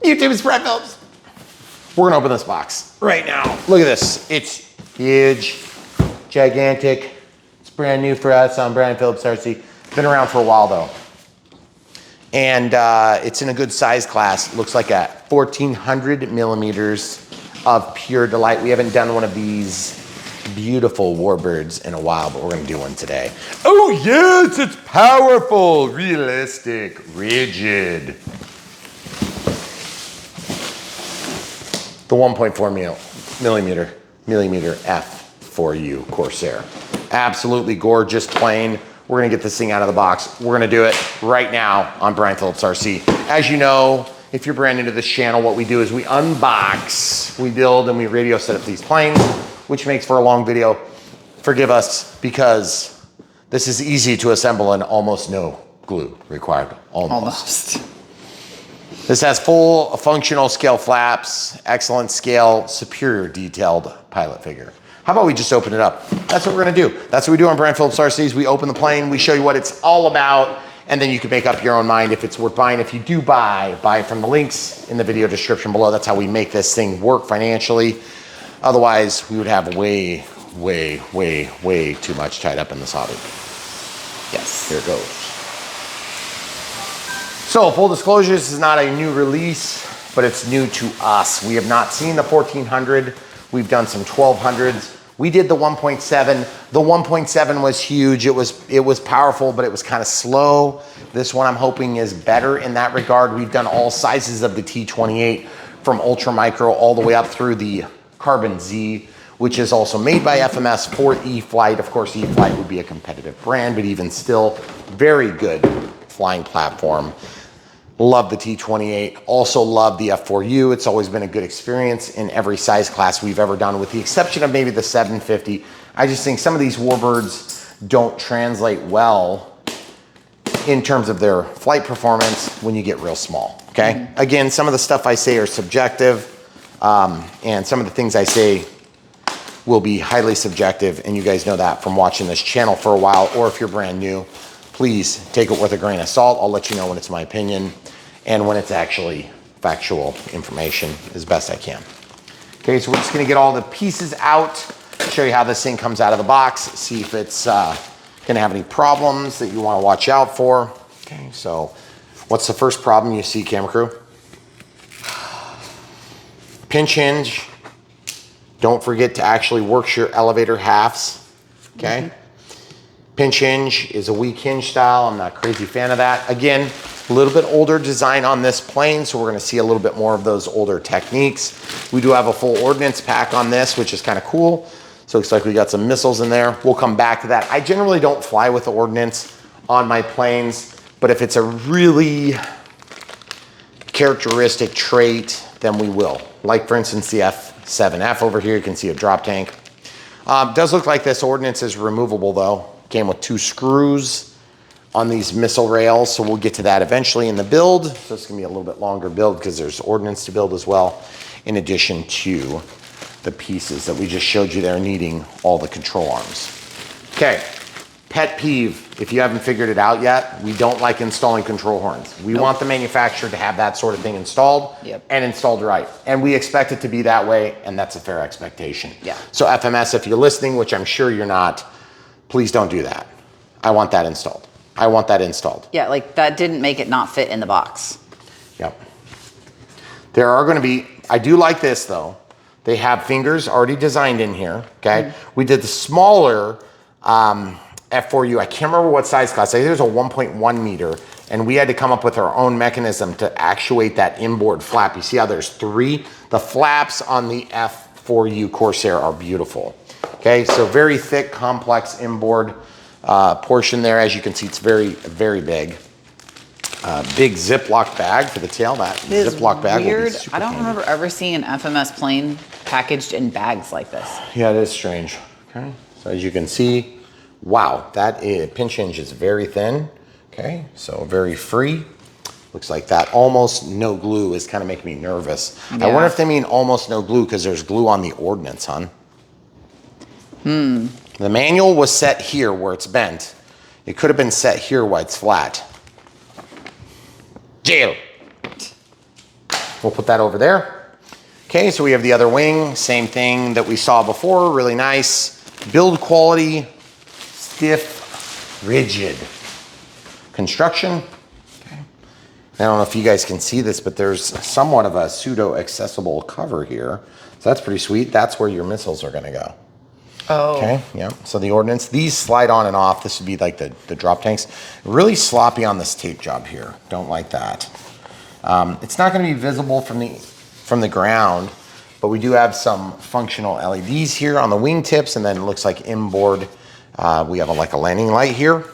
YouTube is Brad Phillips. We're gonna open this box right now. Look at this. It's huge, gigantic. It's brand new for us on Brad Phillips RC. Been around for a while though. And it's in a good size class. Looks like a 1400 millimeters of pure delight. We haven't done one of these beautiful warbirds in a while, but we're gonna do one today. Oh yes, it's powerful, realistic, rigid. The 1.4 millimeter F4U Corsair. Absolutely gorgeous plane. We're gonna get this thing out of the box. We're gonna do it right now on Brian Phillips RC. As you know, if you're brand new to this channel, what we do is we unbox, we build, and we radio set up these planes, which makes for a long video. Forgive us, because this is easy to assemble and almost no glue required, almost. This has full functional scale flaps, excellent scale, superior detailed pilot figure. How about we just open it up? That's what we're gonna do. That's what we do on Brian Phillips RCs. We open the plane, we show you what it's all about, and then you can make up your own mind if it's worth buying. If you do buy from the links in the video description below. That's how we make this thing work financially. Otherwise, we would have way too much tied up in this hobby. Yes, here it goes. So full disclosure, this is not a new release, but it's new to us. We have not seen the 1400. We've done some 1200s. We did the 1.7. The 1.7 was huge. It was powerful, but it was kind of slow. This one I'm hoping is better in that regard. We've done all sizes of the T28 from ultra micro all the way up through the Carbon Z, which is also made by FMS for E-Flight. Of course, E-Flight would be a competitive brand, but even still, very good flying platform. Love the T28. Also love the F4U. It's always been a good experience in every size class we've ever done, with the exception of maybe the 750. I just think some of these warbirds don't translate well in terms of their flight performance when you get real small, okay? Mm-hmm. Again, some of the stuff I say are subjective, and some of the things I say will be highly subjective, and you guys know that from watching this channel for a while, or if you're brand new, please take it with a grain of salt. I'll let you know when it's my opinion and when it's actually factual information as best I can. Okay, so we're just gonna get all the pieces out, show you how this thing comes out of the box, see if it's gonna have any problems that you wanna watch out for. Okay, so what's the first problem you see, camera crew? Pinch hinge. Don't forget to actually work your elevator halves, okay? Mm-hmm. Pinch hinge is a weak hinge style. I'm not a crazy fan of that. Again, a little bit older design on this plane, so we're gonna see a little bit more of those older techniques. We do have a full ordnance pack on this, which is kind of cool. So it looks like we got some missiles in there. We'll come back to that. I generally don't fly with the ordnance on my planes, but if it's a really characteristic trait, then we will. Like for instance, the F7F over here, you can see a drop tank. Does look like this ordnance is removable though. Came with 2 screws on these missile rails, so we'll get to that eventually in the build. So it's gonna be a little bit longer build because there's ordnance to build as well, in addition to the pieces that we just showed you there needing all the control arms. Okay, pet peeve, if you haven't figured it out yet, we don't like installing control horns. We want the manufacturer to have that sort of thing installed and installed right. And we expect it to be that way, and that's a fair expectation. Yeah. So FMS, if you're listening, which I'm sure you're not, please don't do that. I want that installed. I want that installed. Yeah, like that didn't make it not fit in the box. Yep. There are gonna be, I do like this though. They have fingers already designed in here, okay? Mm-hmm. We did the smaller F4U, I can't remember what size class, I think there's a 1.1 meter, and we had to come up with our own mechanism to actuate that inboard flap. You see how there's 3? The flaps on the F4U Corsair are beautiful. Okay, so very thick, complex inboard portion there. As you can see, it's very, very big. Big Ziploc bag for the tail. That Ziploc bag will be super I don't remember ever seeing an FMS plane packaged in bags like this. Yeah, it is strange. Okay, so as you can see, wow, that pinch hinge is very thin. Okay, so very free. Looks like that almost no glue is kind of making me nervous. Yeah. I wonder if they mean almost no glue because there's glue on the ordnance, hon. The manual was set here where it's bent. It could have been set here where it's flat. Jail. we'll put that over there. Okay, so we have the other wing, same thing that we saw before, really nice. Build quality, stiff, rigid construction. Okay. I don't know if you guys can see this, but there's somewhat of a pseudo accessible cover here. So that's pretty sweet. That's where your missiles are gonna go. Oh. Okay, yeah, so the ordnance, these slide on and off. This would be like the drop tanks. Really sloppy on this tape job here. Don't like that. It's not gonna be visible from the ground, but we do have some functional LEDs here on the wingtips, and then it looks like inboard, we have like a landing light here,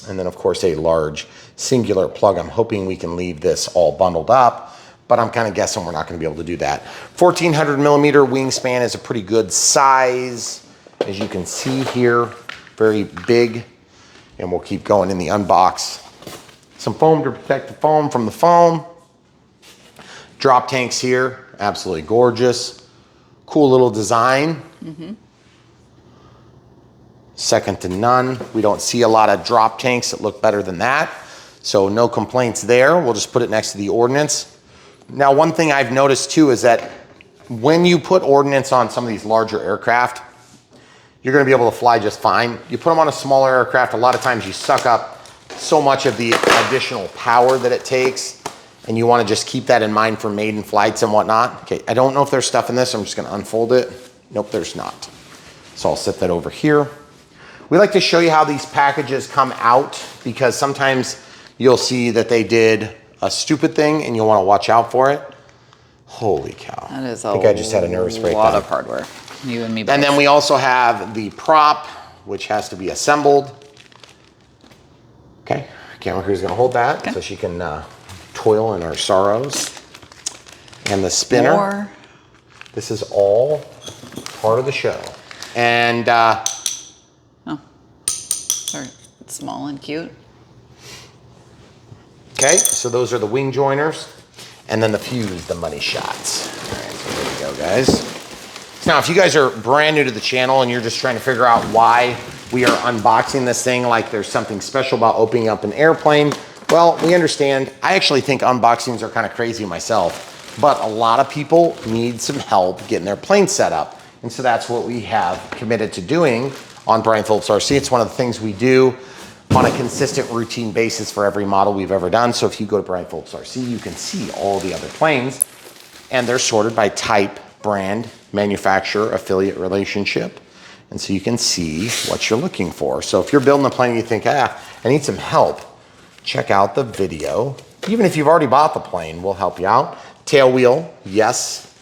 and then of course a large singular plug. I'm hoping we can leave this all bundled up, but I'm kind of guessing we're not gonna be able to do that. 1400 millimeter wingspan is a pretty good size. As you can see here, very big, and we'll keep going in the unbox. Some foam to protect the foam from the foam. Drop tanks here, absolutely gorgeous. Cool little design. Second to none. We don't see a lot of drop tanks that look better than that, so no complaints there. We'll just put it next to the ordnance. Now, one thing I've noticed too is that when you put ordnance on some of these larger aircraft, you're gonna be able to fly just fine. You put them on a smaller aircraft, a lot of times you suck up so much of the additional power that it takes, and you wanna just keep that in mind for maiden flights and whatnot. Okay, I don't know if there's stuff in this, I'm just gonna unfold it. Nope, there's not. So I'll set that over here. We like to show you how these packages come out, because sometimes you'll see that they did a stupid thing and you'll wanna watch out for it. Holy cow. That is I think I just had a nervous breakdown. lot of hardware. You and me both. And then we also have the prop, which has to be assembled. Okay, camera crew's gonna hold that so she can toil in her sorrows. And the spinner. More. This is all part of the show. And Oh, sorry. It's small and cute. okay, so those are the wing joiners. And then the fuse, the money shots. All right, so there we go, guys. Now, if you guys are brand new to the channel and you're just trying to figure out why we are unboxing this thing like there's something special about opening up an airplane, well, we understand. I actually think unboxings are kind of crazy myself, but a lot of people need some help getting their plane set up. And so that's what we have committed to doing on Brian Phillips RC. It's one of the things we do on a consistent routine basis for every model we've ever done. So if you go to Brian Phillips RC, you can see all the other planes, and they're sorted by type, brand, manufacturer, affiliate relationship. And so you can see what you're looking for. So if you're building a plane and you think, I need some help, check out the video. Even if you've already bought the plane, we'll help you out. Tail wheel, yes.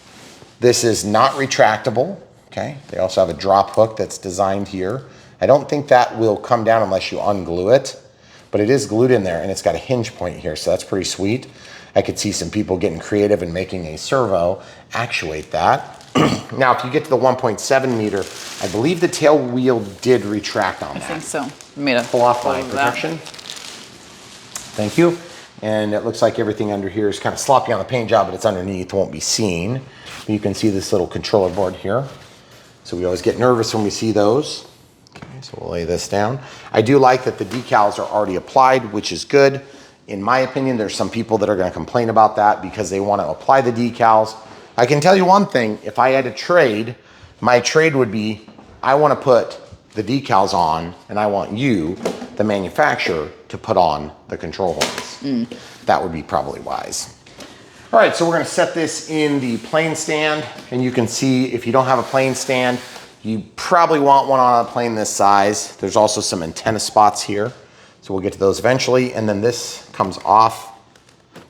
This is not retractable, okay? They also have a drop hook that's designed here. I don't think that will come down unless you unglue it, but it is glued in there, and it's got a hinge point here, so that's pretty sweet. I could see some people getting creative and making a servo actuate that. Now, if you get to the 1.7 meter, I believe the tail wheel did retract on that. I think so. Made a Pull off my of that. protection. Thank you. And it looks like everything under here is kind of sloppy on the paint job, but it's underneath, won't be seen. You can see this little controller board here. So we always get nervous when we see those. Okay, so we'll lay this down. I do like that the decals are already applied, which is good. In my opinion, there's some people that are gonna complain about that because they wanna apply the decals. I can tell you one thing, if I had a trade, my trade would be, I wanna put the decals on, and I want you, the manufacturer, to put on the control horns. That would be probably wise. All right, so we're gonna set this in the plane stand, and you can see if you don't have a plane stand, you probably want one on a plane this size. There's also some antenna spots here, so we'll get to those eventually, and then this comes off,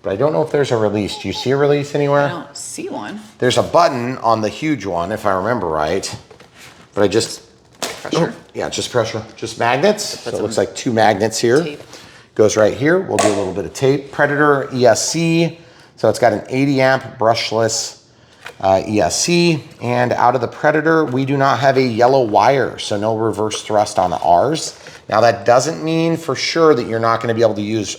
but I don't know if there's a release. Do you see a release anywhere? I don't see one. There's a button on the huge one, if I remember right, but I just, Pressure. yeah, just pressure, just magnets. So it looks like 2 magnets here. Tape. Goes right here. We'll do a little bit of tape. Predator ESC. So it's got an 80 amp brushless ESC. And out of the Predator, we do not have a yellow wire, so no reverse thrust on ours. Now that doesn't mean for sure that you're not gonna be able to use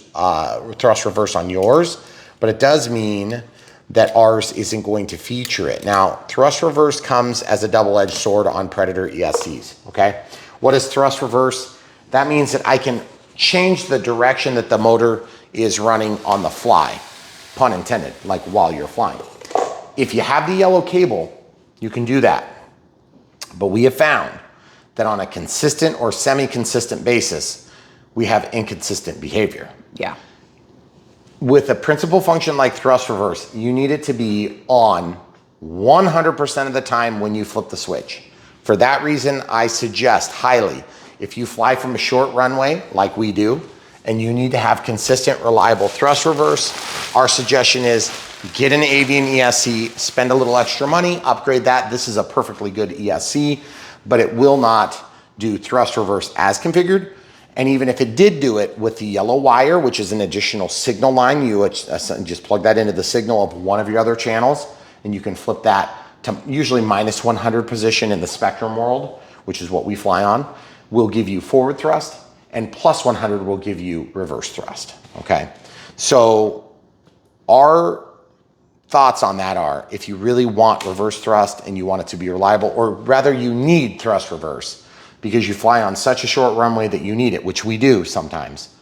thrust reverse on yours, but it does mean that ours isn't going to feature it. Now, thrust reverse comes as a double-edged sword on Predator ESCs, okay? What is thrust reverse? That means that I can change the direction that the motor is running on the fly. pun intended, like while you're flying. If you have the yellow cable, you can do that. But we have found that on a consistent or semi-consistent basis, we have inconsistent behavior. Yeah. With a principal function like thrust reverse, you need it to be on 100% of the time when you flip the switch. For that reason, I suggest highly, if you fly from a short runway like we do, and you need to have consistent, reliable thrust reverse, our suggestion is get an Avian ESC, spend a little extra money, upgrade that. This is a perfectly good ESC, but it will not do thrust reverse as configured. And even if it did do it with the yellow wire, which is an additional signal line, you just plug that into the signal of one of your other channels, and you can flip that to usually minus 100 position in the Spectrum world, which is what we fly on, will give you forward thrust, and plus 100 will give you reverse thrust, okay? So our thoughts on that are, if you really want reverse thrust and you want it to be reliable, or rather you need thrust reverse, because you fly on such a short runway that you need it, which we do sometimes,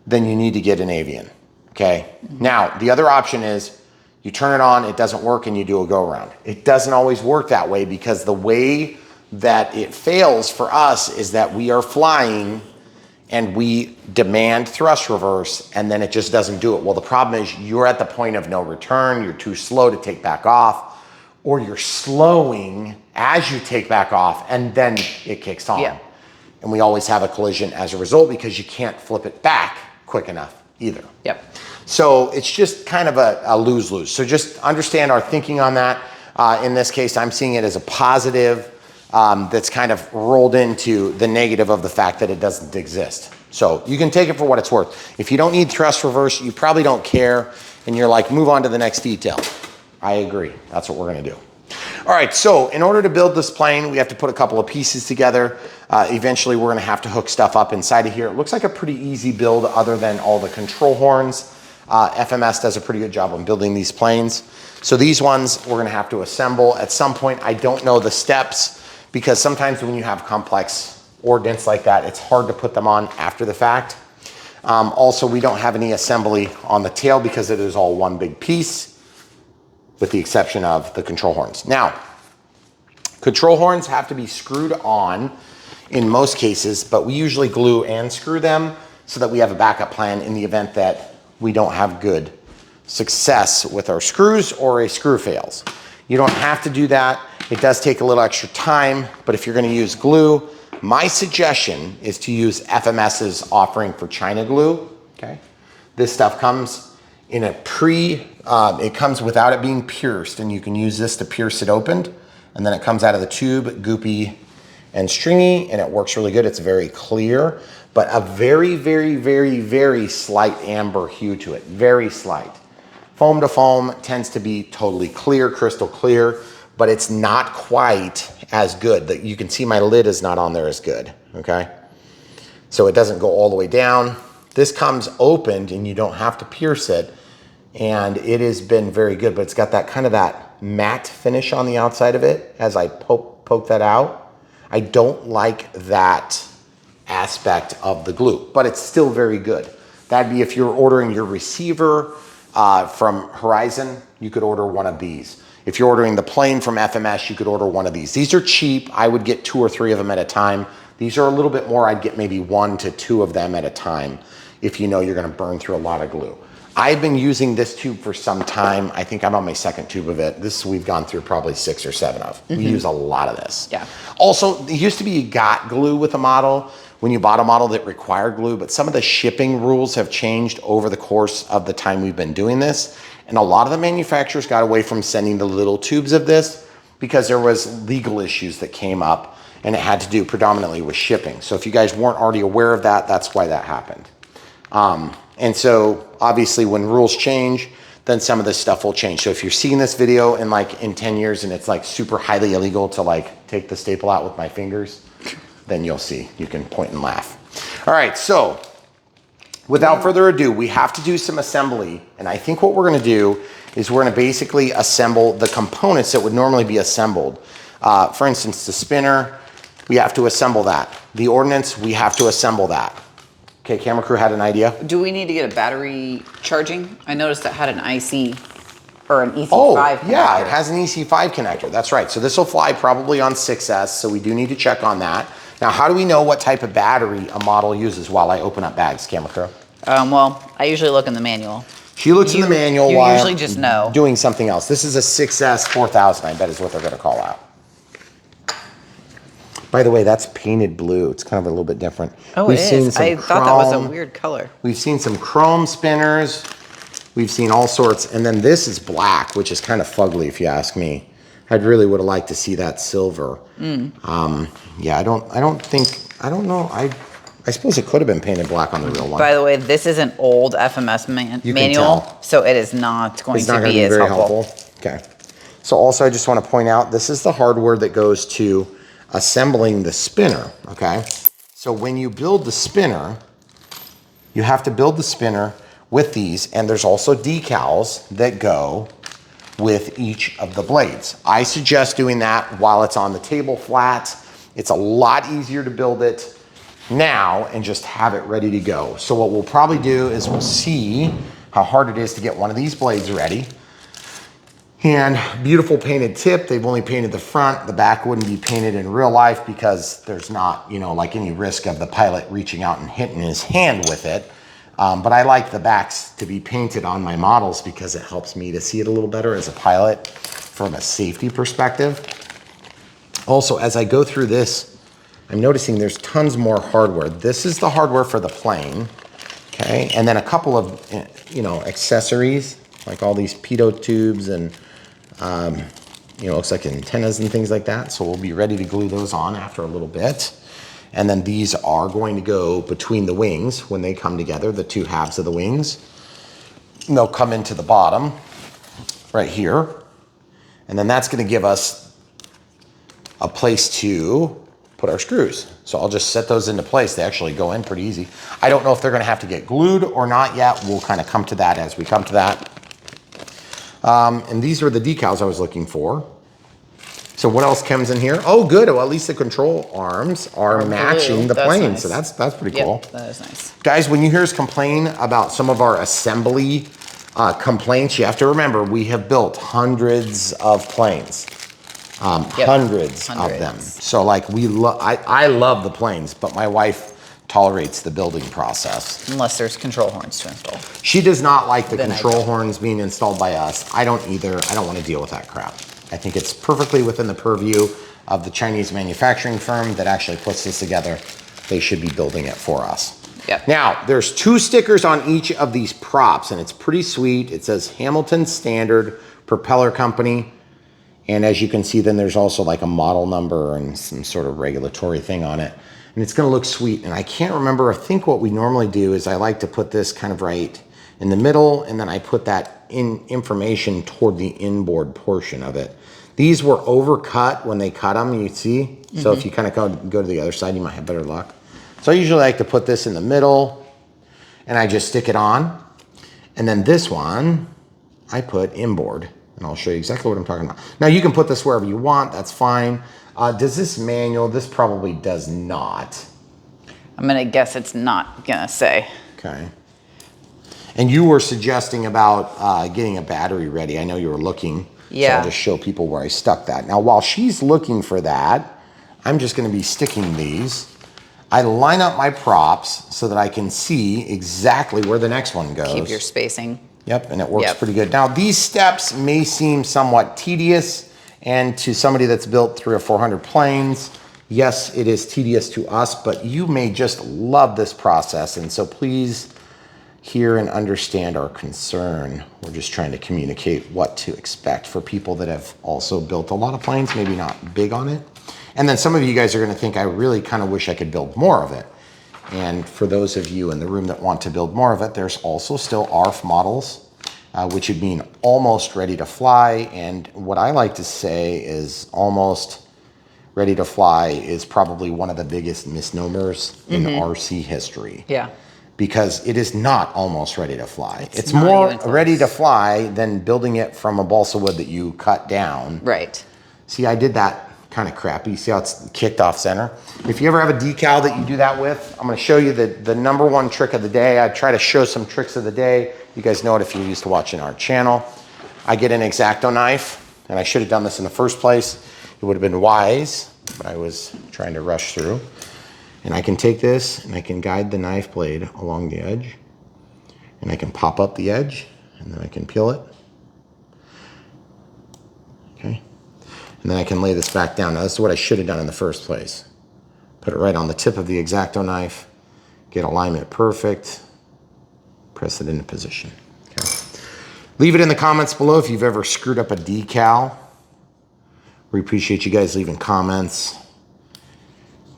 then you need to get an Avian, okay? Now, the other option is you turn it on, it doesn't work, and you do a go-around. It doesn't always work that way, because the way that it fails for us is that we are flying and we demand thrust reverse, and then it just doesn't do it. Well, the problem is you're at the point of no return, you're too slow to take back off, or you're slowing as you take back off, and then it kicks on. Yeah. And we always have a collision as a result, because you can't flip it back quick enough either. Yep. So it's just kind of a lose-lose. So just understand our thinking on that. In this case, I'm seeing it as a positive that's kind of rolled into the negative of the fact that it doesn't exist. So you can take it for what it's worth. If you don't need thrust reverse, you probably don't care, and you're like, move on to the next detail. I agree. That's what we're gonna do. All right, so in order to build this plane, we have to put a couple of pieces together. Eventually, we're gonna have to hook stuff up inside of here. It looks like a pretty easy build other than all the control horns. FMS does a pretty good job on building these planes. So these ones, we're gonna have to assemble at some point. I don't know the steps, because sometimes when you have complex ordnance like that, it's hard to put them on after the fact. Also, we don't have any assembly on the tail because it is all one big piece, with the exception of the control horns. Now, control horns have to be screwed on in most cases, but we usually glue and screw them so that we have a backup plan in the event that we don't have good success with our screws or a screw fails. You don't have to do that. It does take a little extra time, but if you're gonna use glue, my suggestion is to use FMS's offering for China glue, okay? This stuff comes in a it comes without it being pierced, and you can use this to pierce it open, and then it comes out of the tube, goopy and stringy, and it works really good. It's very clear, but a very, very, very, very slight amber hue to it, very slight. Foam to foam tends to be totally clear, crystal clear, but it's not quite as good. You can see my lid is not on there as good, okay? So it doesn't go all the way down. This comes opened and you don't have to pierce it, and it has been very good, but it's got that kind of that matte finish on the outside of it as I poke that out. I don't like that aspect of the glue, but it's still very good. That'd be if you're ordering your receiver from Horizon, you could order one of these. If you're ordering the plane from FMS, you could order one of these. These are cheap. I would get 2 or 3 of them at a time. These are a little bit more. I'd get maybe 1 to 2 of them at a time if you know you're gonna burn through a lot of glue. I've been using this tube for some time. I think I'm on my 2nd tube of it. This we've gone through probably 6 or 7 of. We use a lot of this. Yeah. Also, it used to be you got glue with a model when you bought a model that required glue, but some of the shipping rules have changed over the course of the time we've been doing this. And a lot of the manufacturers got away from sending the little tubes of this because there was legal issues that came up, and it had to do predominantly with shipping. So if you guys weren't already aware of that, that's why that happened. And so obviously when rules change, then some of this stuff will change. So if you're seeing this video in 10 years and it's like super highly illegal to like take the staple out with my fingers, then you'll see, you can point and laugh. All right, so without further ado, we have to do some assembly. And I think what we're gonna do is we're gonna basically assemble the components that would normally be assembled. For instance, the spinner, we have to assemble that. The ordnance, we have to assemble that. Okay, camera crew had an idea. Do we need to get a battery charging? I noticed that had an IC or an EC5 Oh, connector. yeah, it has an EC5 connector. That's right. So this will fly probably on 6S, so we do need to check on that. Now, how do we know what type of battery a model uses while I open up bags, camera crew? Well, I usually look in the manual. She looks in the manual You while usually just know. doing something else. This is a 6S 4000, I bet is what they're gonna call out. By the way, that's painted blue. It's kind of a little bit different. Oh, it is. I thought that was a weird color. We've seen some chrome spinners. We've seen all sorts. And then this is black, which is kind of fugly if you ask me. I really would have liked to see that silver. Yeah, I don't know. I suppose it could have been painted black on the real one. By the way, this is an old FMS manual, tell. so it is not going It's not to going to be be as very helpful. helpful. Okay. So also I just want to point out, this is the hardware that goes to assembling the spinner, okay? So when you build the spinner, you have to build the spinner with these, and there's also decals that go with each of the blades. I suggest doing that while it's on the table flat. It's a lot easier to build it now and just have it ready to go. So what we'll probably do is we'll see how hard it is to get one of these blades ready. And beautiful painted tip. They've only painted the front. The back wouldn't be painted in real life because there's not, like any risk of the pilot reaching out and hitting his hand with it. But I like the backs to be painted on my models because it helps me to see it a little better as a pilot from a safety perspective. Also, as I go through this, I'm noticing there's tons more hardware. This is the hardware for the plane, okay? And then a couple of, accessories, like all these pitot tubes and, looks like antennas and things like that. So we'll be ready to glue those on after a little bit. And then these are going to go between the wings when they come together, the two halves of the wings. And they'll come into the bottom right here. And then that's going to give us a place to put our screws. So I'll just set those into place. They actually go in pretty easy. I don't know if they're going to have to get glued or not yet. We'll kind of come to that as we come to that. And these are the decals I was looking for. So what else comes in here? Oh, good. Well, at least the control arms are matching the plane. Nice. So that's pretty cool. That is nice. Guys, when you hear us complain about some of our assembly complaints, you have to remember we have built hundreds of planes. Hundreds of them. So like I love the planes, but my wife tolerates the building process. Unless there's control horns to install. She does not like the Then control horns being installed by us. I don't either. I don't want to deal with that crap. I think it's perfectly within the purview of the Chinese manufacturing firm that actually puts this together. They should be building it for us. Yep. Now, there's 2 stickers on each of these props, and it's pretty sweet. It says Hamilton Standard Propeller Company. And as you can see, then there's also like a model number and some sort of regulatory thing on it. And it's gonna look sweet. And I can't remember, I think what we normally do is I like to put this kind of right in the middle, and then I put that information toward the inboard portion of it. These were overcut when they cut them, you see? So if you kind of go to the other side, you might have better luck. So I usually like to put this in the middle, and I just stick it on. And then this one, I put inboard. And I'll show you exactly what I'm talking about. Now you can put this wherever you want, that's fine. Does this manual, this probably does not. I'm gonna guess it's not gonna say. Okay. And you were suggesting about getting a battery ready. I know you were looking. Yeah. So I'll just show people where I stuck that. Now while she's looking for that, I'm just gonna be sticking these. I line up my props so that I can see exactly where the next one goes. Keep your spacing. Yep, and it works pretty good. Now, these steps may seem somewhat tedious, and to somebody that's built 300 or 400 planes, yes, it is tedious to us, but you may just love this process, and so please hear and understand our concern. We're just trying to communicate what to expect for people that have also built a lot of planes, maybe not big on it. And then some of you guys are gonna think, I really kind of wish I could build more of it. And for those of you in the room that want to build more of it, there's also still ARF models, which would mean almost ready to fly. And what I like to say is almost ready to fly is probably one of the biggest misnomers in RC history. Yeah. Because it is not almost ready to fly. It's not more even close. ready to fly than building it from a balsa wood that you cut down. Right. See, I did that kind of crappy. See how it's kicked off center? If you ever have a decal that you do that with, I'm gonna show you the number one trick of the day. I try to show some tricks of the day. You guys know it if you're used to watching our channel. I get an X-Acto knife, and I should have done this in the first place. It would have been wise, but I was trying to rush through. And I can take this and I can guide the knife blade along the edge, and I can pop up the edge, and then I can peel it. Okay. And then I can lay this back down. Now this is what I should have done in the first place. Put it right on the tip of the X-Acto knife, get alignment perfect, press it into position. Okay. Leave it in the comments below if you've ever screwed up a decal. We appreciate you guys leaving comments.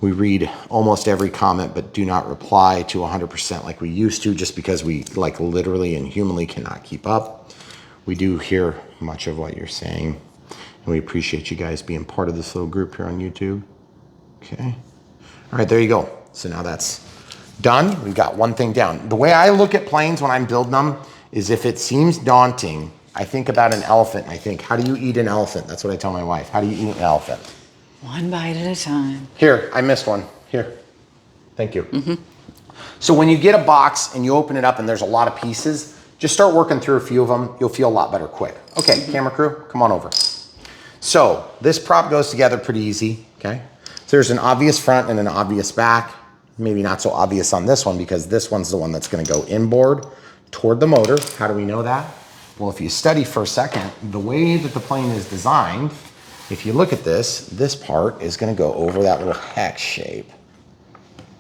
We read almost every comment, but do not reply to 100% like we used to, just because we like literally and humanly cannot keep up. We do hear much of what you're saying, and we appreciate you guys being part of this little group here on YouTube. Okay. All right, there you go. So now that's done. We've got one thing down. The way I look at planes when I'm building them is if it seems daunting, I think about an elephant, and I think, how do you eat an elephant? That's what I tell my wife. How do you eat an elephant? One bite at a time. Here, I missed one. Here. Thank you. So when you get a box and you open it up and there's a lot of pieces, just start working through a few of them. You'll feel a lot better quick. Okay, camera crew, come on over. So this prop goes together pretty easy, okay? So there's an obvious front and an obvious back. Maybe not so obvious on this one because this one's the one that's gonna go inboard toward the motor. How do we know that? Well, if you study for a second, the way that the plane is designed, if you look at this part is gonna go over that little hex shape,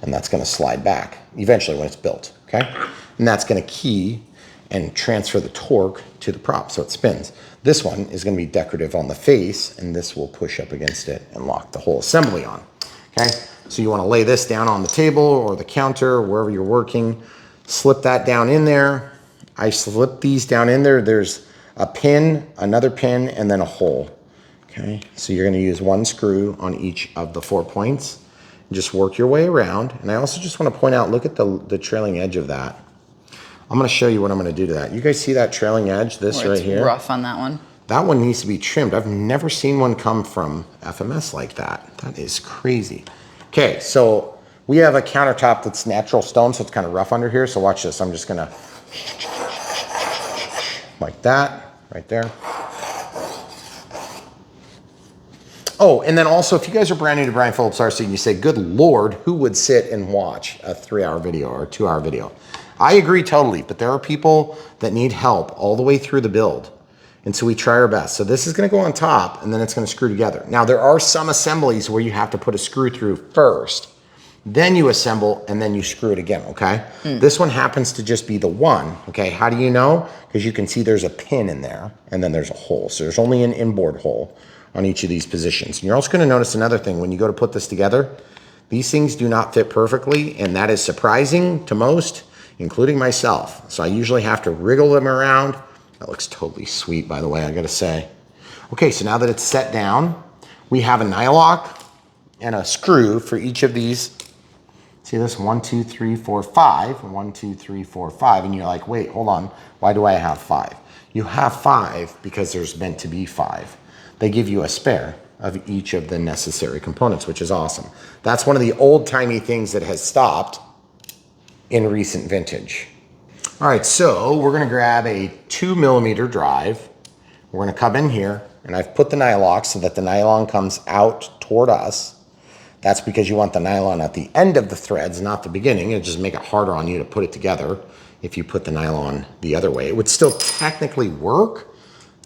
and that's gonna slide back eventually when it's built, okay? And that's gonna key and transfer the torque to the prop so it spins. This one is gonna be decorative on the face, and this will push up against it and lock the whole assembly on, okay? So you wanna lay this down on the table or the counter, wherever you're working, slip that down in there. I slip these down in there. There's a pin, another pin, and then a hole. Okay, so you're gonna use one screw on each of the 4 points. And just work your way around. And I also just wanna point out, look at the trailing edge of that. I'm gonna show you what I'm gonna do to that. You guys see that trailing edge, this right here? Rough on that one. That one needs to be trimmed. I've never seen one come from FMS like that. That is crazy. Okay, so we have a countertop that's natural stone, so it's kind of rough under here. So watch this, I'm just gonna, like that, right there. Oh, and then also, if you guys are brand new to Brian Phillips RC and you say, good Lord, who would sit and watch a 3-hour video or a 2-hour video? I agree totally, but there are people that need help all the way through the build. And so we try our best. So this is gonna go on top and then it's gonna screw together. Now there are some assemblies where you have to put a screw through first, then you assemble and then you screw it again, okay? This one happens to just be the one, okay? How do you know? Because you can see there's a pin in there and then there's a hole. So there's only an inboard hole on each of these positions. And you're also gonna notice another thing. When you go to put this together, these things do not fit perfectly, and that is surprising to most, including myself. So I usually have to wriggle them around. That looks totally sweet, by the way, I gotta say. Okay, so now that it's set down, we have a nylock and a screw for each of these. See this, 1, 2, 3, 4, 5, 1, 2, 3, 4, 5, and you're like, wait, hold on, why do I have 5? You have 5 because there's meant to be 5. They give you a spare of each of the necessary components, which is awesome. That's one of the old-timey things that has stopped in recent vintage. All right, so we're gonna grab a 2mm drive. We're gonna come in here, and I've put the nylock so that the nylon comes out toward us. That's because you want the nylon at the end of the threads, not the beginning. It'll just make it harder on you to put it together if you put the nylon the other way. It would still technically work,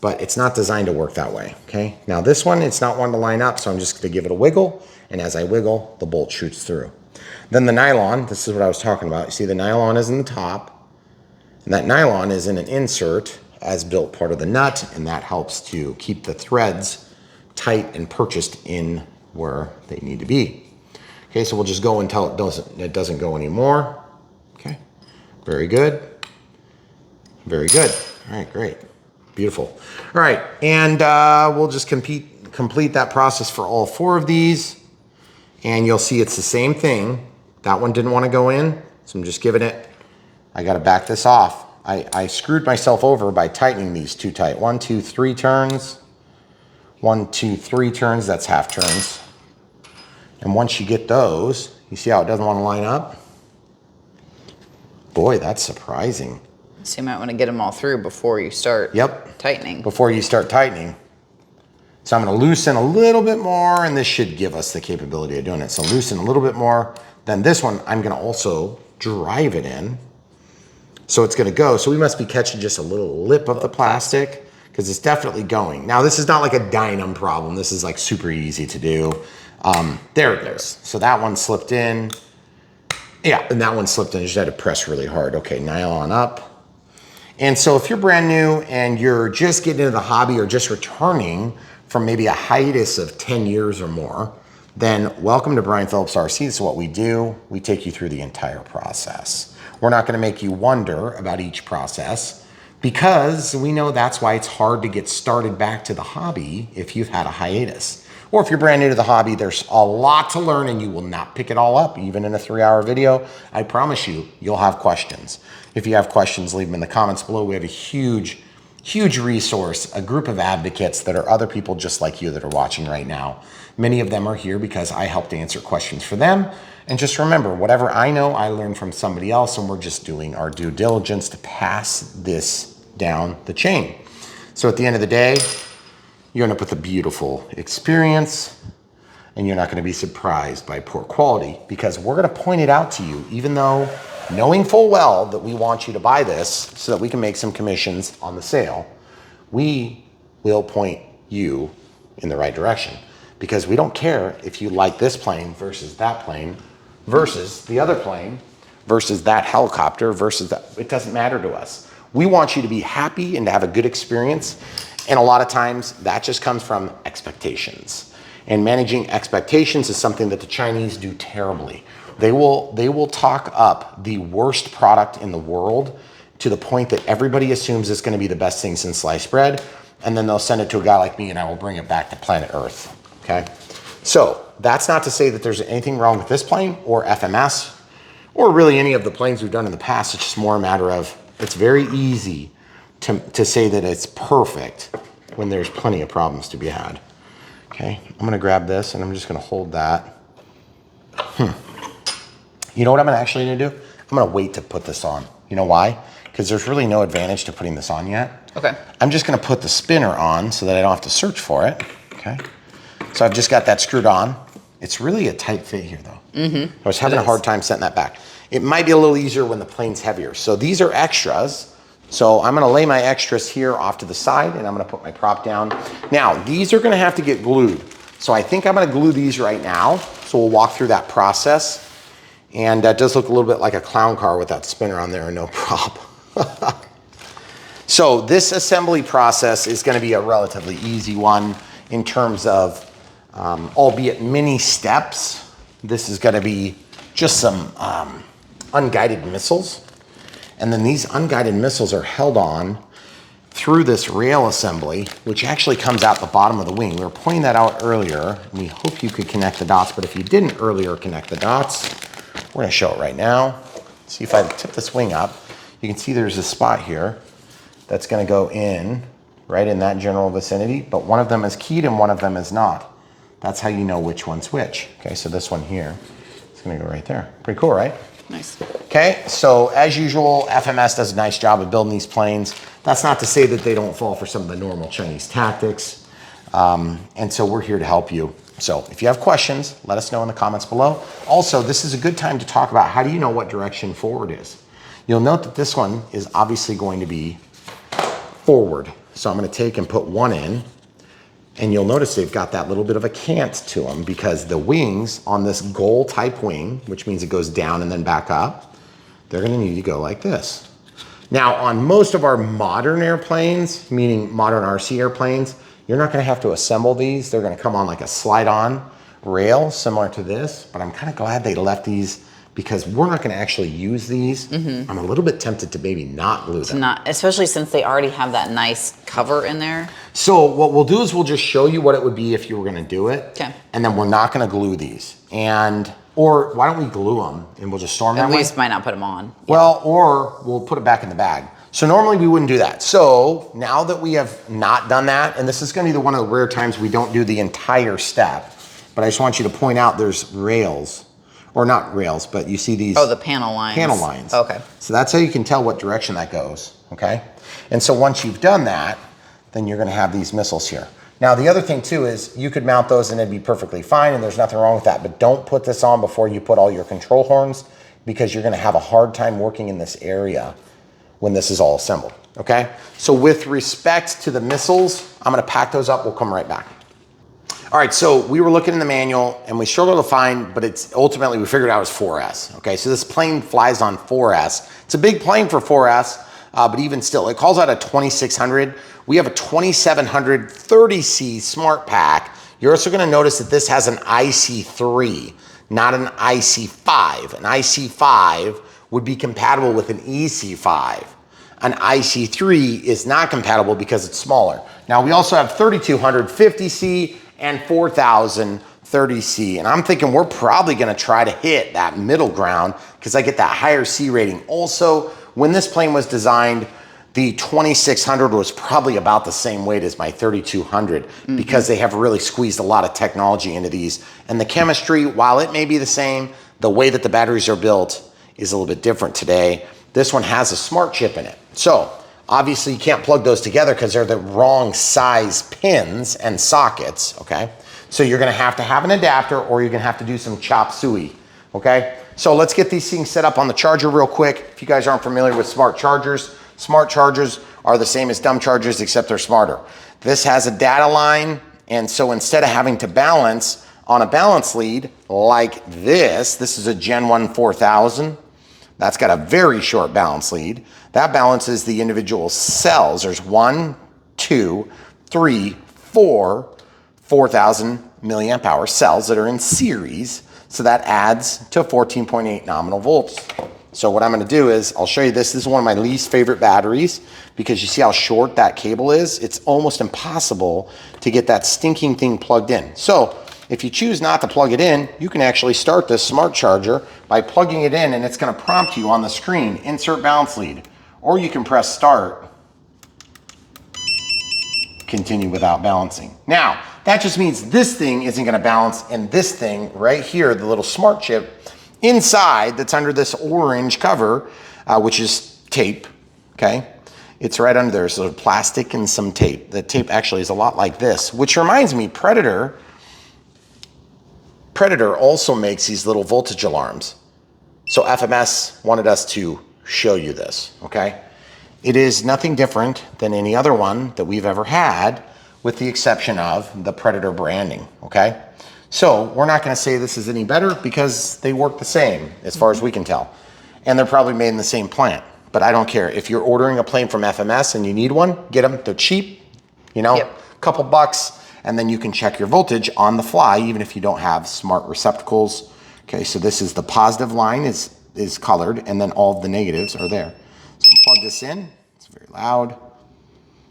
but it's not designed to work that way, okay? Now this one, it's not one to line up, so I'm just gonna give it a wiggle, and as I wiggle, the bolt shoots through. Then the nylon, this is what I was talking about. You see the nylon is in the top, and that nylon is in an insert as built part of the nut, and that helps to keep the threads tight and purchased in where they need to be. Okay, so we'll just go until it doesn't go anymore. Okay, very good. Very good. All right, great. Beautiful. All right, and we'll just complete that process for all 4 of these, and you'll see it's the same thing. That one didn't want to go in, so I'm just giving it, I got to back this off. I screwed myself over by tightening these too tight. 1, 2, 3 turns. 1, 2, 3 turns, that's half turns. And once you get those, you see how it doesn't want to line up? Boy, that's surprising. So you might want to get them all through before you start tightening. Before you start tightening. So I'm going to loosen a little bit more, and this should give us the capability of doing it. So loosen a little bit more. Then this one, I'm going to also drive it in. So it's going to go. So we must be catching just a little lip of the plastic because it's definitely going. Now, this is not like a Dynam problem. This is like super easy to do. There it goes. So that one slipped in. Yeah, and that one slipped in. You just had to press really hard. Okay, nylon up. And so if you're brand new and you're just getting into the hobby or just returning from maybe a hiatus of 10 years or more, then welcome to Brian Phillips RC. This is what we do. We take you through the entire process. We're not gonna make you wonder about each process because we know that's why it's hard to get started back to the hobby if you've had a hiatus. Or if you're brand new to the hobby, there's a lot to learn and you will not pick it all up, even in a 3-hour video. I promise you, you'll have questions. If you have questions, leave them in the comments below. We have a huge resource, a group of advocates that are other people just like you that are watching right now. Many of them are here because I helped answer questions for them. And just remember, whatever I know, I learned from somebody else, and we're just doing our due diligence to pass this down the chain. So at the end of the day, you end up with a beautiful experience, and you're not going to be surprised by poor quality because we're going to point it out to you, even though knowing full well that we want you to buy this so that we can make some commissions on the sale, we will point you in the right direction because we don't care if you like this plane versus that plane versus the other plane versus that helicopter versus that. It doesn't matter to us. We want you to be happy and to have a good experience. And a lot of times that just comes from expectations. And managing expectations is something that the Chinese do terribly. They will talk up the worst product in the world to the point that everybody assumes it's going to be the best thing since sliced bread. And then they'll send it to a guy like me and I will bring it back to planet Earth. Okay. So that's not to say that there's anything wrong with this plane or FMS or really any of the planes we've done in the past. It's just more a matter of, it's very easy to say that it's perfect when there's plenty of problems to be had. Okay, I'm gonna grab this and I'm just gonna hold that. You know what I'm actually gonna do? I'm gonna wait to put this on. You know why? Because there's really no advantage to putting this on yet. Okay. I'm just gonna put the spinner on so that I don't have to search for it. Okay. So I've just got that screwed on. It's really a tight fit here though. I was having a hard time setting that back. It might be a little easier when the plane's heavier. So these are extras. So I'm gonna lay my extras here off to the side and I'm gonna put my prop down. Now, these are gonna have to get glued. So I think I'm gonna glue these right now. So we'll walk through that process. And that does look a little bit like a clown car with that spinner on there and no prop. So this assembly process is gonna be a relatively easy one in terms of, albeit many steps. This is gonna be just some unguided missiles. And then these unguided missiles are held on through this rail assembly, which actually comes out the bottom of the wing. We were pointing that out earlier, and we hope you could connect the dots, but if you didn't earlier connect the dots, we're gonna show it right now. See if I tip this wing up, you can see there's a spot here that's gonna go in, right in that general vicinity, but one of them is keyed and one of them is not. That's how you know which one's which. Okay, so this one here is gonna go right there. Pretty cool, right? Nice. Okay, so as usual, FMS does a nice job of building these planes. That's not to say that they don't fall for some of the normal Chinese tactics. And so we're here to help you. So if you have questions, let us know in the comments below. Also, this is a good time to talk about how do you know what direction forward is. You'll note that this one is obviously going to be forward. So I'm gonna take and put one in. And you'll notice they've got that little bit of a cant to them because the wings on this goal type wing, which means it goes down and then back up, they're gonna need to go like this. Now on most of our modern airplanes, meaning modern RC airplanes, you're not gonna have to assemble these. They're gonna come on like a slide on rail similar to this, but I'm kind of glad they left these because we're not gonna actually use these. I'm a little bit tempted to maybe not glue them. Not, especially since they already have that nice cover in there. So what we'll do is we'll just show you what it would be if you were gonna do it. Okay. And then we're not gonna glue these. Or why don't we glue them and we'll just store them that way? We just might not put them on. Well, or we'll put it back in the bag. So normally we wouldn't do that. So now that we have not done that, and this is gonna be one of the rare times we don't do the entire step, but I just want you to point out there's rails, or not rails, but you see these. Oh, the panel lines. Panel lines. Okay. So that's how you can tell what direction that goes, okay? And so once you've done that, then you're gonna have these missiles here. Now the other thing too is you could mount those and it'd be perfectly fine and there's nothing wrong with that, but don't put this on before you put all your control horns because you're gonna have a hard time working in this area when this is all assembled, okay? So with respect to the missiles, I'm gonna pack those up, we'll come right back. All right, so we were looking in the manual and we struggled to find, but it's ultimately we figured out it was 4S, okay? So this plane flies on 4S. It's a big plane for 4S, but even still, it calls out a 2600. We have a 2700 30C Smart Pack. You're also gonna notice that this has an IC3, not an IC5. An IC5 would be compatible with an EC5. An IC3 is not compatible because it's smaller. Now we also have 3200 50C and 4000 30C. And I'm thinking we're probably gonna try to hit that middle ground because I get that higher C rating. Also, when this plane was designed, the 2600 was probably about the same weight as my 3200 because they have really squeezed a lot of technology into these. And the chemistry, while it may be the same, the way that the batteries are built is a little bit different today. This one has a smart chip in it. So obviously you can't plug those together because they're the wrong size pins and sockets, okay? So you're gonna have to have an adapter or you're gonna have to do some chop suey, okay? So let's get these things set up on the charger real quick. If you guys aren't familiar with smart chargers are the same as dumb chargers except they're smarter. This has a data line, and so instead of having to balance on a balance lead like this is a Gen 1 4000. That's got a very short balance lead. That balances the individual cells. There's 1, 2, 3, 4, 4,000 milliamp hour cells that are in series. So that adds to 14.8 nominal volts. So what I'm gonna do is, I'll show you this. This is one of my least favorite batteries because you see how short that cable is? It's almost impossible to get that stinking thing plugged in. So if you choose not to plug it in, you can actually start this smart charger by plugging it in and it's gonna prompt you on the screen, insert balance lead. Or you can press start, continue without balancing. Now, that just means this thing isn't gonna balance and this thing right here, the little smart chip, inside that's under this orange cover, which is tape, okay? It's right under there, so plastic and some tape. The tape actually is a lot like this, which reminds me, Predator also makes these little voltage alarms. So FMS wanted us to show you this, okay? It is nothing different than any other one that we've ever had, with the exception of the Predator branding, okay? So we're not gonna say this is any better because they work the same as far as we can tell. And they're probably made in the same plant, but I don't care. If you're ordering a plane from FMS and you need one, get them, they're cheap, you know, couple bucks, and then you can check your voltage on the fly, even if you don't have smart receptacles. Okay, so this is the positive line is colored and then all of the negatives are there. So plug this in, it's very loud.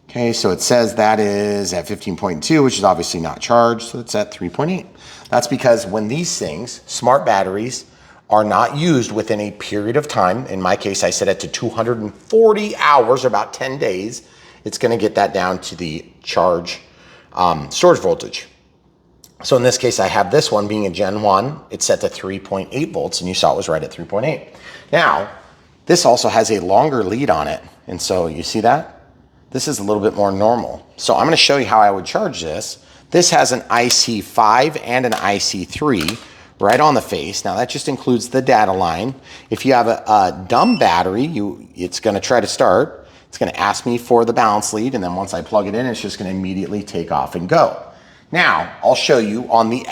Okay, so it says that is at 15.2, which is obviously not charged, so it's at 3.8. That's because when these things, smart batteries, are not used within a period of time, in my case I set it to 240 hours, or about 10 days, it's gonna get that down to the charge storage voltage. So in this case I have this one being a Gen 1, it's set to 3.8 volts, and you saw it was right at 3.8. Now, this also has a longer lead on it, and so you see that? This is a little bit more normal. So I'm gonna show you how I would charge this. This has an IC5 and an IC3 right on the face. Now that just includes the data line. If you have a dumb battery, it's gonna try to start. It's gonna ask me for the balance lead, and then once I plug it in, it's just gonna immediately take off and go. Now, I'll show you on the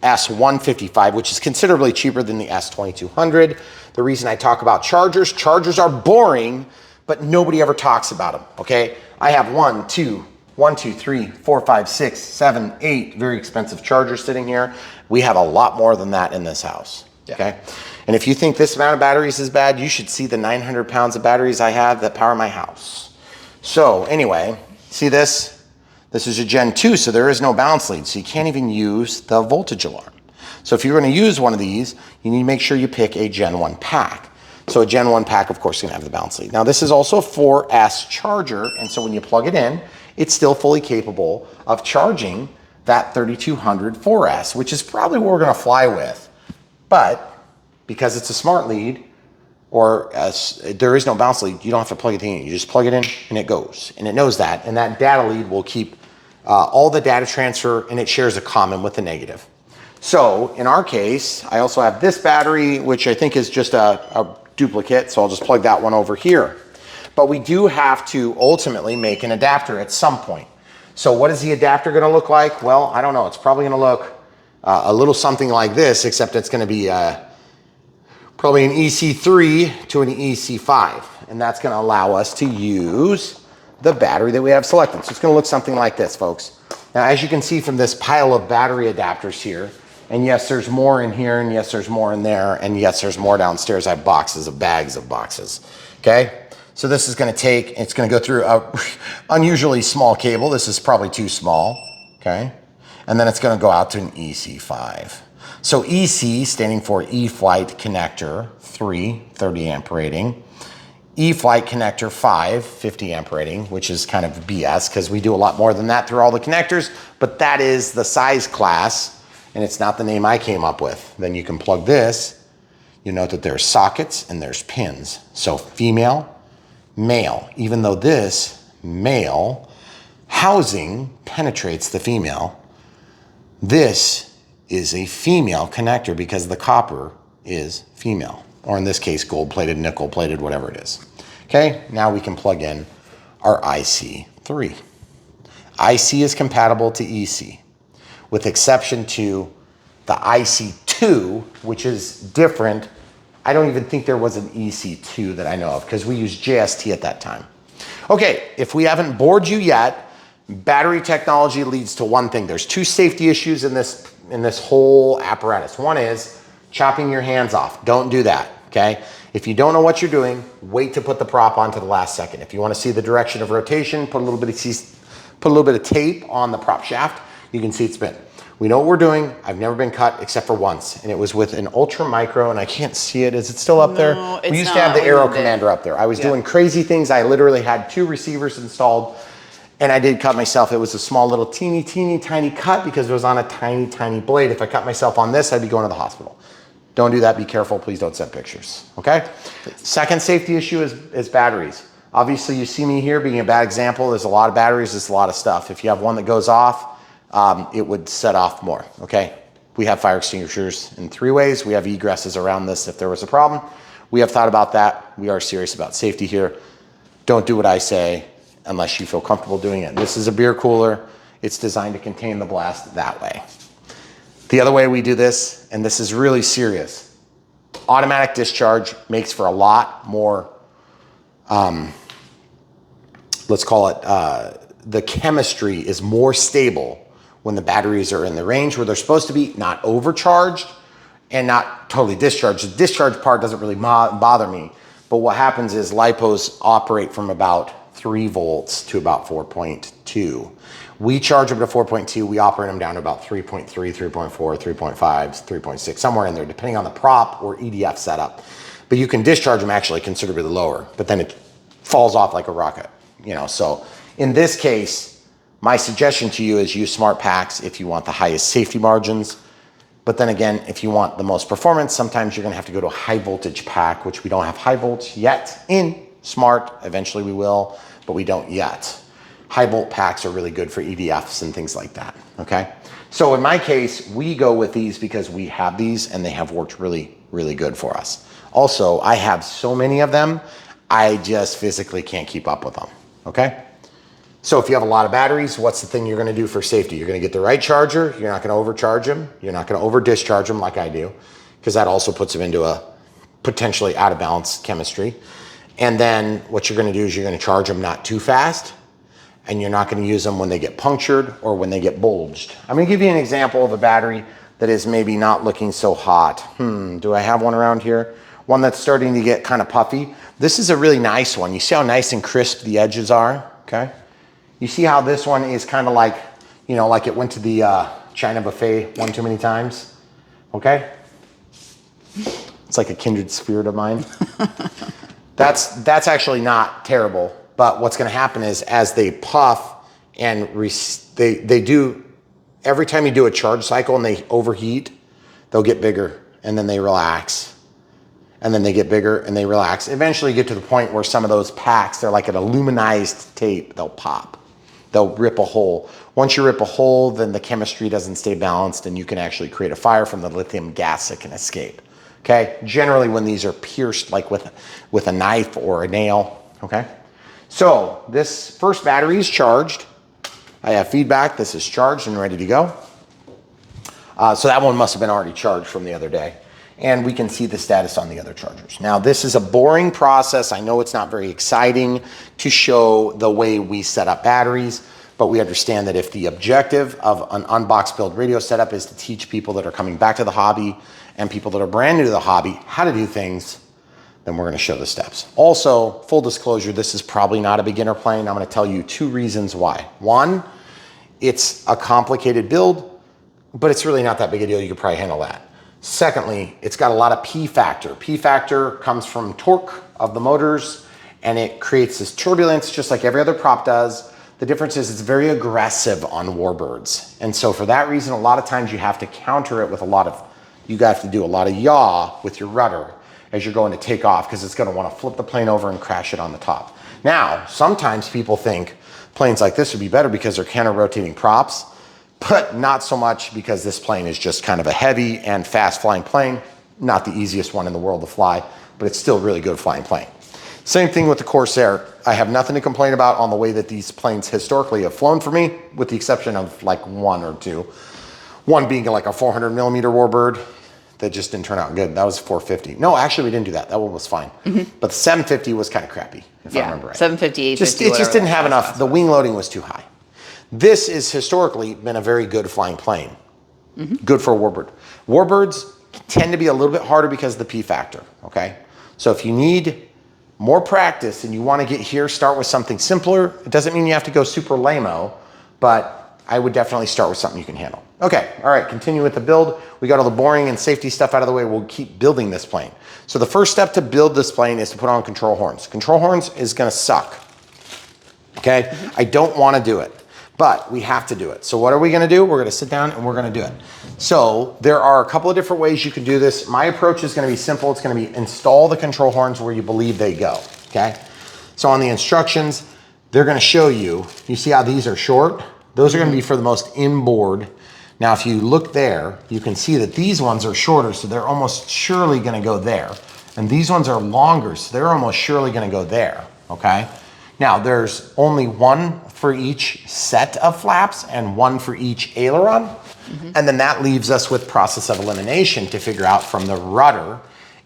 S155, which is considerably cheaper than the S2200. The reason I talk about chargers are boring, but nobody ever talks about them, okay? I have 1, 2, 3, 4, 5, 6, 7, 8 very expensive chargers sitting here. We have a lot more than that in this house, okay? And if you think this amount of batteries is bad, you should see the 900 pounds of batteries I have that power my house. So anyway, see this? This is a Gen 2, so there is no balance lead, so you can't even use the voltage alarm. So if you're gonna use one of these, you need to make sure you pick a Gen 1 pack. So a Gen 1 pack, of course, is gonna have the balance lead. Now this is also a 4S charger, and so when you plug it in, it's still fully capable of charging that 3200 4S, which is probably what we're gonna fly with. But because it's a smart lead, or there is no bounce lead, you don't have to plug it in. You just plug it in and it goes. And it knows that. And that data lead will keep all the data transfer, and it shares a common with the negative. So in our case, I also have this battery, which I think is just a duplicate. So I'll just plug that one over here. But we do have to ultimately make an adapter at some point. So what is the adapter gonna look like? Well, I don't know. It's probably gonna look a little something like this, except it's gonna be probably an EC3 to an EC5. And that's gonna allow us to use the battery that we have selected. So it's gonna look something like this, folks. Now, as you can see from this pile of battery adapters here, and yes, there's more in here, and yes, there's more in there, and yes, there's more downstairs. I have boxes of bags of boxes, okay? So this is gonna it's gonna go through a unusually small cable. This is probably too small, okay? And then it's gonna go out to an EC5. So EC, standing for E-Flight Connector 3, 30 amp rating. E-Flight Connector 5, 50 amp rating, which is kind of BS because we do a lot more than that through all the connectors, but that is the size class, and it's not the name I came up with. Then you can plug this. You note that there's sockets and there's pins. So female, male, even though this male housing penetrates the female, this is a female connector because the copper is female, or in this case, gold plated, nickel plated, whatever it is. Okay, now we can plug in our IC3. IC is compatible to EC, with exception to the IC2, which is different. I don't even think there was an EC2 that I know of because we used JST at that time. Okay, if we haven't bored you yet, battery technology leads to one thing. There's two safety issues in this whole apparatus. One is chopping your hands off. Don't do that, okay? If you don't know what you're doing, wait to put the prop on to the last second. If you want to see the direction of rotation, put a little bit of tape on the prop shaft. You can see it spin. We know what we're doing. I've never been cut except for once, and it was with an ultra micro, and I can't see it. Is it still up there? No, it's we used not. to have the Aero Commander up there. I was Yeah. doing crazy things. I literally had 2 receivers installed, and I did cut myself. It was a small little teeny tiny cut because it was on a tiny blade. If I cut myself on this, I'd be going to the hospital. Don't do that. Be careful. Please don't send pictures. Okay? Second safety issue is batteries. Obviously, you see me here being a bad example. There's a lot of batteries. There's a lot of stuff. If you have one that goes off, it would set off more. Okay? We have fire extinguishers in 3 ways. We have egresses around this if there was a problem. We have thought about that. We are serious about safety here. Don't do what I say unless you feel comfortable doing it. This is a beer cooler. It's designed to contain the blast that way. The other way we do this, and this is really serious, automatic discharge makes for a lot more, let's call it, the chemistry is more stable when the batteries are in the range where they're supposed to be, not overcharged and not totally discharged. The discharge part doesn't really bother me, but what happens is LiPos operate from about 3 volts to about 4.2. We charge them to 4.2. We operate them down to about 3.3, 3.4, 3.5, 3.6, somewhere in there, depending on the prop or EDF setup. But you can discharge them actually considerably lower, but then it falls off like a rocket, you know. So in this case, my suggestion to you is use smart packs if you want the highest safety margins. But then again, if you want the most performance, sometimes you're gonna have to go to a high voltage pack, which we don't have high volts yet in smart. Eventually we will, but we don't yet. High volt packs are really good for EDFs and things like that, okay? So in my case, we go with these because we have these and they have worked really, really good for us. Also, I have so many of them, I just physically can't keep up with them, okay? So if you have a lot of batteries, what's the thing you're gonna do for safety? You're gonna get the right charger, you're not gonna overcharge them, you're not gonna over discharge them like I do, because that also puts them into a potentially out of balance chemistry. And then what you're gonna do is you're gonna charge them not too fast, and you're not gonna use them when they get punctured or when they get bulged. I'm gonna give you an example of a battery that is maybe not looking so hot. Do I have one around here? One that's starting to get kind of puffy. This is a really nice one. You see how nice and crisp the edges are, okay? You see how this one is kind of like, you know, like it went to the China buffet one too many times, okay? It's like a kindred spirit of mine. That's actually not terrible. But what's going to happen is as they puff and they do, every time you do a charge cycle and they overheat, they'll get bigger and then they relax. And then they get bigger and they relax. Eventually you get to the point where some of those packs, they're like an aluminized tape, they'll pop. They'll rip a hole. Once you rip a hole, then the chemistry doesn't stay balanced and you can actually create a fire from the lithium gas that can escape. Okay, generally when these are pierced like with a knife or a nail, okay? So this first battery is charged. I have feedback, this is charged and ready to go. So that one must have been already charged from the other day. And we can see the status on the other chargers. Now this is a boring process. I know it's not very exciting to show the way we set up batteries, but we understand that if the objective of an Unbox build radio setup is to teach people that are coming back to the hobby and people that are brand new to the hobby how to do things, then we're gonna show the steps. Also, full disclosure, this is probably not a beginner plane. I'm gonna tell you 2 reasons why. One, it's a complicated build, but it's really not that big a deal. You could probably handle that. Secondly, it's got a lot of P factor. P factor comes from torque of the motors and it creates this turbulence just like every other prop does. The difference is it's very aggressive on warbirds. And so for that reason, a lot of times you have to counter it with you have to do a lot of yaw with your rudder as you're going to take off because it's gonna wanna flip the plane over and crash it on the top. Now, sometimes people think planes like this would be better because they're counter-rotating props, but not so much because this plane is just kind of a heavy and fast flying plane. Not the easiest one in the world to fly, but it's still a really good flying plane. Same thing with the Corsair. I have nothing to complain about on the way that these planes historically have flown for me, with the exception of like 1 or 2. One being like a 400 millimeter warbird that just didn't turn out good. That was 450. No, actually we didn't do that. That one was fine. But the 750 was kind of crappy, if I remember right. 750, 850, it just didn't have enough. The wing loading was too high. This has historically been a very good flying plane. Good for a warbird. Warbirds tend to be a little bit harder because of the P factor, okay? So if you need more practice and you want to get here, start with something simpler. It doesn't mean you have to go super lame-o, but I would definitely start with something you can handle. Okay, all right, continue with the build. We got all the boring and safety stuff out of the way. We'll keep building this plane. So the first step to build this plane is to put on control horns. Control horns is gonna suck, okay? I don't wanna do it, but we have to do it. So what are we gonna do? We're gonna sit down and we're gonna do it. So there are a couple of different ways you can do this. My approach is gonna be simple. It's gonna be install the control horns where you believe they go, okay? So on the instructions, they're gonna show you, you see how these are short? Those are gonna be for the most inboard. Now, if you look there, you can see that these ones are shorter, so they're almost surely gonna go there. And these ones are longer, so they're almost surely gonna go there, okay? Now, there's only one for each set of flaps and one for each aileron. And then that leaves us with process of elimination to figure out from the rudder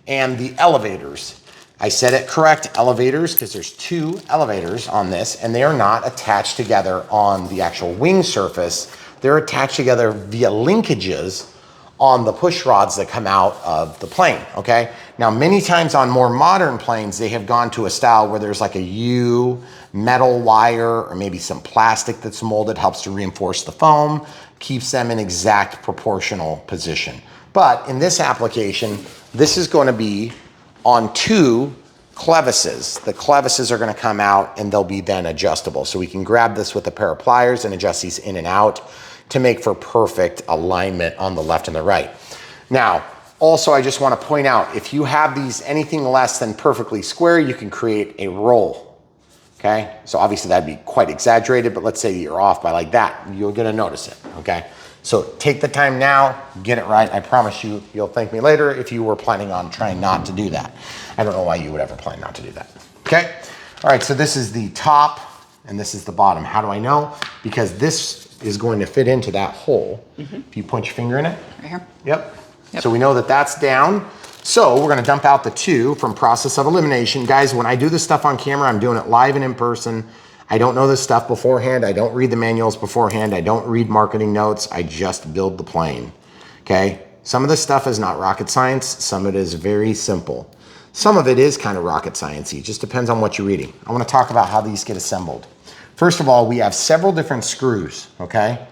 and the elevators. I said it correct, elevators, because there's 2 elevators on this and they are not attached together on the actual wing surface. They're attached together via linkages on the push rods that come out of the plane, okay? Now, many times on more modern planes, they have gone to a style where there's like a U metal wire or maybe some plastic that's molded, helps to reinforce the foam, keeps them in exact proportional position. But in this application, this is going to be on 2 clevises. The clevises are going to come out and they'll be then adjustable. So we can grab this with a pair of pliers and adjust these in and out to make for perfect alignment on the left and the right. Now, also I just want to point out, if you have these anything less than perfectly square, you can create a roll, okay? So obviously that'd be quite exaggerated, but let's say you're off by like that, you're gonna notice it, okay? So take the time now, get it right. I promise you, you'll thank me later if you were planning on trying not to do that. I don't know why you would ever plan not to do that, okay? All right, so this is the top and this is the bottom. How do I know? Because this is going to fit into that hole. If you point your finger in it. Right here? Yep. So we know that that's down. So we're gonna dump out the 2 from process of elimination. Guys, when I do this stuff on camera, I'm doing it live and in person. I don't know this stuff beforehand. I don't read the manuals beforehand. I don't read marketing notes. I just build the plane, okay? Some of this stuff is not rocket science. Some of it is very simple. Some of it is kind of rocket sciencey. It just depends on what you're reading. I wanna talk about how these get assembled. First of all, we have several different screws, okay?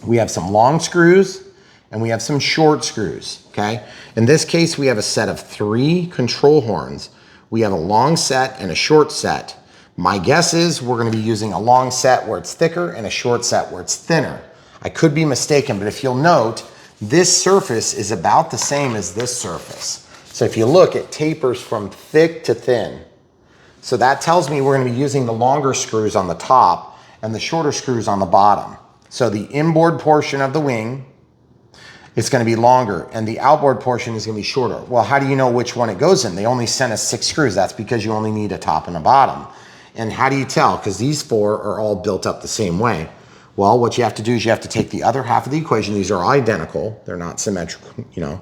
We have some long screws and we have some short screws, okay? In this case, we have a set of 3 control horns. We have a long set and a short set. My guess is we're gonna be using a long set where it's thicker and a short set where it's thinner. I could be mistaken, but if you'll note, this surface is about the same as this surface. So if you look, it tapers from thick to thin. So that tells me we're gonna be using the longer screws on the top and the shorter screws on the bottom. So the inboard portion of the wing is gonna be longer and the outboard portion is gonna be shorter. Well, how do you know which one it goes in? They only sent us 6 screws. That's because you only need a top and a bottom. And how do you tell? Because these 4 are all built up the same way. Well, what you have to do is you have to take the other half of the equation. These are all identical. They're not symmetrical, you know.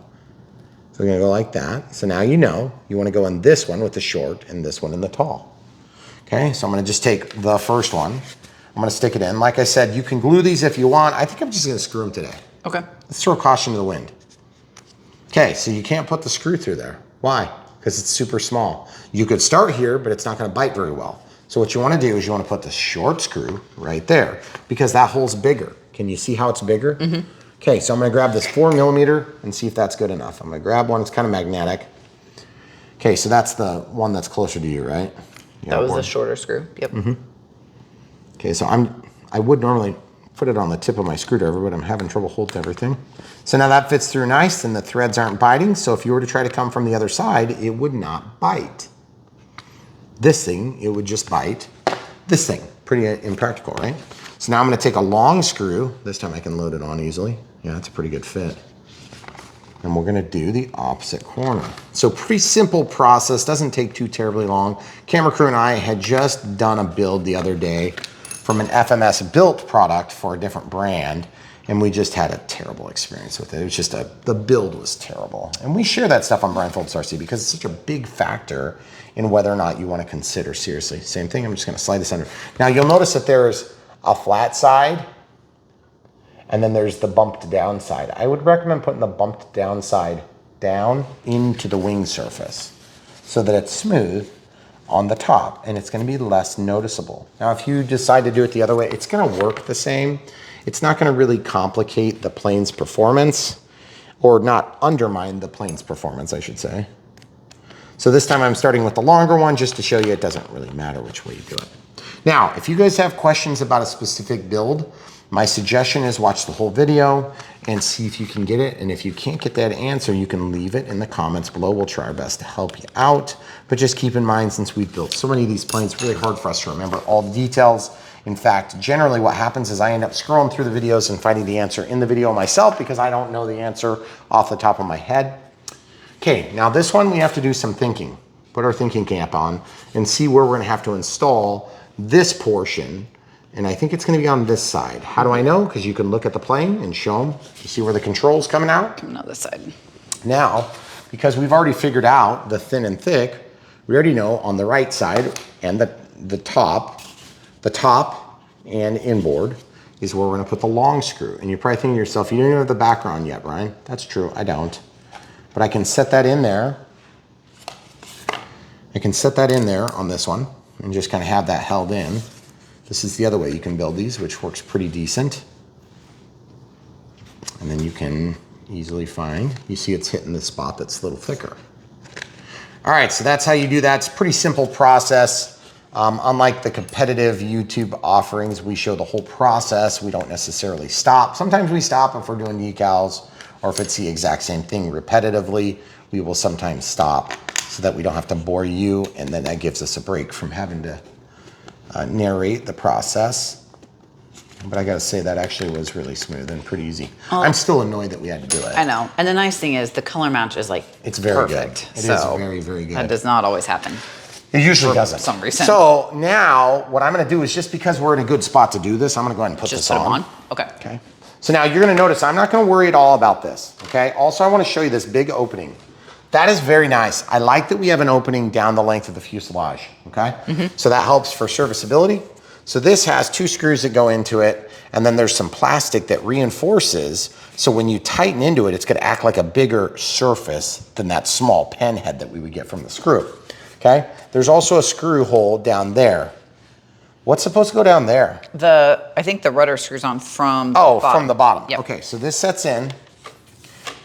So we're gonna go like that. So now you know you wanna go in this one with the short and this one in the tall. Okay, so I'm gonna just take the first one. I'm gonna stick it in. Like I said, you can glue these if you want. I think I'm just gonna screw them today. Okay. Let's throw caution to the wind. Okay, so you can't put the screw through there. Why? Because it's super small. You could start here, but it's not gonna bite very well. So what you wanna do is you wanna put the short screw right there because that hole's bigger. Can you see how it's bigger? Mm-hmm. Okay, so I'm gonna grab this 4mm and see if that's good enough. I'm gonna grab one, it's kind of magnetic. Okay, so that's the one that's closer to you, right? That was the shorter screw, yep. Mm-hmm. Okay, so I would normally put it on the tip of my screwdriver, but I'm having trouble holding everything. So now that fits through nice and the threads aren't biting. So if you were to try to come from the other side, it would not bite. This thing, it would just bite. This thing, pretty impractical, right? So now I'm gonna take a long screw. This time I can load it on easily. Yeah, that's a pretty good fit. And we're gonna do the opposite corner. So pretty simple process, doesn't take too terribly long. Camera crew and I had just done a build the other day from an FMS built product for a different brand, and we just had a terrible experience with it. It was just the build was terrible. And we share that stuff on Blindfolds RC because it's such a big factor in whether or not you want to consider seriously. Same thing, I'm just gonna slide this under. Now you'll notice that there's a flat side and then there's the bumped down side. I would recommend putting the bumped down side down into the wing surface so that it's smooth on the top and it's gonna be less noticeable. Now, if you decide to do it the other way, it's gonna work the same. It's not gonna really complicate the plane's performance or not undermine the plane's performance, I should say. So this time I'm starting with the longer one just to show you it doesn't really matter which way you do it. Now, if you guys have questions about a specific build, my suggestion is watch the whole video and see if you can get it. And if you can't get that answer, you can leave it in the comments below. We'll try our best to help you out. But just keep in mind, since we've built so many of these planes, it's really hard for us to remember all the details. In fact, generally what happens is I end up scrolling through the videos and finding the answer in the video myself because I don't know the answer off the top of my head. Okay, now this one we have to do some thinking. Put our thinking cap on and see where we're gonna have to install this portion. And I think it's gonna be on this side. How do I know? Because you can look at the plane and show them. You see where the control's coming out? Coming out this side. Now, because we've already figured out the thin and thick, we already know on the right side and the top and inboard is where we're gonna put the long screw. And you're probably thinking to yourself, you don't even have the background yet, Ryan. That's true, I don't. But I can set that in there. I can set that in there on this one and just kind of have that held in. This is the other way you can build these, which works pretty decent. And then you can easily find, you see it's hitting the spot that's a little thicker. All right, so that's how you do that. It's a pretty simple process. Unlike the competitive YouTube offerings, we show the whole process. We don't necessarily stop. Sometimes we stop if we're doing decals or if it's the exact same thing repetitively. We will sometimes stop so that we don't have to bore you, and then that gives us a break from having to narrate the process. But I gotta say that actually was really smooth and pretty easy. I'm still annoyed that we had to do it. I know, and the nice thing is the color match is like it's very perfect. Good. It is very, very good. That does not always happen. It usually doesn't. For some reason. So now what I'm gonna do is, just because we're in a good spot to do this, I'm gonna go ahead and put this on. Just put them on? Okay. Okay. So now you're gonna notice I'm not gonna worry at all about this, okay? Also, I wanna show you this big opening. That is very nice. I like that we have an opening down the length of the fuselage, okay? So that helps for serviceability. So this has 2 screws that go into it, and then there's some plastic that reinforces, so when you tighten into it, it's gonna act like a bigger surface than that small pen head that we would get from the screw, okay? There's also a screw hole down there. What's supposed to go down there? I think the rudder screws on from the bottom. From the bottom. Yep. Okay, so this sets in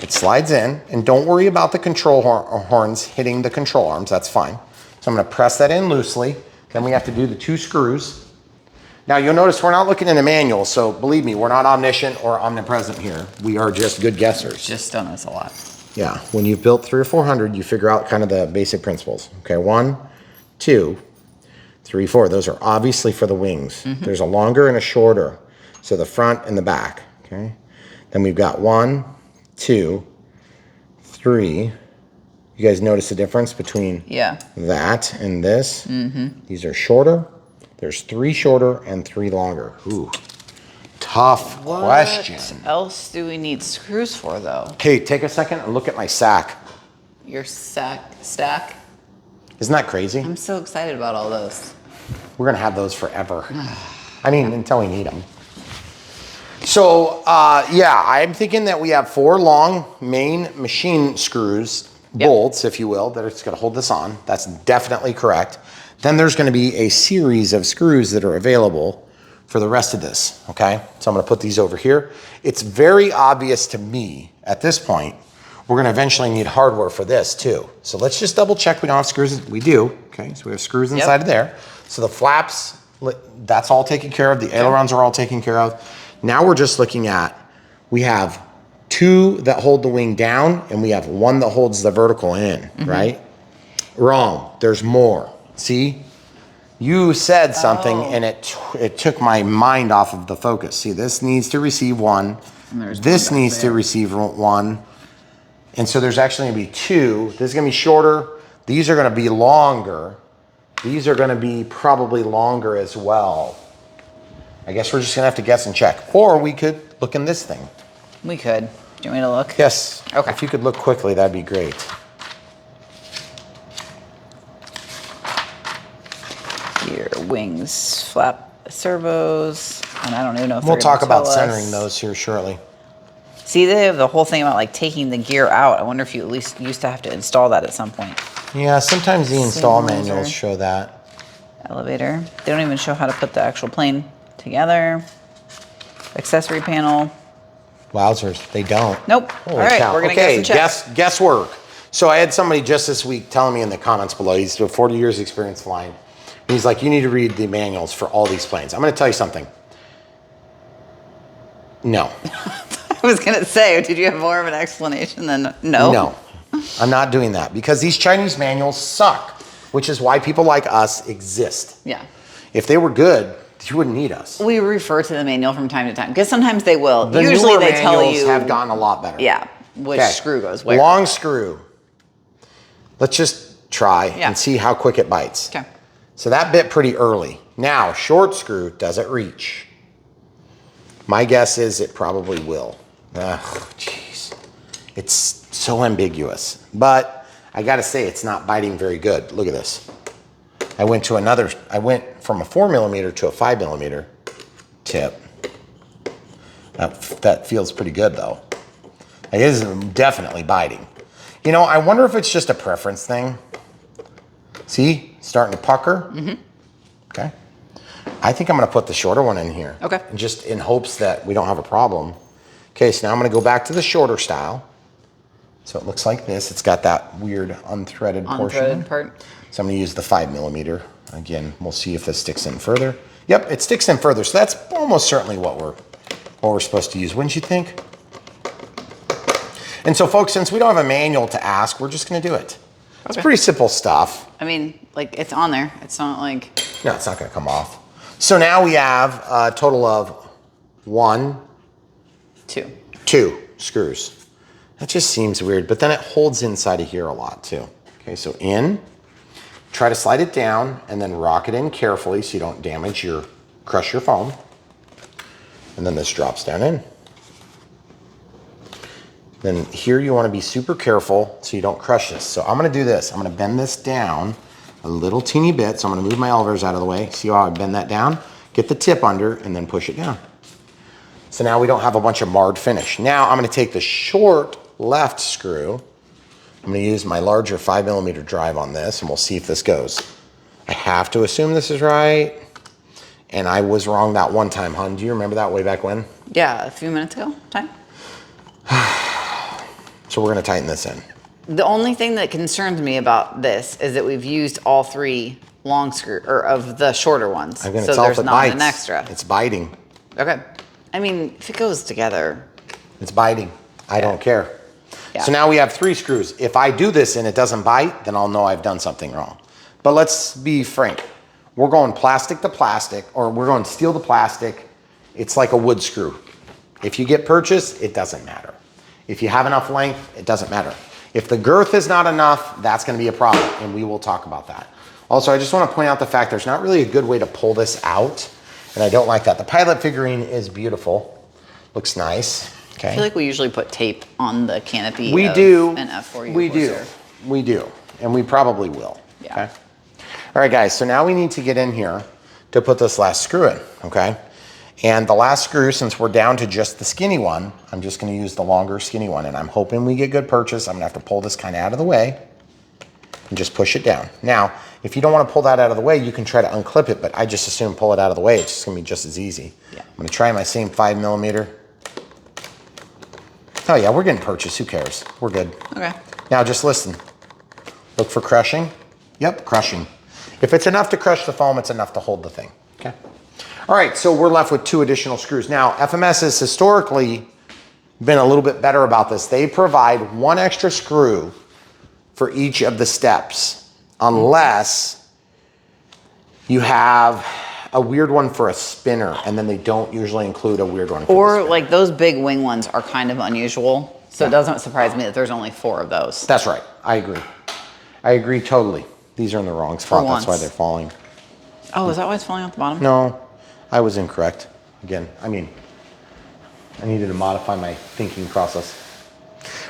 It slides in, and don't worry about the control horns hitting the control arms, that's fine. So I'm gonna press that in loosely. Then we have to do the 2 screws. Now you'll notice we're not looking in a manual, so believe me, we're not omniscient or omnipresent here. We are just good guessers. Just done this a lot. Yeah, when you've built 300 or 400, you figure out kind of the basic principles. Okay, 1, 2, 3, 4. Those are obviously for the wings. There's a longer and a shorter. So the front and the back, okay? Then we've got 1, 2, 3. You guys notice the difference between that and this? These are shorter. There's 3 shorter and 3 longer. Ooh, tough question. What else do we need screws for, though? Okay, take a second and look at my sack. Your stack? Isn't that crazy? I'm so excited about all those. We're gonna have those forever. I mean, until we need them. So, yeah, I'm thinking that we have 4 long main machine screws, bolts, if you will, that are just gonna hold this on. That's definitely correct. Then there's gonna be a series of screws that are available for the rest of this, okay? So I'm gonna put these over here. It's very obvious to me at this point, we're gonna eventually need hardware for this too. So let's just double check we don't have screws. We do, okay? So we have screws inside of there. So the flaps, that's all taken care of. The ailerons are all taken care of. Now we're just looking at, we have 2 that hold the wing down and we have 1 that holds the vertical in, right? Wrong, there's more. See, you said something and it took my mind off of the focus. See, this needs to receive 1. This needs to receive 1. And so there's actually gonna be 2. This is gonna be shorter. These are gonna be longer. These are gonna be probably longer as well. I guess we're just gonna have to guess and check. Or we could look in this thing. We could. Do you want me to look? Yes. Okay. If you could look quickly, that'd be great. Your wings, flap servos, and I don't even know if We'll they're gonna talk about tell us. centering those here shortly. See, they have the whole thing about like taking the gear out. I wonder if you at least used to have to install that at some point. Yeah, sometimes the install Signals manuals or- show that. Elevator. They don't even show how to put the actual plane together. Accessory panel. Wowzers, they don't. Nope. Holy All right, cow. we're gonna Okay, guess and check. guesswork. So I had somebody just this week telling me in the comments below, he's got 40 years experience flying. And he's like, you need to read the manuals for all these planes. I'm gonna tell you something. No. I was gonna say, did you have more of an explanation than no? No, I'm not doing that because these Chinese manuals suck, which is why people like us exist. Yeah. If they were good, you wouldn't need us. We refer to the manual from time to time because sometimes they will. The Usually newer they tell manuals you have gotten a lot better. Yeah, which Okay. screw goes where. Long screw. Let's just try and see how quick it bites. Okay. So that bit pretty early. Now, short screw, does it reach? My guess is it probably will. Ugh, jeez. It's so ambiguous. But I gotta say, it's not biting very good. Look at this. I went from a 4mm to a 5mm tip. That feels pretty good though. It is definitely biting. You know, I wonder if it's just a preference thing. See, starting to pucker. Okay. I think I'm gonna put the shorter one in here. Okay. Just in hopes that we don't have a problem. Okay, so now I'm gonna go back to the shorter style. So it looks like this. It's got that weird unthreaded portion. Unthreaded part. So I'm gonna use the 5mm. Again, we'll see if this sticks in further. Yep, it sticks in further. So that's almost certainly what we're supposed to use, wouldn't you think? And so folks, since we don't have a manual to ask, we're just gonna do it. It's pretty simple stuff. I mean, like it's on there. It's not like. No, it's not gonna come off. So now we have a total of 1, 2 screws. That just seems weird, but then it holds inside of here a lot too. Okay, so in, try to slide it down and then rock it in carefully so you don't crush your foam. And then this drops down in. Then here you wanna be super careful so you don't crush this. So I'm gonna do this. I'm gonna bend this down a little teeny bit. So I'm gonna move my elevators out of the way. See how I bend that down? Get the tip under and then push it down. So now we don't have a bunch of marred finish. Now I'm gonna take the short left screw. I'm gonna use my larger 5mm drive on this and we'll see if this goes. I have to assume this is right. And I was wrong that one time, hon. Do you remember that way back when? Yeah, a few minutes ago. Time. So we're gonna tighten this in. The only thing that concerns me about this is that we've used all 3 long screw, or of the shorter ones. I'm gonna So tell there's if it not bites. an extra. It's biting. Okay. I mean, if it goes together. It's biting. I don't care. Yeah. So now we have 3 screws. If I do this and it doesn't bite, then I'll know I've done something wrong. But let's be frank. We're going plastic to plastic, or we're going steel to plastic. It's like a wood screw. If you get purchased, it doesn't matter. If you have enough length, it doesn't matter. If the girth is not enough, that's gonna be a problem, and we will talk about that. Also, I just wanna point out the fact there's not really a good way to pull this out, and I don't like that. The pilot figurine is beautiful. Looks nice, okay? I feel like we usually put tape on the canopy We of do. an F4U We do. Corsair. We do. And we probably will. Yeah. Okay. All right, guys. So now we need to get in here to put this last screw in. Okay. And the last screw, since we're down to just the skinny one, I'm just going to use the longer skinny one. And I'm hoping we get good purchase. I'm going to have to pull this kind of out of the way and just push it down. Now, if you don't want to pull that out of the way, you can try to unclip it, but I just assume pull it out of the way. It's just going to be just as easy. Yeah. I'm going to try my same 5mm. Oh yeah, we're getting purchase. Who cares? We're good. Okay. Now just listen. Look for crushing. Yep, crushing. If it's enough to crush the foam, it's enough to hold the thing. Okay. All right, so we're left with 2 additional screws. Now, FMS has historically been a little bit better about this. They provide 1 extra screw for each of the steps, unless you have a weird one for a spinner, and then they don't usually include a weird one for the Or spinner. like those big wing ones are kind of unusual. So it doesn't surprise me that there's only 4 of those. That's right. I agree. I agree totally. These are in the wrong spot. That's why once. they're falling. Oh, is that why it's falling off the bottom? No, I was incorrect. Again, I needed to modify my thinking process.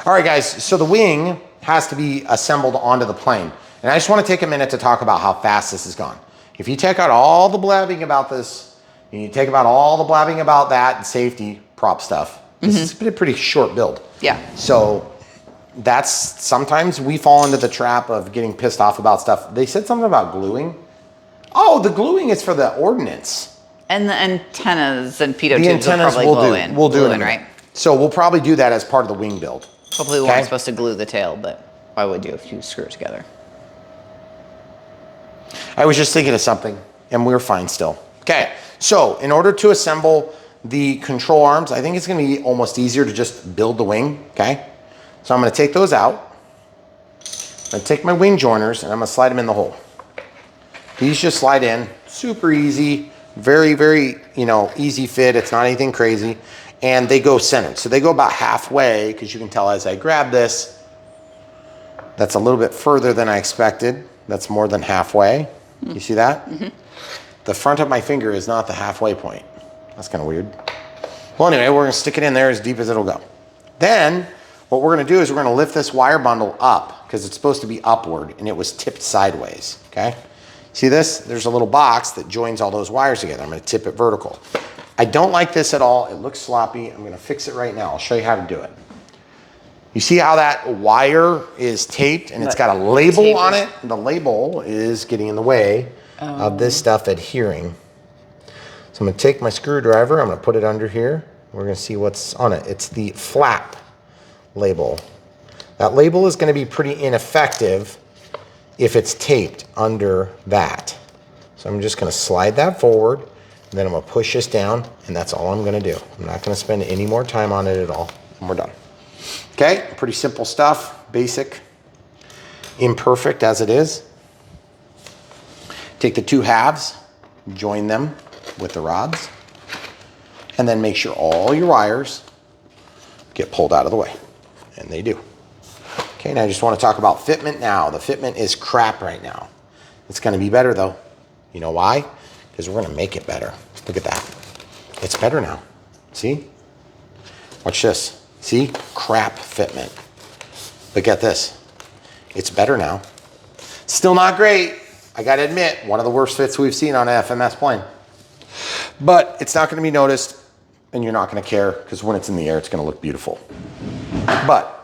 All right, guys, so the wing has to be assembled onto the plane. And I just want to take a minute to talk about how fast this has gone. If you take out all the blabbing about this, and you take out all the blabbing about that and safety prop stuff, this has been a pretty short build. Yeah. So that's, sometimes we fall into the trap of getting pissed off about stuff. They said something about gluing. Oh, the gluing is for the ordnance. And the antennas and pitot The tubes will antennas probably we'll glue do. in. We'll do Glue it in, right? So we'll probably do that as part of the wing build. Hopefully we Okay. weren't supposed to glue the tail, but why would you if you screw it together? I was just thinking of something, and we're fine still. Okay, so in order to assemble the control arms, I think it's gonna be almost easier to just build the wing, okay? So I'm gonna take those out. I'm gonna take my wing joiners, and I'm gonna slide them in the hole. These just slide in, super easy, very, very, easy fit. It's not anything crazy. And they go centered. So they go about halfway, because you can tell as I grab this, that's a little bit further than I expected. That's more than halfway. You see that? The front of my finger is not the halfway point. That's kind of weird. Well, anyway, we're gonna stick it in there as deep as it'll go. Then, what we're gonna do is we're gonna lift this wire bundle up, because it's supposed to be upward, and it was tipped sideways, okay? See this? There's a little box that joins all those wires together. I'm gonna tip it vertical. I don't like this at all. It looks sloppy. I'm gonna fix it right now. I'll show you how to do it. You see how that wire is taped and it's got a label on it? The label is getting in the way of this stuff adhering. So I'm gonna take my screwdriver, I'm gonna put it under here. We're gonna see what's on it. It's the flap label. That label is gonna be pretty ineffective if it's taped under that. So I'm just gonna slide that forward, and then I'm gonna push this down, and that's all I'm gonna do. I'm not gonna spend any more time on it at all, and we're done. Okay, pretty simple stuff, basic, imperfect as it is. Take the 2 halves, join them with the rods, and then make sure all your wires get pulled out of the way, and they do. Okay, now I just want to talk about fitment now. The fitment is crap right now. It's going to be better though. You know why? Because we're going to make it better. Look at that. It's better now. See? Watch this. See? Crap fitment. But get this. It's better now. Still not great. I got to admit, one of the worst fits we've seen on an FMS plane. But it's not going to be noticed, and you're not going to care, because when it's in the air, it's going to look beautiful. But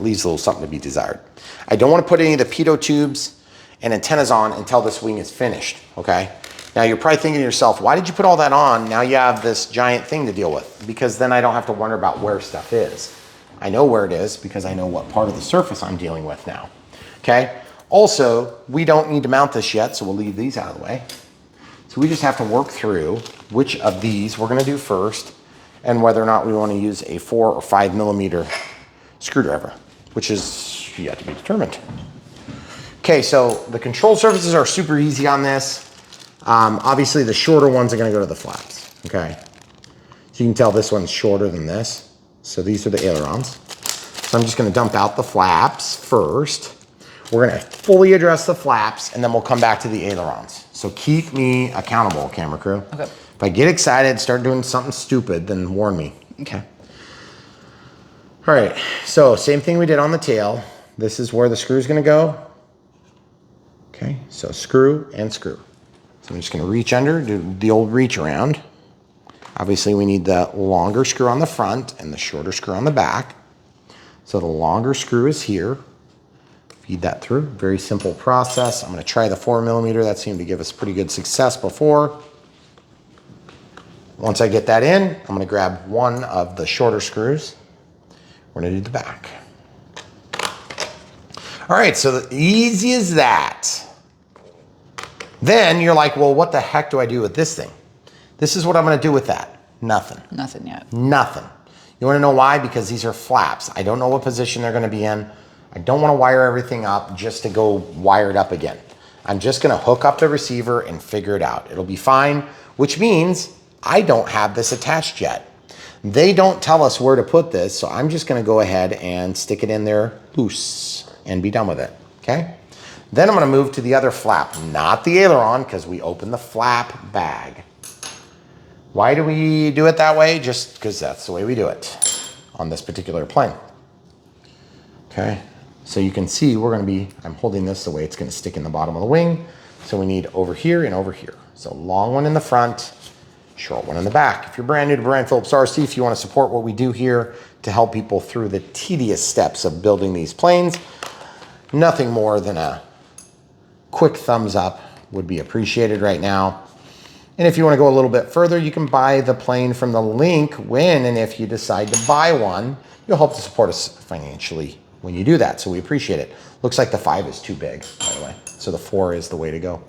leaves a little something to be desired. I don't want to put any of the pitot tubes and antennas on until this wing is finished, okay? Now you're probably thinking to yourself, why did you put all that on? Now you have this giant thing to deal with, because then I don't have to wonder about where stuff is. I know where it is because I know what part of the surface I'm dealing with now. Okay. Also, we don't need to mount this yet, so we'll leave these out of the way. So we just have to work through which of these we're going to do first and whether or not we want to use a 4 or 5 millimeter screwdriver, which is yet to be determined. Okay, so the control surfaces are super easy on this. Obviously, the shorter ones are going to go to the flaps. Okay, so you can tell this one's shorter than this. So these are the ailerons. So I'm just going to dump out the flaps first. We're going to fully address the flaps, and then we'll come back to the ailerons. So keep me accountable, camera crew. Okay. If I get excited, start doing something stupid, then warn me. Okay. All right, so same thing we did on the tail. This is where the screw is going to go. Okay, so screw and screw. So I'm just going to reach under, do the old reach around. Obviously, we need the longer screw on the front and the shorter screw on the back. So the longer screw is here. Feed that through. Very simple process. I'm going to try the 4 millimeter. That seemed to give us pretty good success before. Once I get that in, I'm going to grab one of the shorter screws. We're going to do the back. All right, so easy as that. Then you're like, well, what the heck do I do with this thing? This is what I'm going to do with that. Nothing. Nothing yet. Nothing. You want to know why? Because these are flaps. I don't know what position they're going to be in. I don't want to wire everything up just to go wire it up again. I'm just going to hook up the receiver and figure it out. It'll be fine, which means I don't have this attached yet. They don't tell us where to put this, so I'm just going to go ahead and stick it in there loose and be done with it, okay? Then I'm going to move to the other flap, not the aileron, because we open the flap bag. Why do we do it that way? Just because that's the way we do it on this particular plane. Okay, so you can see we're going to be, I'm holding this the way it's going to stick in the bottom of the wing. So we need over here and over here. So long one in the front, short one in the back. If you're brand new to Brian Phillips RC, if you want to support what we do here to help people through the tedious steps of building these planes, nothing more than a quick thumbs up would be appreciated right now. And if you want to go a little bit further, you can buy the plane from the link when and if you decide to buy one. You'll help to support us financially when you do that, so we appreciate it. Looks like the 5 is too big, by the way. So the 4 is the way to go.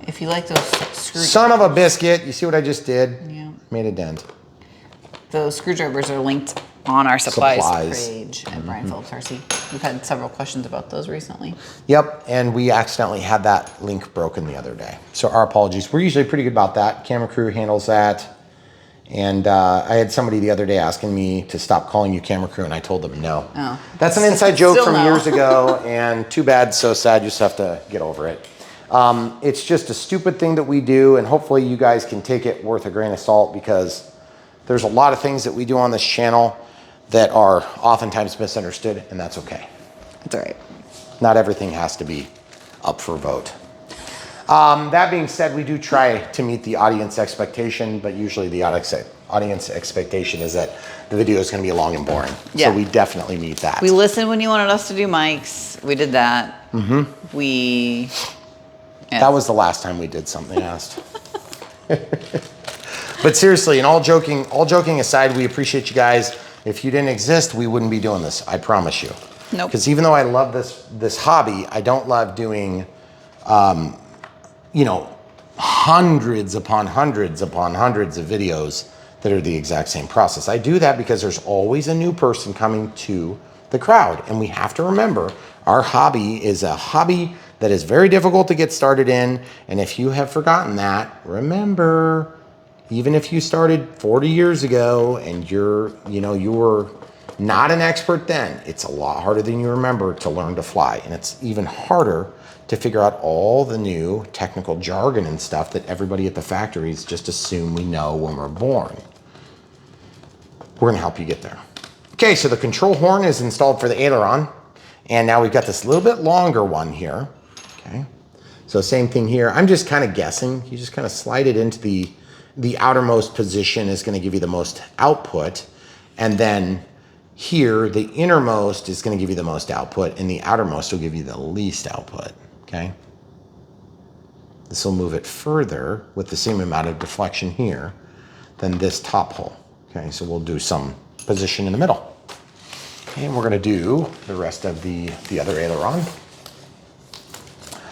If you like those screws. Son of a biscuit. You see what I just did? Yeah. Made a dent. Those screwdrivers are linked on our supplies page at Mm-hmm. Brian Phillips RC. We've had several questions about those recently. Yep, and we accidentally had that link broken the other day. So our apologies. We're usually pretty good about that. Camera crew handles that. And I had somebody the other day asking me to stop calling you camera crew, and I told them no. Oh. That's an inside joke Still from no. years ago, and too bad, so sad. You just have to get over it. It's just a stupid thing that we do, and hopefully you guys can take it worth a grain of salt, because there's a lot of things that we do on this channel that are oftentimes misunderstood, and that's okay. That's all right. Not everything has to be up for vote. That being said, we do try to meet the audience expectation, but usually the audience expectation is that the video is going to be long and boring. Yeah. So we definitely meet that. We listened when you wanted us to do mics. We did that. Mm-hmm. Yeah. That was the last time we did something asked. But seriously, and all joking aside, we appreciate you guys. If you didn't exist, we wouldn't be doing this. I promise you. Nope. Because even though I love this hobby, I don't love doing, hundreds upon hundreds upon hundreds of videos that are the exact same process. I do that because there's always a new person coming to the crowd, and we have to remember our hobby is a hobby that is very difficult to get started in. And if you have forgotten that, remember. Even if you started 40 years ago and you were not an expert then, it's a lot harder than you remember to learn to fly. And it's even harder to figure out all the new technical jargon and stuff that everybody at the factories just assume we know when we're born. We're gonna help you get there. Okay, so the control horn is installed for the aileron. And now we've got this little bit longer one here, okay? So same thing here. I'm just kind of guessing. You just kind of slide it into the outermost position is going to give you the most output. And then here, the innermost is going to give you the most output, and the outermost will give you the least output, okay? This will move it further with the same amount of deflection here than this top hole, okay? So we'll do some position in the middle. Okay, and we're gonna do the rest of the other aileron.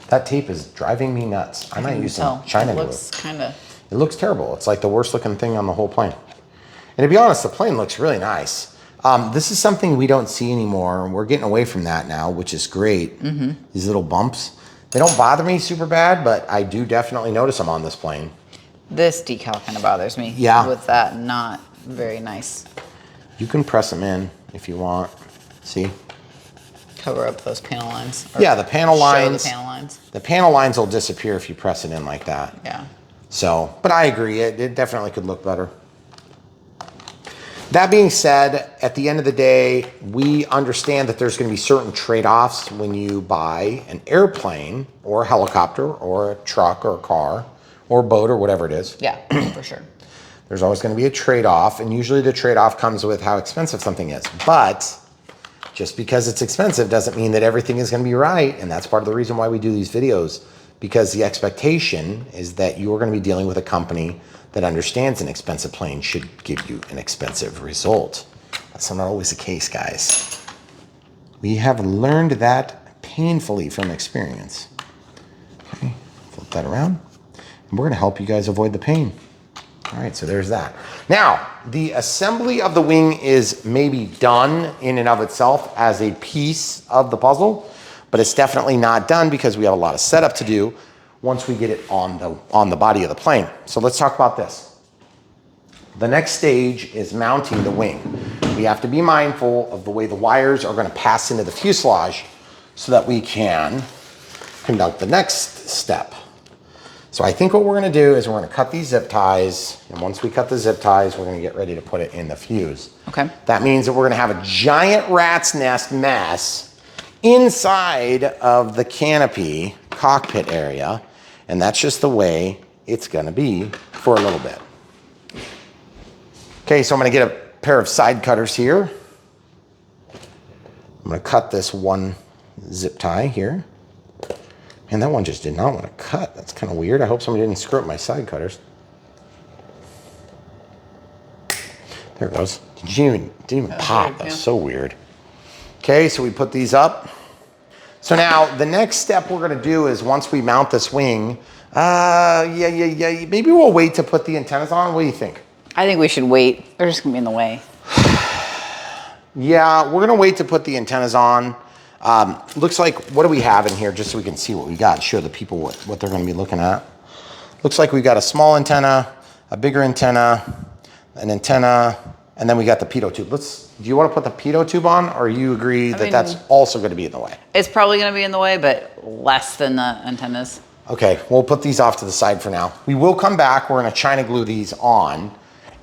That tape is driving me nuts. I might use some China glue. It looks terrible. It's like the worst looking thing on the whole plane. And to be honest, the plane looks really nice. This is something we don't see anymore. We're getting away from that now, which is great. These little bumps. They don't bother me super bad, but I do definitely notice them on this plane. This decal kind of bothers me. Yeah. With that, not very nice. You can press them in if you want. See? Cover up those panel lines. Yeah, the panel lines. Show the panel lines. The panel lines will disappear if you press it in like that. Yeah. So, but I agree, it definitely could look better. That being said, at the end of the day, we understand that there's going to be certain trade-offs when you buy an airplane or a helicopter or a truck or a car or a boat or whatever it is. Yeah, for sure. There's always going to be a trade-off, and usually the trade-off comes with how expensive something is. But just because it's expensive doesn't mean that everything is going to be right, and that's part of the reason why we do these videos, because the expectation is that you're going to be dealing with a company that understands an expensive plane should give you an expensive result. That's not always the case, guys. We have learned that painfully from experience. Okay, flip that around. And we're gonna help you guys avoid the pain. All right, so there's that. Now, the assembly of the wing is maybe done in and of itself as a piece of the puzzle, but it's definitely not done because we have a lot of setup to do once we get it on the body of the plane. So let's talk about this. The next stage is mounting the wing. We have to be mindful of the way the wires are going to pass into the fuselage so that we can conduct the next step. So I think what we're going to do is we're going to cut these zip ties, and once we cut the zip ties, we're going to get ready to put it in the fuse. Okay. That means that we're going to have a giant rat's nest mess inside of the canopy cockpit area, and that's just the way it's going to be for a little bit. Okay, so I'm going to get a pair of side cutters here. I'm going to cut this one zip tie here. Man, that one just did not want to cut. That's kind of weird. I hope somebody didn't screw up my side cutters. There it goes. Didn't even pop. That's so weird. Okay, so we put these up. So now the next step we're going to do is once we mount this wing, maybe we'll wait to put the antennas on. What do you think? I think we should wait. They're just going to be in the way. Yeah, we're going to wait to put the antennas on. Looks like, what do we have in here just so we can see what we got, show the people what they're going to be looking at. Looks like we got a small antenna, a bigger antenna, an antenna, and then we got the pitot tube. Do you want to put the pitot tube on, or you agree that that's also going to be in the way? It's probably going to be in the way, but less than the antennas. Okay, we'll put these off to the side for now. We will come back. We're going to China glue these on.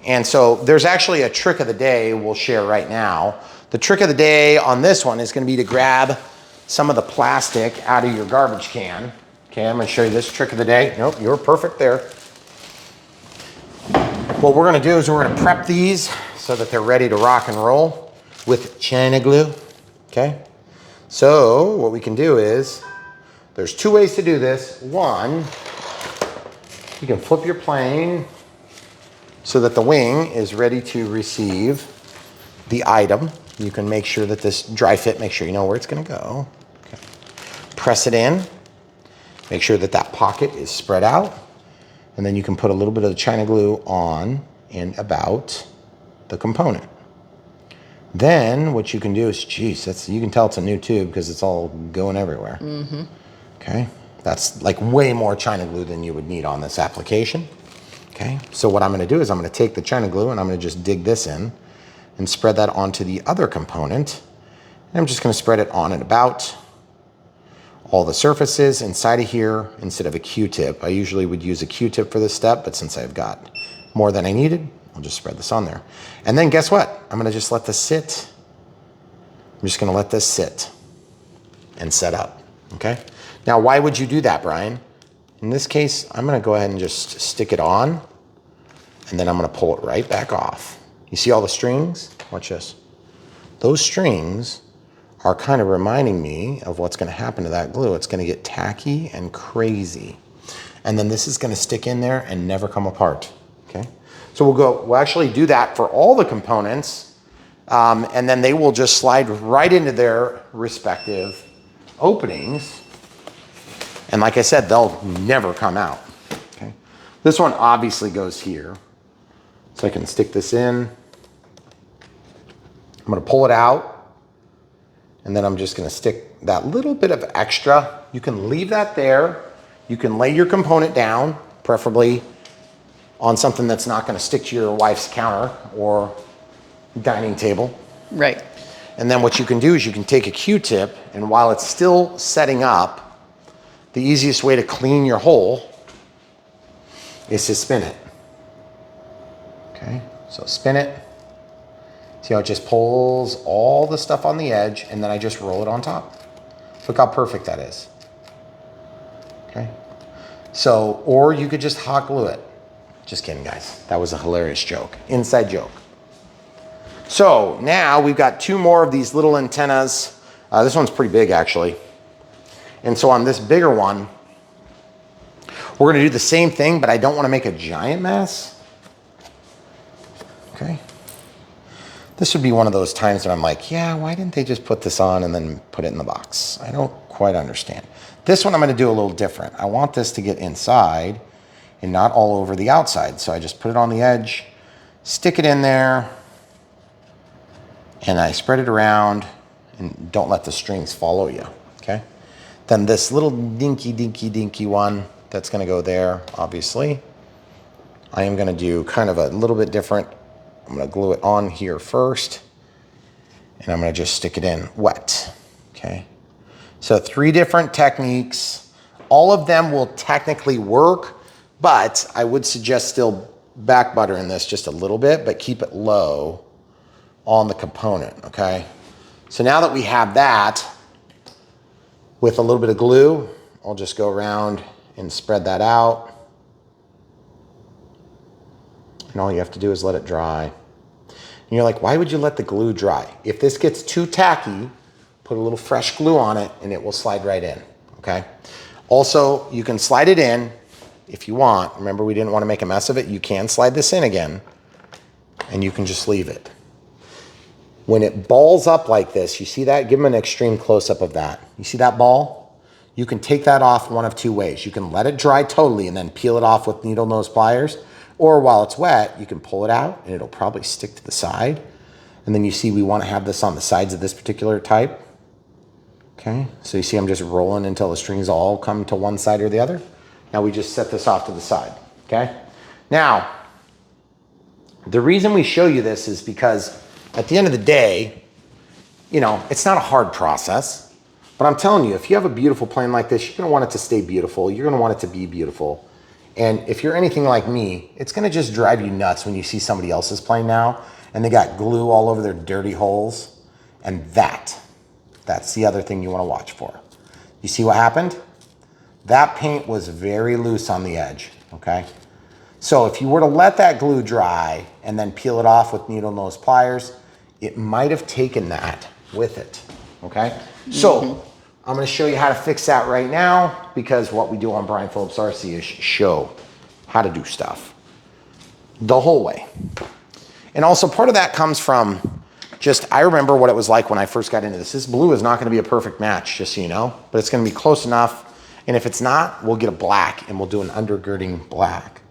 And so there's actually a trick of the day we'll share right now. The trick of the day on this one is going to be to grab some of the plastic out of your garbage can. Okay, I'm going to show you this trick of the day. Nope, you're perfect there. What we're going to do is we're going to prep these so that they're ready to rock and roll with China glue. Okay, so what we can do is, there's two ways to do this. One, you can flip your plane so that the wing is ready to receive the item. You can make sure that this dry fit, make sure you know where it's going to go. Okay. Press it in. Make sure that that pocket is spread out. And then you can put a little bit of the China glue on and about the component. Then what you can do is, geez, you can tell it's a new tube because it's all going everywhere. Mm-hmm. Okay, that's like way more China glue than you would need on this application. Okay, so what I'm going to do is I'm going to take the China glue and I'm going to just dig this in and spread that onto the other component. And I'm just going to spread it on and about all the surfaces inside of here instead of a Q-tip. I usually would use a Q-tip for this step, but since I've got more than I needed, I'll just spread this on there. And then guess what? I'm going to just let this sit. I'm just going to let this sit and set up. Okay. Now, why would you do that, Brian? In this case, I'm going to go ahead and just stick it on, and then I'm going to pull it right back off. You see all the strings? Watch this. Those strings are kind of reminding me of what's going to happen to that glue. It's going to get tacky and crazy. And then this is going to stick in there and never come apart. Okay? So we'll actually do that for all the components, And then they will just slide right into their respective openings. And like I said, they'll never come out. Okay. This one obviously goes here. So I can stick this in. I'm gonna pull it out. And then I'm just gonna stick that little bit of extra. You can leave that there. You can lay your component down, preferably on something that's not gonna stick to your wife's counter or dining table. Right. And then what you can do is you can take a Q-tip, and while it's still setting up, the easiest way to clean your hole is to spin it. Okay, so spin it. See how it just pulls all the stuff on the edge, and then I just roll it on top. Look how perfect that is. Okay, so, or you could just hot glue it. Just kidding, guys. That was a hilarious joke, inside joke. So now we've got two more of these little antennas. This one's pretty big, actually. And so on this bigger one, we're gonna do the same thing, but I don't wanna make a giant mess. Okay. This would be one of those times when I'm like, yeah, why didn't they just put this on and then put it in the box? I don't quite understand. This one I'm gonna do a little different. I want this to get inside and not all over the outside. So I just put it on the edge, stick it in there, and I spread it around, and don't let the strings follow you, okay? Then this little dinky one that's gonna go there, obviously. I am gonna do kind of a little bit different. I'm gonna glue it on here first, and I'm gonna just stick it in wet, okay? So 3 different techniques. All of them will technically work, but I would suggest still back buttering this just a little bit, but keep it low on the component, okay? So now that we have that, with a little bit of glue, I'll just go around and spread that out. And all you have to do is let it dry. And you're like, why would you let the glue dry? If this gets too tacky, put a little fresh glue on it and it will slide right in, okay? Also, you can slide it in if you want. Remember, we didn't want to make a mess of it. You can slide this in again and you can just leave it. When it balls up like this, you see that? Give them an extreme close-up of that. You see that ball? You can take that off one of 2 ways. You can let it dry totally and then peel it off with needle nose pliers, or while it's wet, you can pull it out and it'll probably stick to the side. And then you see we want to have this on the sides of this particular type. Okay, so you see I'm just rolling until the strings all come to one side or the other. Now we just set this off to the side, okay? Now, the reason we show you this is because at the end of the day, you know, it's not a hard process, but I'm telling you, if you have a beautiful plane like this, you're gonna want it to stay beautiful. You're gonna want it to be beautiful. And if you're anything like me, it's gonna just drive you nuts when you see somebody else's plane now and they got glue all over their dirty holes. And that's the other thing you wanna watch for. You see what happened? That paint was very loose on the edge, okay? So if you were to let that glue dry and then peel it off with needle nose pliers, it might have taken that with it, okay? So I'm gonna show you how to fix that right now, because what we do on Brian Phillips RC is show how to do stuff the whole way. And also part of that comes from just, I remember what it was like when I first got into this. This blue is not gonna be a perfect match, just so you know, but it's gonna be close enough. And if it's not, we'll get a black and we'll do an undergirding black.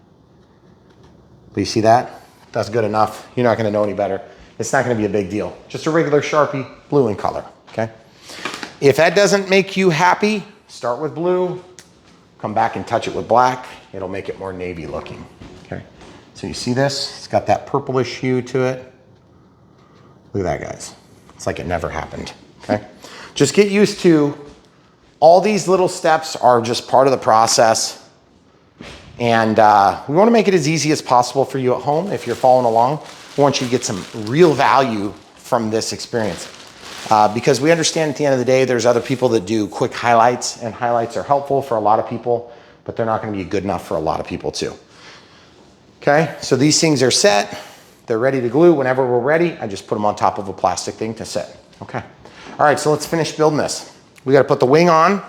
But you see that? That's good enough. You're not gonna know any better. It's not gonna be a big deal. Just a regular Sharpie, blue in color, okay? If that doesn't make you happy, start with blue, come back and touch it with black. It'll make it more navy looking, okay? So you see this? It's got that purplish hue to it. Look at that, guys. It's like it never happened, okay? Just get used to all these little steps are just part of the process. And we want to make it as easy as possible for you at home. If you're following along, we want you to get some real value from this experience. Because we understand at the end of the day, there's other people that do quick highlights, and highlights are helpful for a lot of people, but they're not going to be good enough for a lot of people too. Okay, so these things are set. They're ready to glue. Whenever we're ready, I just put them on top of a plastic thing to set. Okay. All right, so let's finish building this. We got to put the wing on.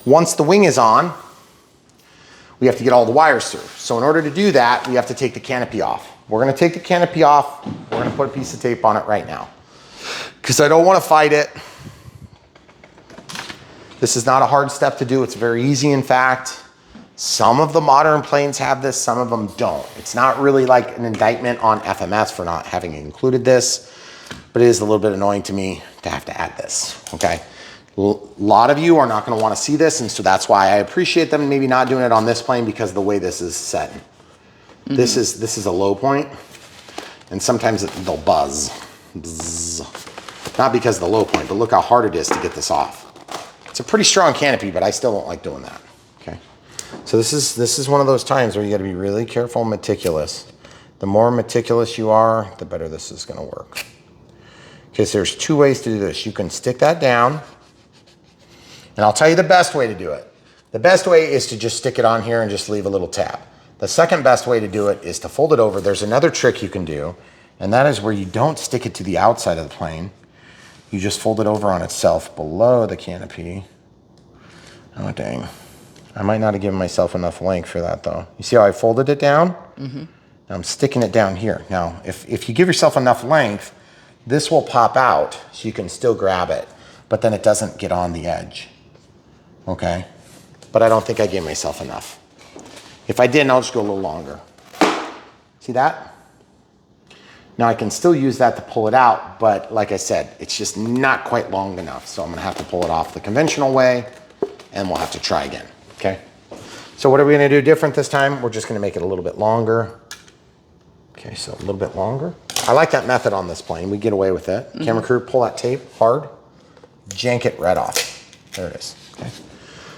Once the wing is on, we have to get all the wires through. So in order to do that, we have to take the canopy off. We're going to take the canopy off. We're We're gonna put a piece of tape on it right now. Because I don't wanna fight it. This is not a hard step to do. It's very easy, in fact. Some of the modern planes have this, some of them don't. It's not really like an indictment on FMS for not having included this, but it is a little bit annoying to me to have to add this, okay? A lot of you are not gonna wanna see this, and so that's why I appreciate them maybe not doing it on this plane because of the way this is set. This is a low point, and sometimes they'll buzz. Bzz. Not because of the low point, but look how hard it is to get this off. It's a pretty strong canopy, but I still don't like doing that, okay? So this is one of those times where you gotta be really careful and meticulous. The more meticulous you are, the better this is gonna work. Okay, so there's two ways to do this. You can stick that down, and I'll tell you the best way to do it. The best way is to just stick it on here and just leave a little tab. The second best way to do it is to fold it over. There's another trick you can do, and that is where you don't stick it to the outside of the plane. You just fold it over on itself below the canopy. Oh, dang. I might not have given myself enough length for that, though. You see how I folded it down? Now I'm sticking it down here. Now, if you give yourself enough length, this will pop out so you can still grab it, but then it doesn't get on the edge, okay? But I don't think I gave myself enough. If I didn't, I'll just go a little longer. See that? Now I can still use that to pull it out, but like I said, it's just not quite long enough. So I'm gonna have to pull it off the conventional way, and we'll have to try again, okay? So what are we gonna do different this time? We're just gonna make it a little bit longer. Okay, so a little bit longer. I like that method on this plane. We get away with it. Camera crew, pull that tape hard, jank it right off. There it is, okay?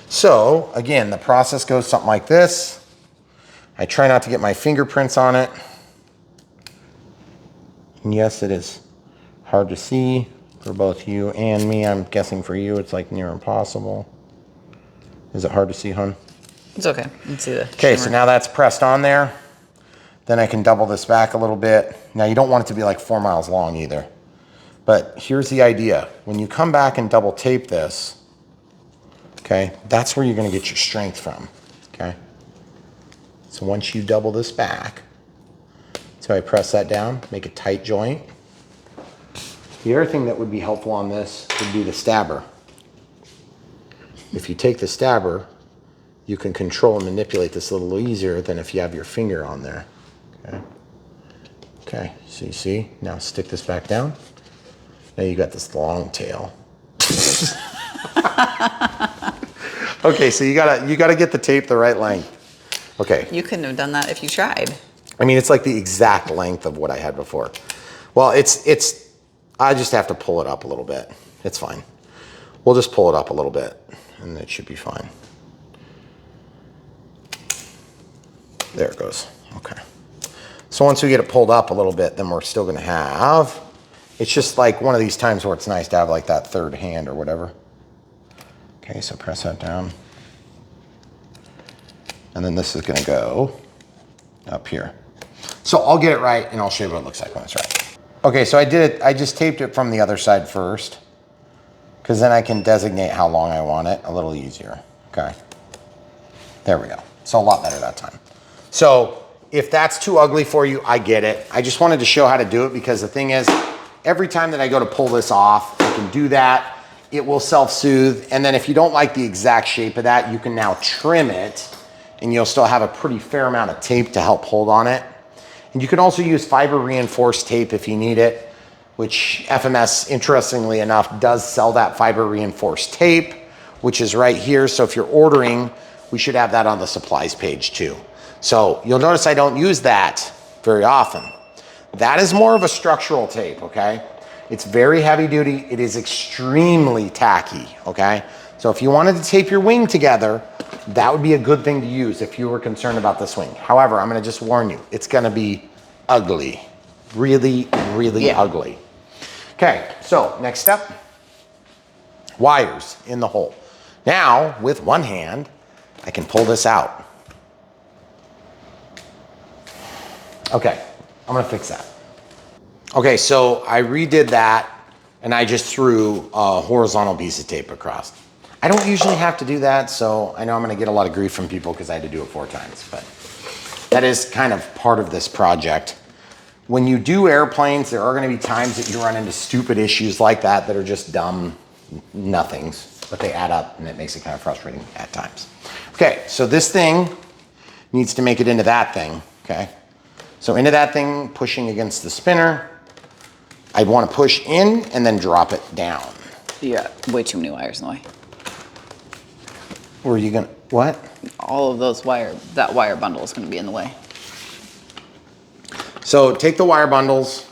So again, the process goes something like this. I try not to get my fingerprints on it. And yes, it is hard to see for both you and me. I'm guessing for you, it's like near impossible. Is it hard to see, hon? It's okay. Let's see the Okay, shimmer. so now that's pressed on there. Then I can double this back a little bit. Now you don't want it to be like 4 miles long either. But here's the idea. When you come back and double tape this, okay, that's where you're gonna get your strength from, okay? So once you double this back, so I press that down, make a tight joint. The other thing that would be helpful on this would be the stabber. If you take the stabber, you can control and manipulate this a little easier than if you have your finger on there. Okay. Okay, so you see, now stick this back down. Now you got this long tail. Okay, so you gotta get the tape the right length. Okay. You couldn't have done that if you tried. I mean, it's like the exact length of what I had before. Well, I just have to pull it up a little bit. It's fine. We'll just pull it up a little bit and it should be fine. There it goes, okay. So once we get it pulled up a little bit, then we're still gonna have, it's just like one of these times where it's nice to have like that third hand or whatever. Okay, so press that down. And then this is gonna go up here. So I'll get it right and I'll show you what it looks like when it's right. Okay, so I just taped it from the other side first, because then I can designate how long I want it a little easier, okay? There we go, so a lot better that time. So if that's too ugly for you, I get it. I just wanted to show how to do it because the thing is, every time that I go to pull this off, I can do that. It will self-soothe. And then if you don't like the exact shape of that, you can now trim it and you'll still have a pretty fair amount of tape to help hold on it. And you can also use fiber reinforced tape if you need it, which FMS, interestingly enough, does sell that fiber reinforced tape, which is right here. So if you're ordering, we should have that on the supplies page too. So you'll notice I don't use that very often. That is more of a structural tape, okay? It's very heavy duty. It is extremely tacky, okay? So if you wanted to tape your wing together, that would be a good thing to use if you were concerned about this wing. However, I'm gonna just warn you, it's gonna be ugly. Really, really ugly. Okay, so next step, wires in the hole. Now, with one hand, I can pull this out. Okay, I'm gonna fix that. Okay, so I redid that and I just threw a horizontal piece of tape across. I don't usually have to do that, so I know I'm gonna get a lot of grief from people because I had to do it 4 times, but that is kind of part of this project. When you do airplanes, there are going to be times that you run into stupid issues like that are just dumb nothings, but they add up and it makes it kind of frustrating at times. Okay, so this thing needs to make it into that thing, okay? So into that thing, pushing against the spinner. I'd want to push in and then drop it down. You got way too many wires in the way. Were you gonna, what? All of those that wire bundle is gonna be in the way. So take the wire bundles.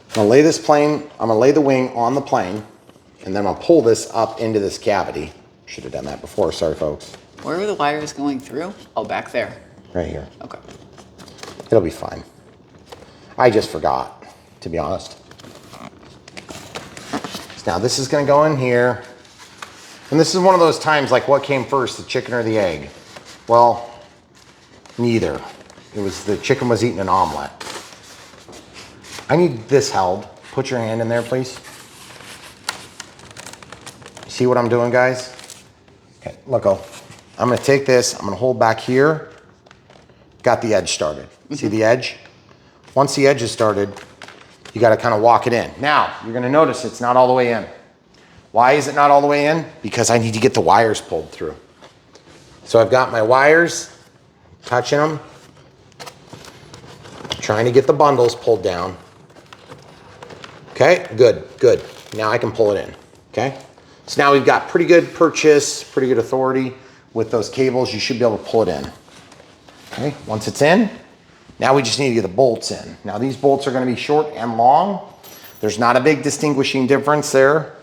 I'm gonna lay this plane, I'm gonna lay the wing on the plane, and then I'll pull this up into this cavity. Should have done that before, sorry folks. Where were the wires going through? Oh, back there. Right here. Okay. It'll be fine. I just forgot, to be honest. So now this is gonna go in here. And this is one of those times like what came first, the chicken or the egg? Well, neither. It was the chicken was eating an omelet. I need this held. Put your hand in there, please. See what I'm doing, guys? Okay, look, I'm gonna take this, I'm gonna hold back here. Got the edge started. See the edge? Once the edge is started, you gotta kind of walk it in. Now, you're gonna notice it's not all the way in. Why is it not all the way in? Because I need to get the wires pulled through. So I've got my wires, touching them, trying to get the bundles pulled down. Okay, good, good. Now I can pull it in, okay? So now we've got pretty good purchase, pretty good authority with those cables. You should be able to pull it in. Okay, once it's in, now we just need to get the bolts in. Now these bolts are gonna be short and long. There's not a big distinguishing difference there.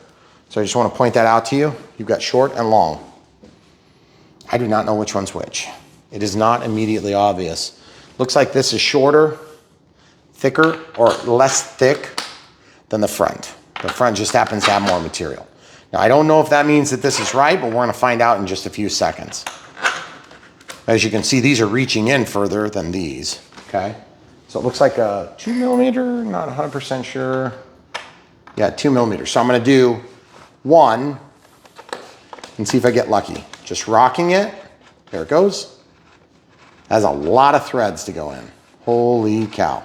So I just wanna point that out to you. You've got short and long. I do not know which one's which. It is not immediately obvious. Looks like this is shorter, thicker, or less thick than the front. The front just happens to have more material. Now, I don't know if that means that this is right, but we're gonna find out in just a few seconds. As you can see, these are reaching in further than these, okay? So it looks like a 2mm, not 100% sure. Yeah, 2mm. So I'm gonna do one and see if I get lucky. Just rocking it, there it goes. Has a lot of threads to go in. Holy cow.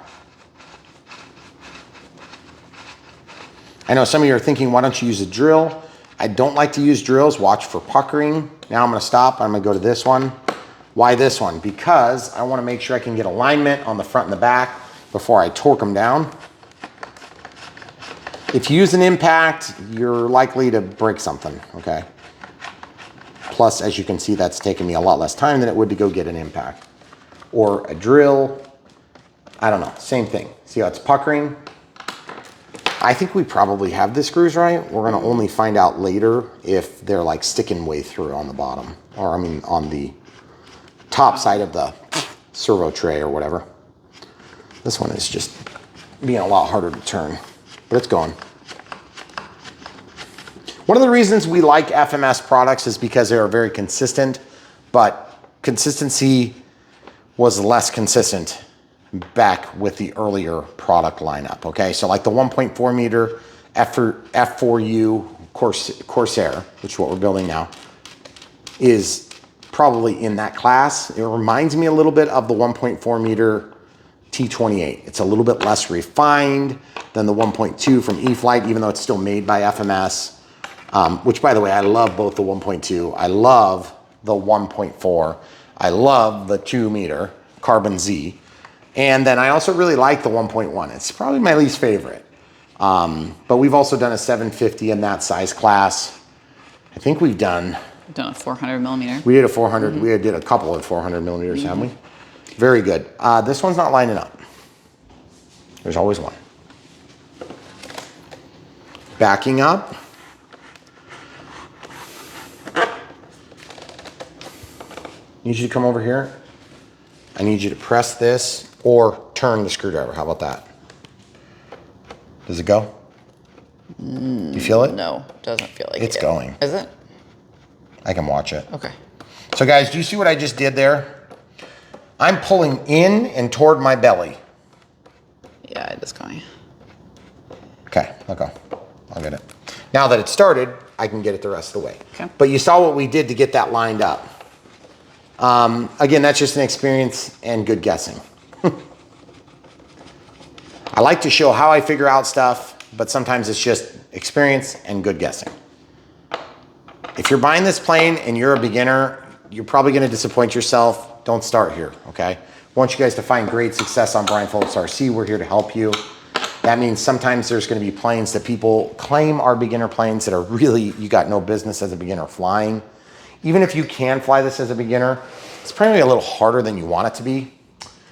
I know some of you are thinking, why don't you use a drill? I don't like to use drills, watch for puckering. Now I'm gonna stop, I'm gonna go to this one. Why this one? Because I wanna make sure I can get alignment on the front and the back before I torque them down. If you use an impact, you're likely to break something, okay? Plus, as you can see, that's taken me a lot less time than it would to go get an impact. Or a drill, I don't know, same thing. See how it's puckering? I think we probably have the screws right. We're gonna only find out later if they're like sticking way through on the bottom, or I mean on the top side of the servo tray or whatever. This one is just being a lot harder to turn, but it's going. One of the reasons we like FMS products is because they are very consistent, but consistency was less consistent back with the earlier product lineup, okay? So like the 1.4 meter F4U Corsair, which is what we're building now, is probably in that class. It reminds me a little bit of the 1.4 meter T28. It's a little bit less refined than the 1.2 from E-flite, even though it's still made by FMS. Which, by the way, I love both the 1.2. I love the 1.4. I love the 2 meter Carbon Z. And then I also really like the 1.1. It's probably my least favorite. But we've also done a 750 in that size class. I think we've done a 400mm. We did a 400. We did a couple of 400mm, haven't we? Very good. This one's not lining up. There's always one. Backing up. I need you to come over here. I need you to press this or turn the screwdriver. How about that? Does it go? Do you feel it? No, doesn't feel like it's going. Is it? I can watch it. Okay. So guys, do you see what I just did there? I'm pulling in and toward my belly. Yeah, it is going. Okay, I'll go. I'll get it. Now that it's started, I can get it the rest of the way. Okay. But you saw what we did to get that lined up. Again, that's just an experience and good guessing. I like to show how I figure out stuff, but sometimes it's just experience and good guessing. If you're buying this plane and you're a beginner, you're probably going to disappoint yourself. Don't start here, okay? I want you guys to find great success on Brian Phillips RC. We're here to help you. That means sometimes there's going to be planes that people claim are beginner planes that are really, you got no business as a beginner flying. Even if you can fly this as a beginner, it's probably a little harder than you want it to be.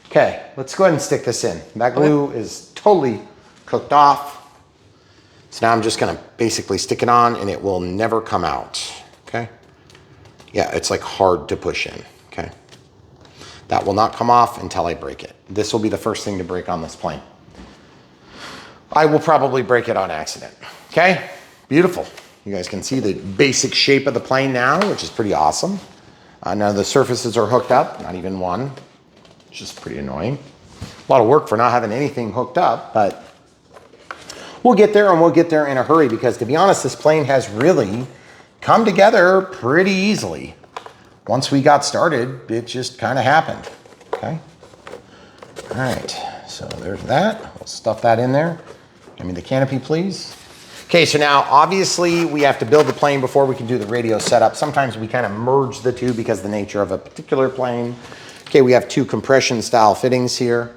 Okay, let's go ahead and stick this in. That glue is totally cooked off. So now I'm just gonna basically stick it on and it will never come out, okay? Yeah, it's like hard to push in, okay? That will not come off until I break it. This will be the first thing to break on this plane. I will probably break it on accident, okay? Beautiful. You guys can see the basic shape of the plane now, which is pretty awesome. Now the surfaces are hooked up, not even one, which is pretty annoying. A lot of work for not having anything hooked up, but we'll get there, and we'll get there in a hurry, because to be honest, this plane has really come together pretty easily. Once we got started, it just kind of happened, okay? All right, so there's that. We'll stuff that in there. Give me the canopy, please. Okay, so now obviously we have to build the plane before we can do the radio setup. Sometimes we kind of merge the two because of the nature of a particular plane. Okay, we have two compression style fittings here.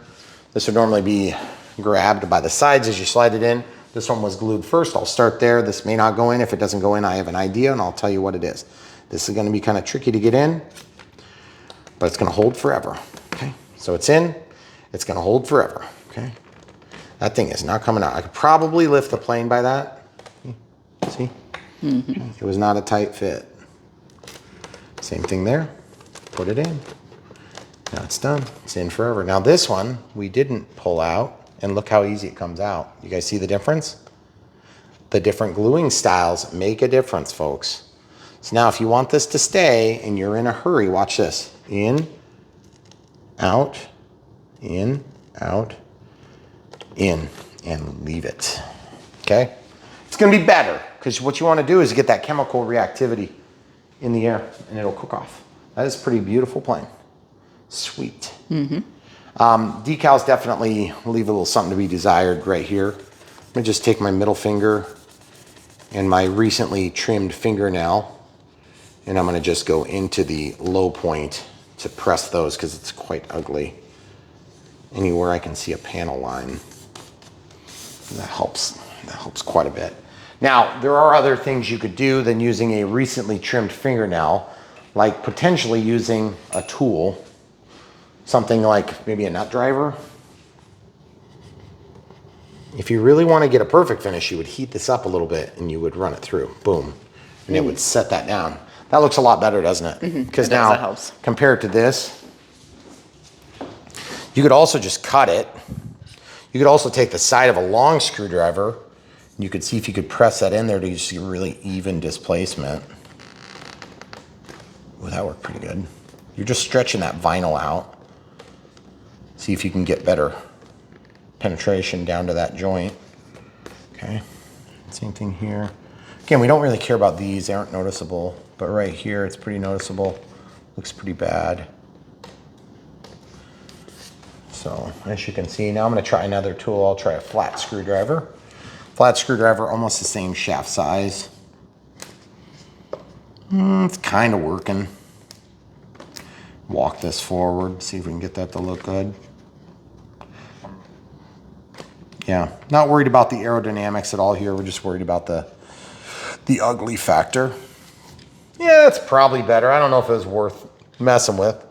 This would normally be grabbed by the sides as you slide it in. This one was glued first. I'll start there. This may not go in. If it doesn't go in, I have an idea and I'll tell you what it is. This is going to be kind of tricky to get in, but it's going to hold forever. Okay, so it's in. It's going to hold forever. Okay, that thing is not coming out. I could probably lift the plane by that. See? Mm-hmm. It was not a tight fit. Same thing there. Put it in. Now it's done. It's in forever. Now this one we didn't pull out, and look how easy it comes out. You guys see the difference? The different gluing styles make a difference, folks. So now if you want this to stay and you're in a hurry, watch this. In, out, in, out, in, and leave it. Okay? It's going to be better, because what you want to do is get that chemical reactivity in the air and it'll cook off. That is a pretty beautiful plane. Sweet. Mm-hmm. Decals definitely leave a little something to be desired right here. I'm going to just take my middle finger and my recently trimmed fingernail, and I'm going to just go into the low point to press those, because it's quite ugly. Anywhere I can see a panel line, that helps quite a bit. Now, there are other things you could do than using a recently trimmed fingernail, like potentially using a tool, something like maybe a nut driver. If you really want to get a perfect finish, you would heat this up a little bit and you would run it through, boom, and it would set that down. That looks a lot better, doesn't it? Because now, that helps. Compared to this, you could also just cut it. You could also take the side of a long screwdriver. You could see if you could press that in there to see really even displacement. Well, that worked pretty good. You're just stretching that vinyl out. See if you can get better penetration down to that joint. Okay, same thing here. Again, we don't really care about these. They aren't noticeable, but right here it's pretty noticeable. Looks pretty bad. So as you can see, now I'm going to try another tool. I'll try a flat screwdriver. Flat screwdriver, almost the same shaft size. It's kind of working. Walk this forward, see if we can get that to look good. Yeah, not worried about the aerodynamics at all here. We're just worried about the ugly factor. Yeah, it's probably better. I don't know if it was worth messing with.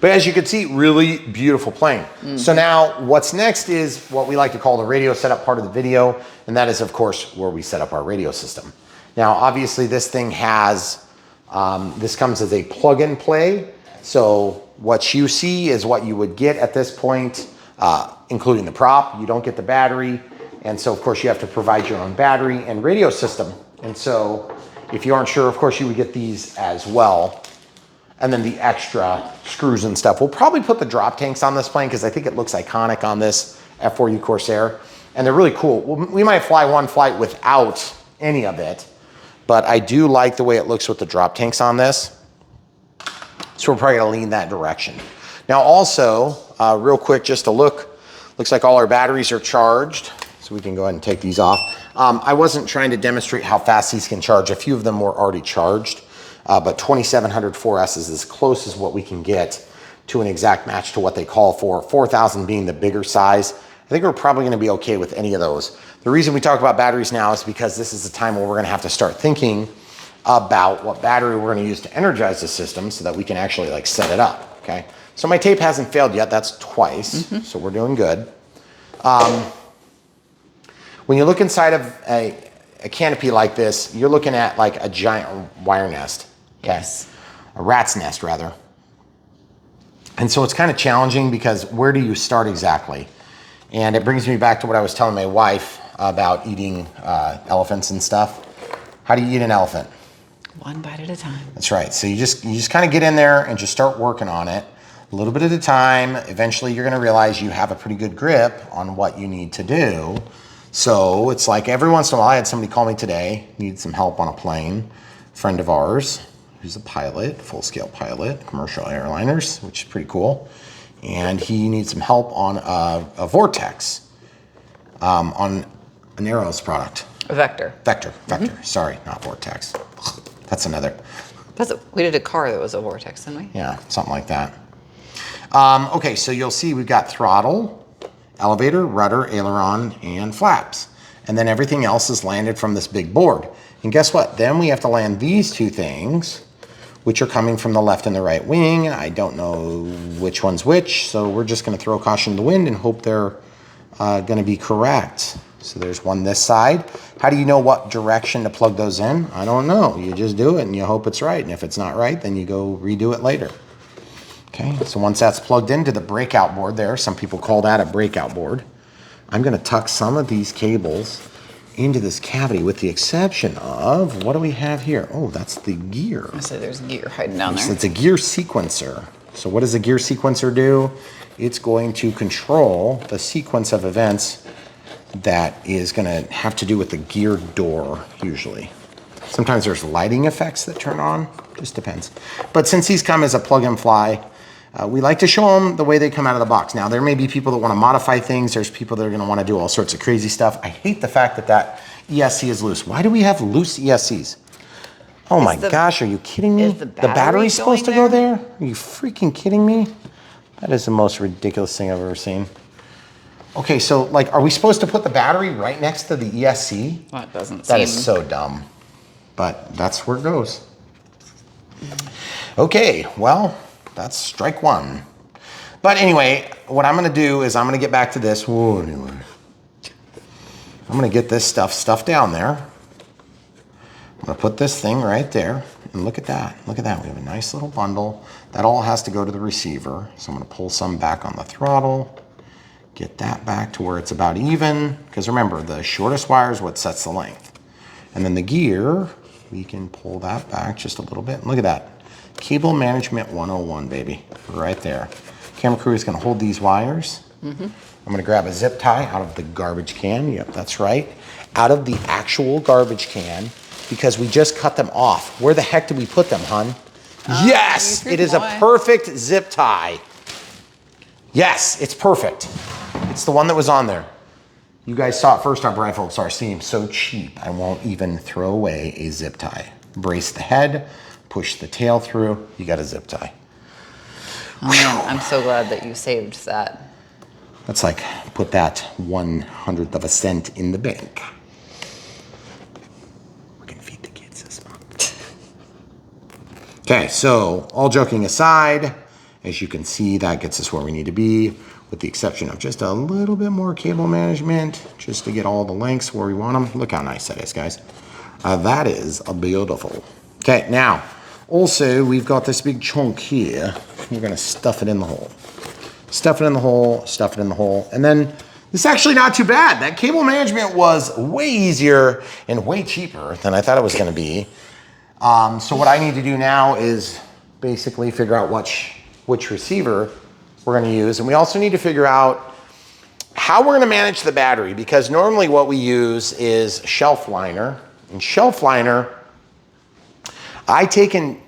But as you can see, really beautiful plane. So now what's next is what we like to call the radio setup part of the video. And that is, of course, where we set up our radio system. Now, obviously this thing has, this comes as a plug and play. So what you see is what you would get at this point, including the prop. You don't get the battery. And so of course you have to provide your own battery and radio system. And so if you aren't sure, of course you would get these as well. And then the extra screws and stuff. We'll probably put the drop tanks on this plane because I think it looks iconic on this F4U Corsair. And they're really cool. We might fly one flight without any of it, but I do like the way it looks with the drop tanks on this. So we're probably gonna lean that direction. Now also, real quick, just to look, looks like all our batteries are charged. So we can go ahead and take these off. I wasn't trying to demonstrate how fast these can charge. A few of them were already charged, but 2700 4S is as close as what we can get to an exact match to what they call for. 4000 being the bigger size. I think we're probably gonna be okay with any of those. The reason we talk about batteries now is because this is the time where we're gonna have to start thinking about what battery we're gonna use to energize the system so that we can actually like set it up, okay? So my tape hasn't failed yet, that's twice, so we're doing good. When you look inside of a canopy like this, you're looking at like a giant wire nest, okay? Yes. A rat's nest rather. And so it's kind of challenging because where do you start exactly? And it brings me back to what I was telling my wife about eating elephants and stuff. How do you eat an elephant? One bite at a time. That's right. So you just kind of get in there and just start working on it a little bit at a time. Eventually you're gonna realize you have a pretty good grip on what you need to do. So it's like every once in a while, I had somebody call me today, needed some help on a plane. A friend of ours, who's a pilot, full-scale pilot, commercial airliners, which is pretty cool. And he needs some help on a Vortex, on an Arrows product. A Vector. Vector, sorry, not Vortex. That's another. We did a car that was a Vortex, didn't we? Yeah, something like that. Okay, so you'll see we've got throttle, elevator, rudder, aileron, and flaps. And then everything else is landed from this big board. And guess what? Then we have to land these two things, which are coming from the left and the right wing. I don't know which one's which, so we're just gonna throw caution to the wind and hope they're gonna be correct. So there's one this side. How do you know what direction to plug those in? I don't know. You just do it and you hope it's right. And if it's not right, then you go redo it later. Okay, so once that's plugged into the breakout board there, some people call that a breakout board, I'm gonna tuck some of these cables into this cavity with the exception of, what do we have here? Oh, that's the gear. I say there's gear hiding down there. So it's a gear sequencer. So what does a gear sequencer do? It's going to control the sequence of events that is gonna have to do with the gear door, usually. Sometimes there's lighting effects that turn on, just depends. But since these come as a plug and fly, we like to show them the way they come out of the box. Now, there may be people that wanna modify things. There's people that are gonna wanna do all sorts of crazy stuff. I hate the fact that that ESC is loose. Why do we have loose ESCs? Oh my gosh, are you kidding me? Is the battery's supposed to going go there? Are you freaking kidding me? That is the most ridiculous thing I've ever seen. Okay, so like, are we supposed to put the battery right next to the ESC? Well, it doesn't That seem. is so dumb, but that's where it goes. Okay, well, that's strike one. But anyway, what I'm gonna do is I'm gonna get back to this. Whoa, anyway. I'm gonna get this stuff down there. I'm gonna put this thing right there, and look at that, we have a nice little bundle. That all has to go to the receiver. So I'm gonna pull some back on the throttle, get that back to where it's about even, because remember, the shortest wire is what sets the length. And then the gear, we can pull that back just a little bit. Look at that. Cable management 101, baby, right there. Camera crew is gonna hold these wires. I'm gonna grab a zip tie out of the garbage can. Yep, that's right. Out of the actual garbage can, because we just cut them off. Where the heck did we put them, hun? Yes, it is a perfect zip tie. Yes, it's perfect. It's the one that was on there. You guys saw it first on Brian Phillips RC. So cheap, I won't even throw away a zip tie. Brace the head, push the tail through, you got a zip tie. Oh man, I'm so glad that you saved that. That's like, put that 1/100th of a cent in the bank. We're gonna feed the kids this month. Okay, so all joking aside, as you can see, that gets us where we need to be, with the exception of just a little bit more cable management, just to get all the lengths where we want them. Look how nice that is, guys. That is beautiful. Okay, now, also, we've got this big chunk here. We're gonna stuff it in the hole. Stuff it in the hole, stuff it in the hole, and then it's actually not too bad. That cable management was way easier and way cheaper than I thought it was gonna be. So what I need to do now is basically figure out which receiver we're gonna use, and we also need to figure out how we're gonna manage the battery, because normally what we use is shelf liner. And shelf liner, I take and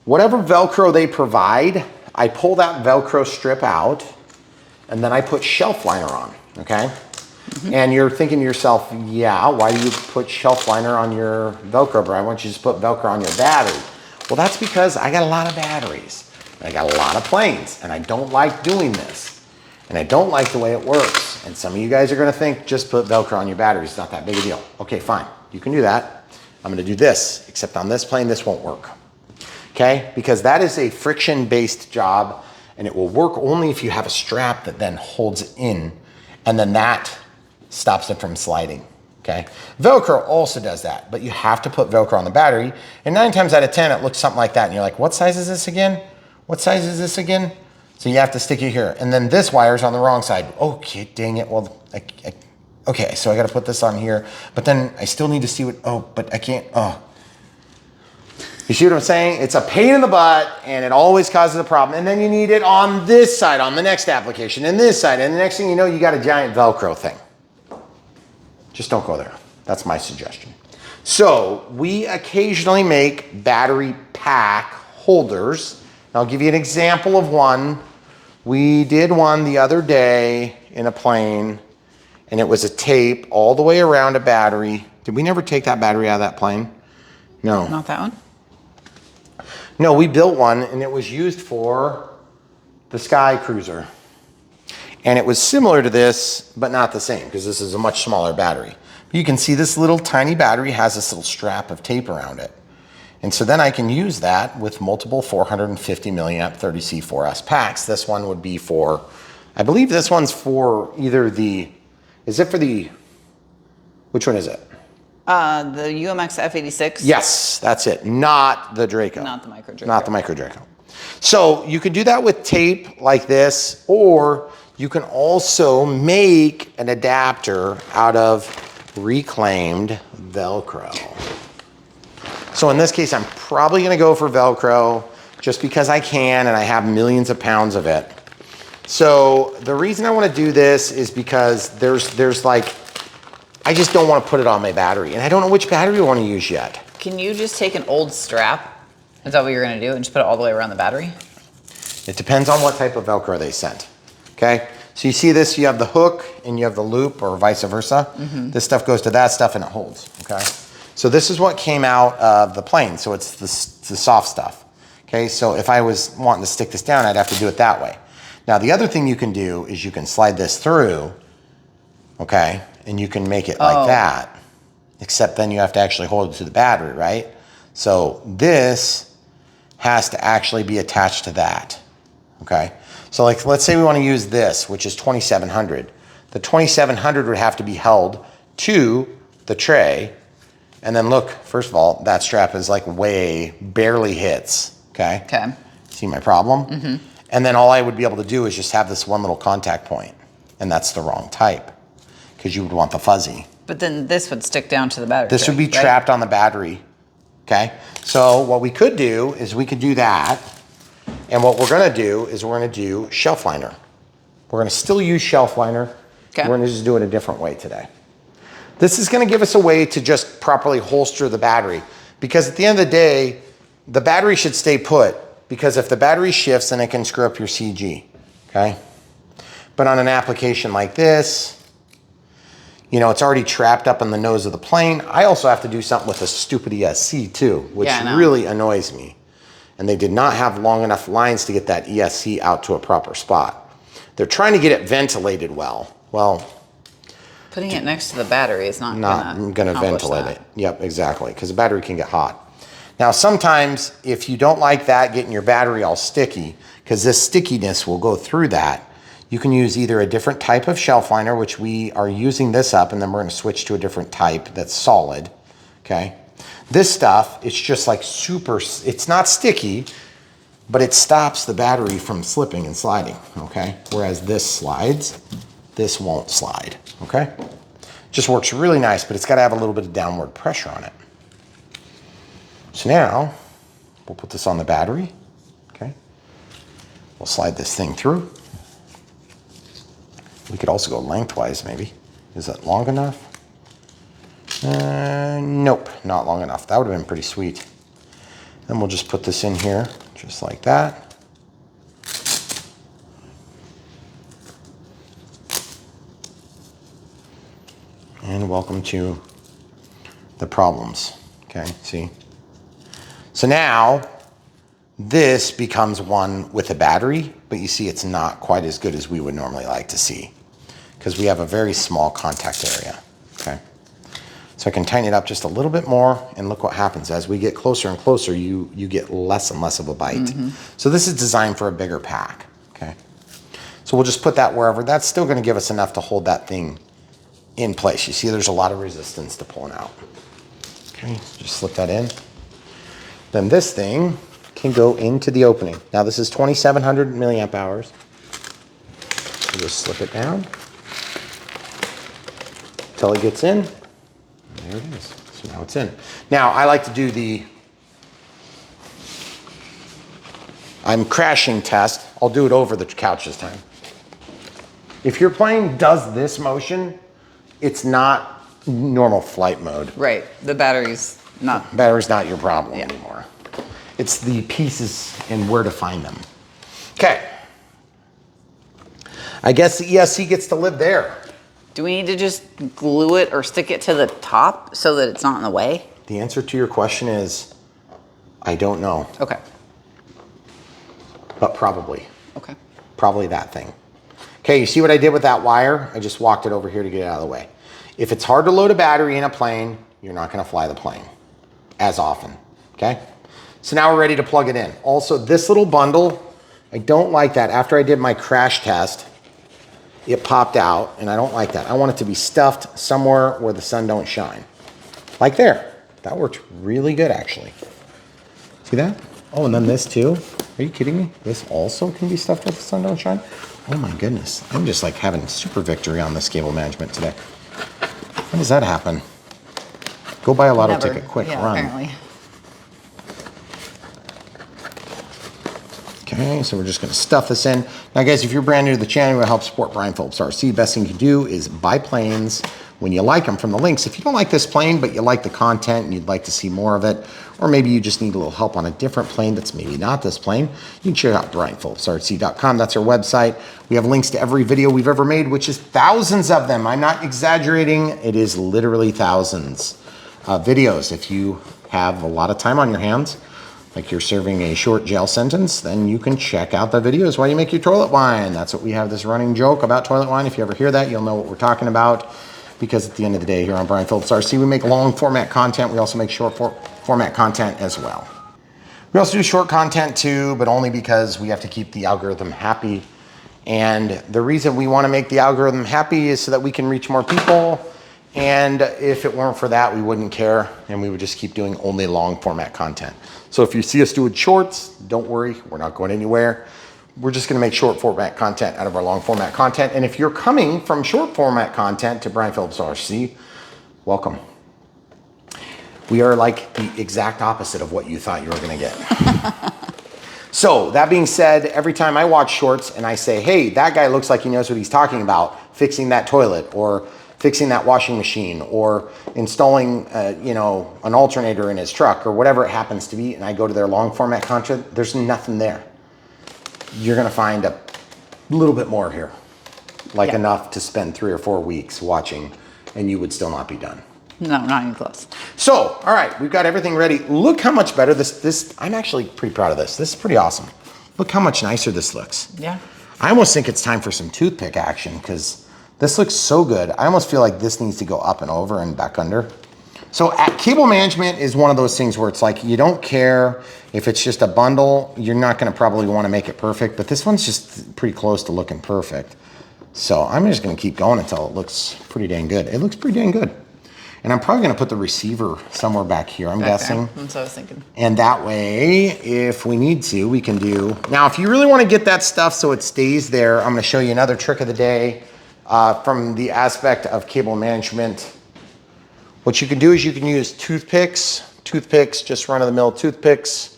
Whatever Velcro they provide, I pull that Velcro strip out and then I put shelf liner on, okay? And you're thinking to yourself, yeah, why do you put shelf liner on your Velcro, Brian? Why don't you just put Velcro on your battery? Well, that's because I got a lot of batteries. And I got a lot of planes, and I don't like doing this. And I don't like the way it works. And some of you guys are gonna think, just put Velcro on your batteries, it's not that big a deal. Okay, fine, you can do that. I'm gonna do this, except on this plane, this won't work. Okay, because that is a friction-based job, and it will work only if you have a strap that then holds it in, and then that stops it from sliding, okay? Velcro also does that, but you have to put Velcro on the battery, and 9 times out of 10, it looks something like that, and you're like, what size is this again? What size is this again? So you have to stick it here, and then this wire's on the wrong side. Okay, dang it, well, okay, so I gotta put this on here, but then I still need to see what, oh, but I can't, oh. You see what I'm saying? It's a pain in the butt, and it always causes a problem. And then you need it on this side, on the next application, and this side, and the next thing you know, you got a giant Velcro thing. Just don't go there. That's my suggestion. So we occasionally make battery pack holders. I'll give you an example of one. We did one the other day in a plane, and it was a tape all the way around a battery. Did we never take that battery out of that plane? No. Not that one? No, we built one, and it was used for the Sky Cruiser. And it was similar to this, but not the same, because this is a much smaller battery. You can see this little tiny battery has this little strap of tape around it. And so then I can use that with multiple 450 milliamp 30C4S packs. This one would be for, I believe this one's for either the, is it for the, which one is it? The UMX F86. Yes, that's it. Not the Draco. Not the Micro Draco. Not the Micro Draco. So you could do that with tape like this, or you can also make an adapter out of reclaimed Velcro. So in this case, I'm probably gonna go for Velcro just because I can and I have millions of pounds of it. So the reason I wanna do this is because there's like, I just don't want to put it on my battery, and I don't know which battery I want to use yet. Can you just take an old strap? Is that what you're gonna do, and just put it all the way around the battery? It depends on what type of Velcro they sent, okay? So you see this, you have the hook and you have the loop, or vice versa. This stuff goes to that stuff and it holds, okay? So this is what came out of the plane, so it's the soft stuff, okay? So if I was wanting to stick this down, I'd have to do it that way. Now the other thing you can do is you can slide this through, okay? And you can make it like that, except then you have to actually hold it to the battery, right? So this has to actually be attached to that, okay? So like, let's say we want to use this, which is 2700. The 2700 would have to be held to the tray. And then look, first of all, that strap is like barely hits, okay? Okay. See my problem? And then all I would be able to do is just have this one little contact point, and that's the wrong type, because you would want the fuzzy. But then this would stick down to the battery. This would be trapped on the battery, okay? So what we could do is we could do that, and what we're gonna do is we're gonna do shelf liner. We're gonna still use shelf liner. Okay. We're gonna just do it a different way today. This is gonna give us a way to just properly holster the battery, because at the end of the day, the battery should stay put, because if the battery shifts, then it can screw up your CG, okay? But on an application like this, you know, it's already trapped up in the nose of the plane. I also have to do something with the stupid ESC too, which really annoys me. And they did not have long enough lines to get that ESC out to a proper spot. They're trying to get it ventilated well. Well, putting it next to the battery is not gonna ventilate it. Yep, exactly, because the battery can get hot. Now, sometimes if you don't like that, getting your battery all sticky, because this stickiness will go through that, you can use either a different type of shelf liner, which we are using this up, and then we're gonna switch to a different type that's solid, okay? This stuff, it's just like it's not sticky, but it stops the battery from slipping and sliding, okay? Whereas this slides, this won't slide, okay? Just works really nice, but it's gotta have a little bit of downward pressure on it. So now, we'll put this on the battery, okay? We'll slide this thing through. We could also go lengthwise, maybe. Is that long enough? Nope, not long enough. That would have been pretty sweet. Then we'll just put this in here, just like that. And welcome to the problems, okay, see? So now, this becomes one with a battery, but you see it's not quite as good as we would normally like to see because we have a very small contact area, okay? So I can tighten it up just a little bit more and look what happens. As we get closer and closer, you get less and less of a bite. So this is designed for a bigger pack, okay? So we'll just put that wherever. That's still gonna give us enough to hold that thing in place. You see there's a lot of resistance to pulling out. Okay, just slip that in. Then this thing can go into the opening. Now this is 2,700 milliamp hours. We'll just slip it down until it gets in. There it is. So now it's in. Now I like to do the I'm crashing test. I'll do it over the couch this time. If your plane does this motion, it's not normal flight mode. Right. The battery's not. Battery's not your problem anymore. It's the pieces and where to find them. Okay. I guess the ESC gets to live there. Do we need to just glue it or stick it to the top so that it's not in the way? The answer to your question is, I don't know. Okay. But probably. Okay. Probably that thing. Okay, you see what I did with that wire? I just walked it over here to get it out of the way. If it's hard to load a battery in a plane, you're not gonna fly the plane as often, okay? So now we're ready to plug it in. Also, this little bundle, I don't like that. After I did my crash test, it popped out, and I don't like that. I want it to be stuffed somewhere where the sun don't shine. Like there. That worked really good, actually. See that? Oh, and then this too. Are you kidding me? This also can be stuffed where the sun don't shine? Oh my goodness. I'm just like having super victory on this cable management today. When does that happen? Go buy a lotto ticket quick, run. Apparently. Okay, so we're just gonna stuff this in. Now guys, if you're brand new to the channel, you want to help support Brian Phillips RC, best thing you can do is buy planes when you like them from the links. If you don't like this plane, but you like the content and you'd like to see more of it, or maybe you just need a little help on a different plane that's maybe not this plane, you can check out BrianPhillipsRC.com. That's our website. We have links to every video we've ever made, which is thousands of them. I'm not exaggerating. It is literally thousands of videos. If you have a lot of time on your hands, like you're serving a short jail sentence, then you can check out the videos while you make your toilet wine. That's what we have, this running joke about toilet wine. If you ever hear that, you'll know what we're talking about. Because at the end of the day, here on Brian Phillips RC, we make long format content. We also make short format content as well. We also do short content too, but only because we have to keep the algorithm happy. And the reason we want to make the algorithm happy is so that we can reach more people. And if it weren't for that, we wouldn't care, and we would just keep doing only long format content. So if you see us doing shorts, don't worry, we're not going anywhere. We're just gonna make short format content out of our long format content. And if you're coming from short format content to Brian Phillips RC, welcome. We are like the exact opposite of what you thought you were gonna get. So that being said, every time I watch shorts and I say, hey, that guy looks like he knows what he's talking about, fixing that toilet or fixing that washing machine or installing you know, an alternator in his truck or whatever it happens to be, and I go to their long format content, there's nothing there. You're gonna find a little bit more here, like enough to spend 3 or 4 weeks watching, and you would still not be done. No, not even close. So, all right, we've got everything ready. Look how much better this, I'm actually pretty proud of this. This is pretty awesome. Look how much nicer this looks. Yeah. I almost think it's time for some toothpick action because this looks so good. I almost feel like this needs to go up and over and back under. So cable management is one of those things where it's like, you don't care if it's just a bundle, you're not gonna probably wanna make it perfect, but this one's just pretty close to looking perfect. So I'm just gonna keep going until it looks pretty dang good. It looks pretty dang good. And I'm probably gonna put the receiver somewhere back here, I'm guessing. That's what I was thinking. And that way, if we need to, we can do. Now, if you really wanna get that stuff so it stays there, I'm gonna show you another trick of the day from the aspect of cable management. What you can do is you can use toothpicks. Toothpicks, just run-of-the-mill toothpicks.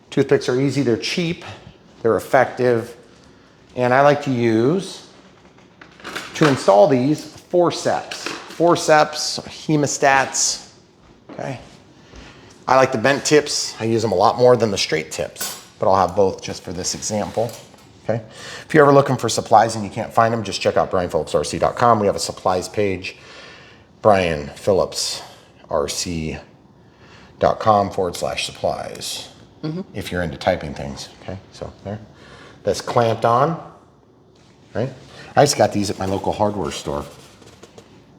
Toothpicks are easy, they're cheap, they're effective. And I like to use, to install these, forceps. Forceps, hemostats, okay? I like the bent tips. I use them a lot more than the straight tips, but I'll have both just for this example. Okay. If you're ever looking for supplies and you can't find them, just check out brianphillipsrc.com. We have a supplies page, brianphillipsrc.com/supplies. If you're into typing things. Okay. So there. That's clamped on. Right. I just got these at my local hardware store.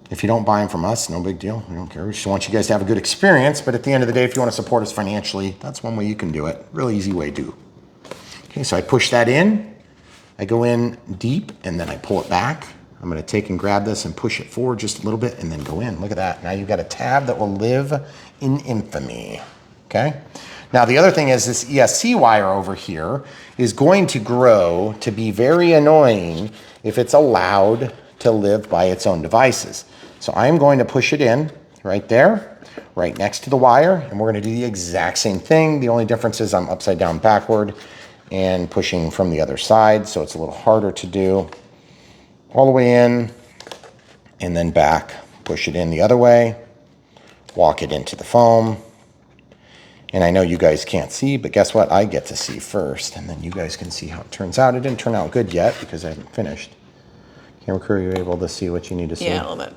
If you don't buy them from us, no big deal. We don't care. We just want you guys to have a good experience. But at the end of the day, if you want to support us financially, that's one way you can do it. Really easy way to. Okay, so I push that in. I go in deep and then I pull it back. I'm going to take and grab this and push it forward just a little bit and then go in. Look at that. Now you've got a tab that will live in infamy. Okay. Now the other thing is this ESC wire over here is going to grow to be very annoying if it's allowed to live by its own devices. So I'm going to push it in right there, right next to the wire, and we're going to do the exact same thing. The only difference is I'm upside down backward and pushing from the other side, so it's a little harder to do. All the way in and then back, push it in the other way, walk it into the foam. And I know you guys can't see, but guess what? I get to see first, and then you guys can see how it turns out. It didn't turn out good yet because I haven't finished. Camera crew, are you able to see what you need to see? Yeah, a little bit.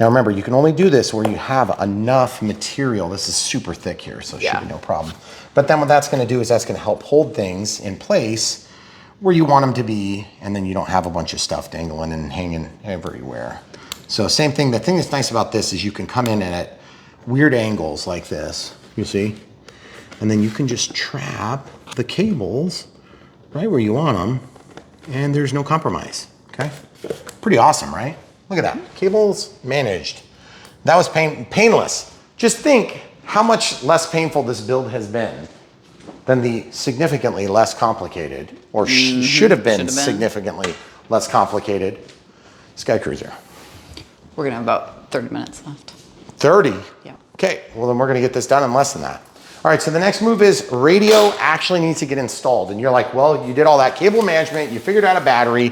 Now remember, you can only do this where you have enough material. This is super thick here, so it should be no problem. But then what that's going to do is that's going to help hold things in place where you want them to be, and then you don't have a bunch of stuff dangling and hanging everywhere. So same thing. The thing that's nice about this is you can come in at weird angles like this, you see? And then you can just trap the cables right where you want them, and there's no compromise, okay? Pretty awesome, right? Look at that, cables managed. That was painless. Just think how much less painful this build has been than the significantly less complicated, or should have been significantly less complicated Sky Cruiser. We're gonna have about 30 minutes left. 30? Yeah. Okay, well then we're gonna get this done in less than that. All right, so the next move is radio actually needs to get installed. And you're like, well, you did all that cable management, you figured out a battery.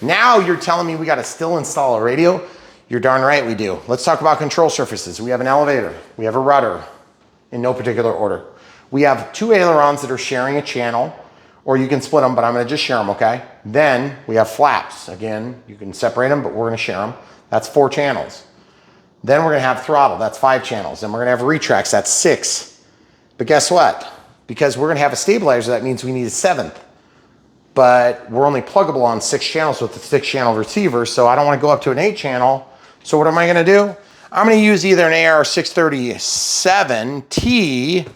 Now you're telling me we gotta still install a radio? You're darn right we do. Let's talk about control surfaces. We have an elevator, we have a rudder, in no particular order. We have two ailerons that are sharing a channel, or you can split them, but I'm gonna just share them, okay? Then we have flaps. Again, you can separate them, but we're gonna share them. That's 4 channels. Then we're gonna have throttle, that's 5 channels. Then we're gonna have retracts, that's 6. But guess what? Because we're gonna have a stabilizer, that means we need a 7th. But we're only pluggable on 6 channels with the 6-channel receiver, so I don't wanna go up to an 8 channel. So what am I gonna do? I'm gonna use either an AR637T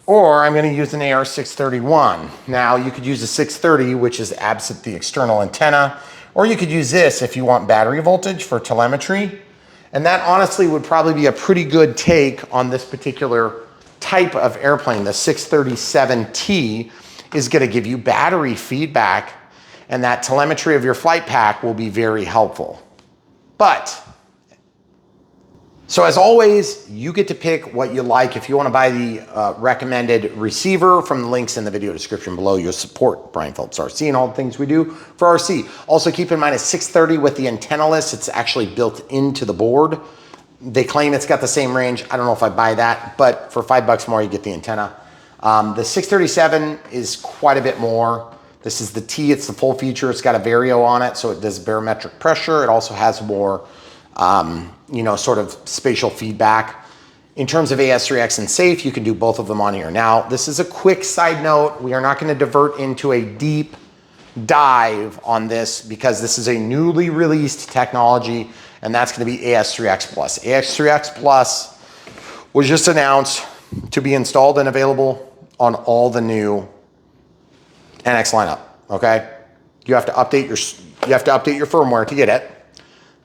or I'm gonna use an AR631. Now you could use a 630, which is absent the external antenna, or you could use this if you want battery voltage for telemetry. And that honestly would probably be a pretty good take on this particular type of airplane. The 637T is gonna give you battery feedback, and that telemetry of your flight pack will be very helpful. But, so as always, you get to pick what you like. If you wanna buy the recommended receiver from the links in the video description below, you'll support Brian Phillips RC and all the things we do for RC. Also keep in mind it's 630 with the antenna-less. It's actually built into the board. They claim it's got the same range. I don't know if I buy that, but for $5 more, you get the antenna. The 637 is quite a bit more. This is the T, it's the full feature. It's got a Vario on it, so it does barometric pressure. It also has more, you know, sort of spatial feedback. In terms of AS3X and safe, you can do both of them on here. Now, this is a quick side note. We are not gonna divert into a deep dive on this because this is a newly released technology, and that's gonna be AS3X Plus. AS3X Plus was just announced to be installed and available on all the new NX lineup, okay? You have to update your firmware to get it.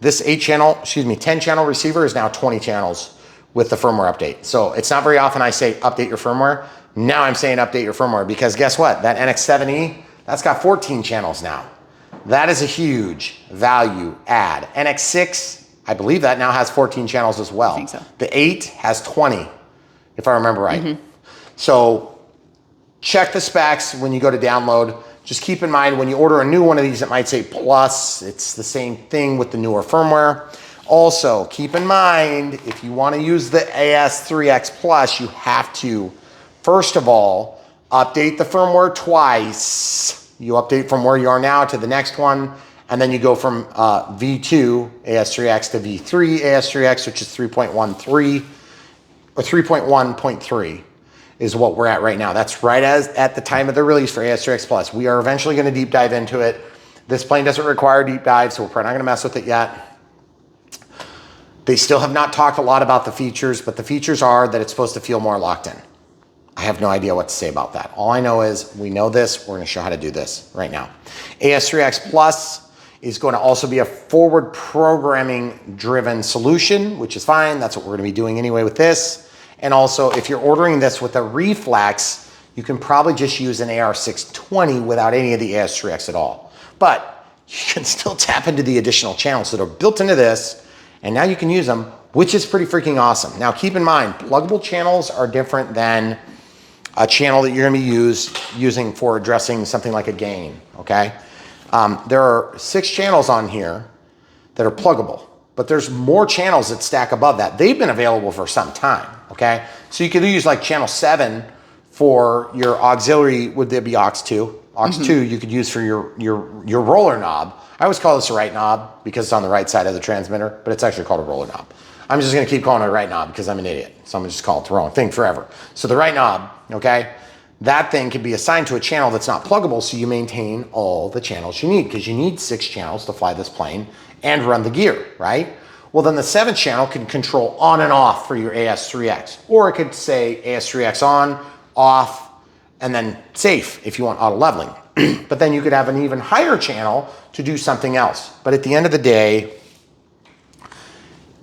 This 10-channel receiver is now 20 channels with the firmware update. So it's not very often I say update your firmware. Now I'm saying update your firmware because guess what? That NX7E, that's got 14 channels now. That is a huge value add. NX6, I believe that now has 14 channels as well. I think so. The 8 has 20, if I remember right. So check the specs when you go to download. Just keep in mind when you order a new one of these, it might say Plus. It's the same thing with the newer firmware. Also, keep in mind, if you want to use the AS3X Plus, you have to, first of all, update the firmware twice. You update from where you are now to the next one, and then you go from V2 AS3X to V3 AS3X, which is 3.13 or 3.1.3 is what we're at right now. That's right as at the time of the release for AS3X Plus. We are eventually going to deep dive into it. This plane doesn't require deep dive, so we're probably not going to mess with it yet. They still have not talked a lot about the features, but the features are that it's supposed to feel more locked in. I have no idea what to say about that. All I know is we know this. We're going to show how to do this right now. AS3X Plus is going to also be a forward programming driven solution, which is fine. That's what we're going to be doing anyway with this. And also, if you're ordering this with a reflex, you can probably just use an AR620 without any of the AS3X at all. But you can still tap into the additional channels that are built into this, and now you can use them, which is pretty freaking awesome. Now, keep in mind, pluggable channels are different than a channel that you're gonna be using for addressing something like a gain, okay? There are 6 channels on here that are pluggable, but there's more channels that stack above that. They've been available for some time, okay? So you could use like channel 7 for your auxiliary, would there be aux 2? Aux 2 you could use for your roller knob. I always call this a right knob because it's on the right side of the transmitter, but it's actually called a roller knob. I'm just gonna keep calling it a right knob because I'm an idiot. So I'm gonna just call it the wrong thing forever. So the right knob, okay? That thing can be assigned to a channel that's not pluggable, so you maintain all the channels you need, because you need 6 channels to fly this plane and run the gear, right? Well, then the 7th channel can control on and off for your AS3X, or it could say AS3X on, off, and then safe if you want auto leveling. But then you could have an even higher channel to do something else. But at the end of the day,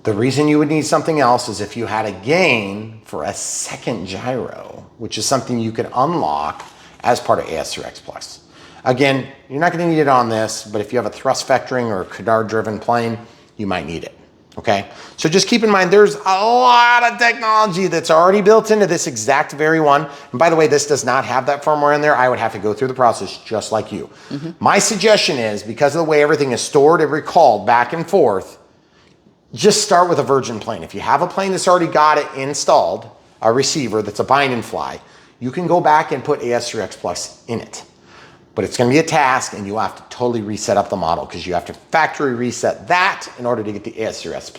the reason you would need something else is if you had a gain for a second gyro, which is something you could unlock as part of AS3X Plus. Again, you're not gonna need it on this, but if you have a thrust vectoring or a canard-driven plane, you might need it, okay? So just keep in mind, there's a lot of technology that's already built into this exact very one. And by the way, this does not have that firmware in there. I would have to go through the process just like you. My suggestion is, because of the way everything is stored and recalled back and forth, just start with a virgin plane. If you have a plane that's already got it installed, a receiver that's a bind and fly, you can go back and put AS3X Plus in it. But it's gonna be a task, and you'll have to totally reset up the model, because you have to factory reset that in order to get the AS3X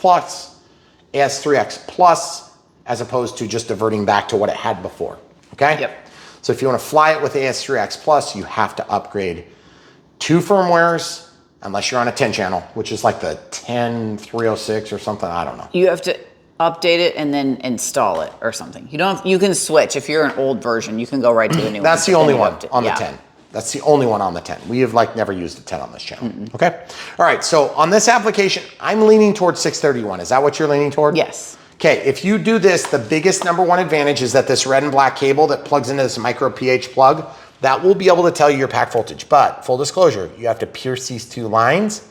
Plus, as opposed to just diverting back to what it had before, okay? Yep. So if you wanna fly it with AS3X Plus, you have to upgrade 2 firmwares, unless you're on a 10 channel, which is like the 10306 or something, I don't know. You have to update it and then install it or something. You don't. You can switch. If you're an old version, you can go right to the new one. That's the only one on the 10. That's the only one on the 10. We have like never used a 10 on this channel, okay? All right, so on this application, I'm leaning towards 631. Is that what you're leaning toward? Yes. Okay, if you do this, the biggest #1 advantage is that this red and black cable that plugs into this micro pH plug, that will be able to tell you your pack voltage. But full disclosure, you have to pierce these 2 lines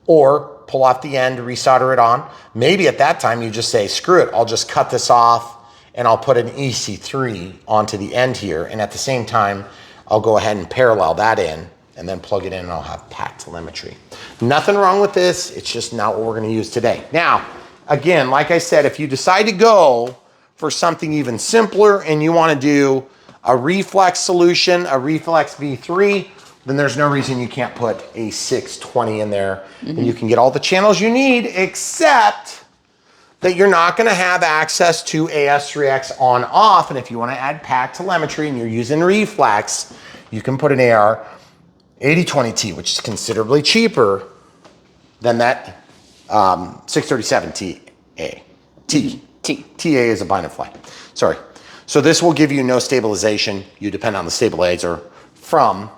or pull off the end, resolder it on. Maybe at that time you just say, screw it, I'll just cut this off and I'll put an EC3 onto the end here. And at the same time, I'll go ahead and parallel that in and then plug it in and I'll have pack telemetry. Nothing wrong with this, it's just not what we're gonna use today. Now, again, like I said, if you decide to go for something even simpler and you wanna do a reflex solution, a reflex V3, then there's no reason you can't put a 620 in there and you can get all the channels you need, except that you're not gonna have access to AS3X on off. And if you wanna add pack telemetry and you're using reflex, you can put an AR 8020T, which is considerably cheaper than that 637TA. TA is a bind and fly, sorry. So this will give you no stabilization. You depend on the stabilizer from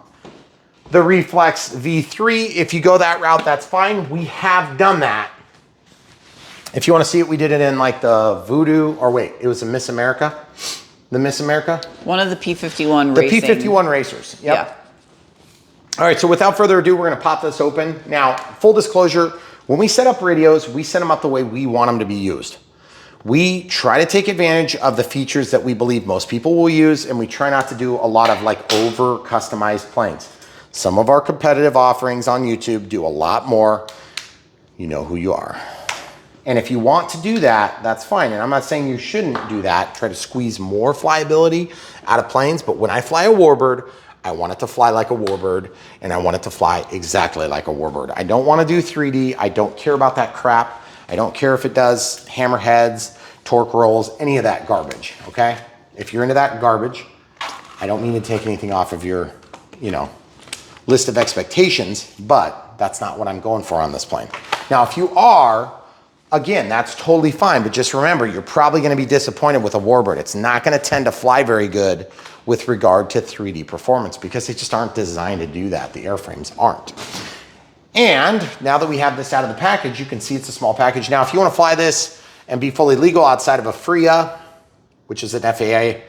the reflex V3. If you go that route, that's fine. We have done that. If you want to see it, we did it in like the Voodoo, or wait, it was a Miss America? The Miss America? One of the P51 racing. The P51 racers, yep. Yeah. All right, so without further ado, we're gonna pop this open. Now, full disclosure, when we set up radios, we set them up the way we want them to be used. We try to take advantage of the features that we believe most people will use, and we try not to do a lot of like over customized planes. Some of our competitive offerings on YouTube do a lot more. You know who you are. And if you want to do that, that's fine. And I'm not saying you shouldn't do that, try to squeeze more flyability out of planes. But when I fly a warbird, I want it to fly like a warbird, and I want it to fly exactly like a warbird. I don't want to do 3D. I don't care about that crap. I don't care if it does hammerheads, torque rolls, any of that garbage, okay? If you're into that garbage, I don't mean to take anything off of your, list of expectations, but that's not what I'm going for on this plane. Now, if you are, again, that's totally fine, but just remember, you're probably gonna be disappointed with a warbird. It's not gonna tend to fly very good with regard to 3D performance because they just aren't designed to do that. The airframes aren't. And now that we have this out of the package, you can see it's a small package. Now, if you wanna fly this and be fully legal outside of a FRIA, which is an FAA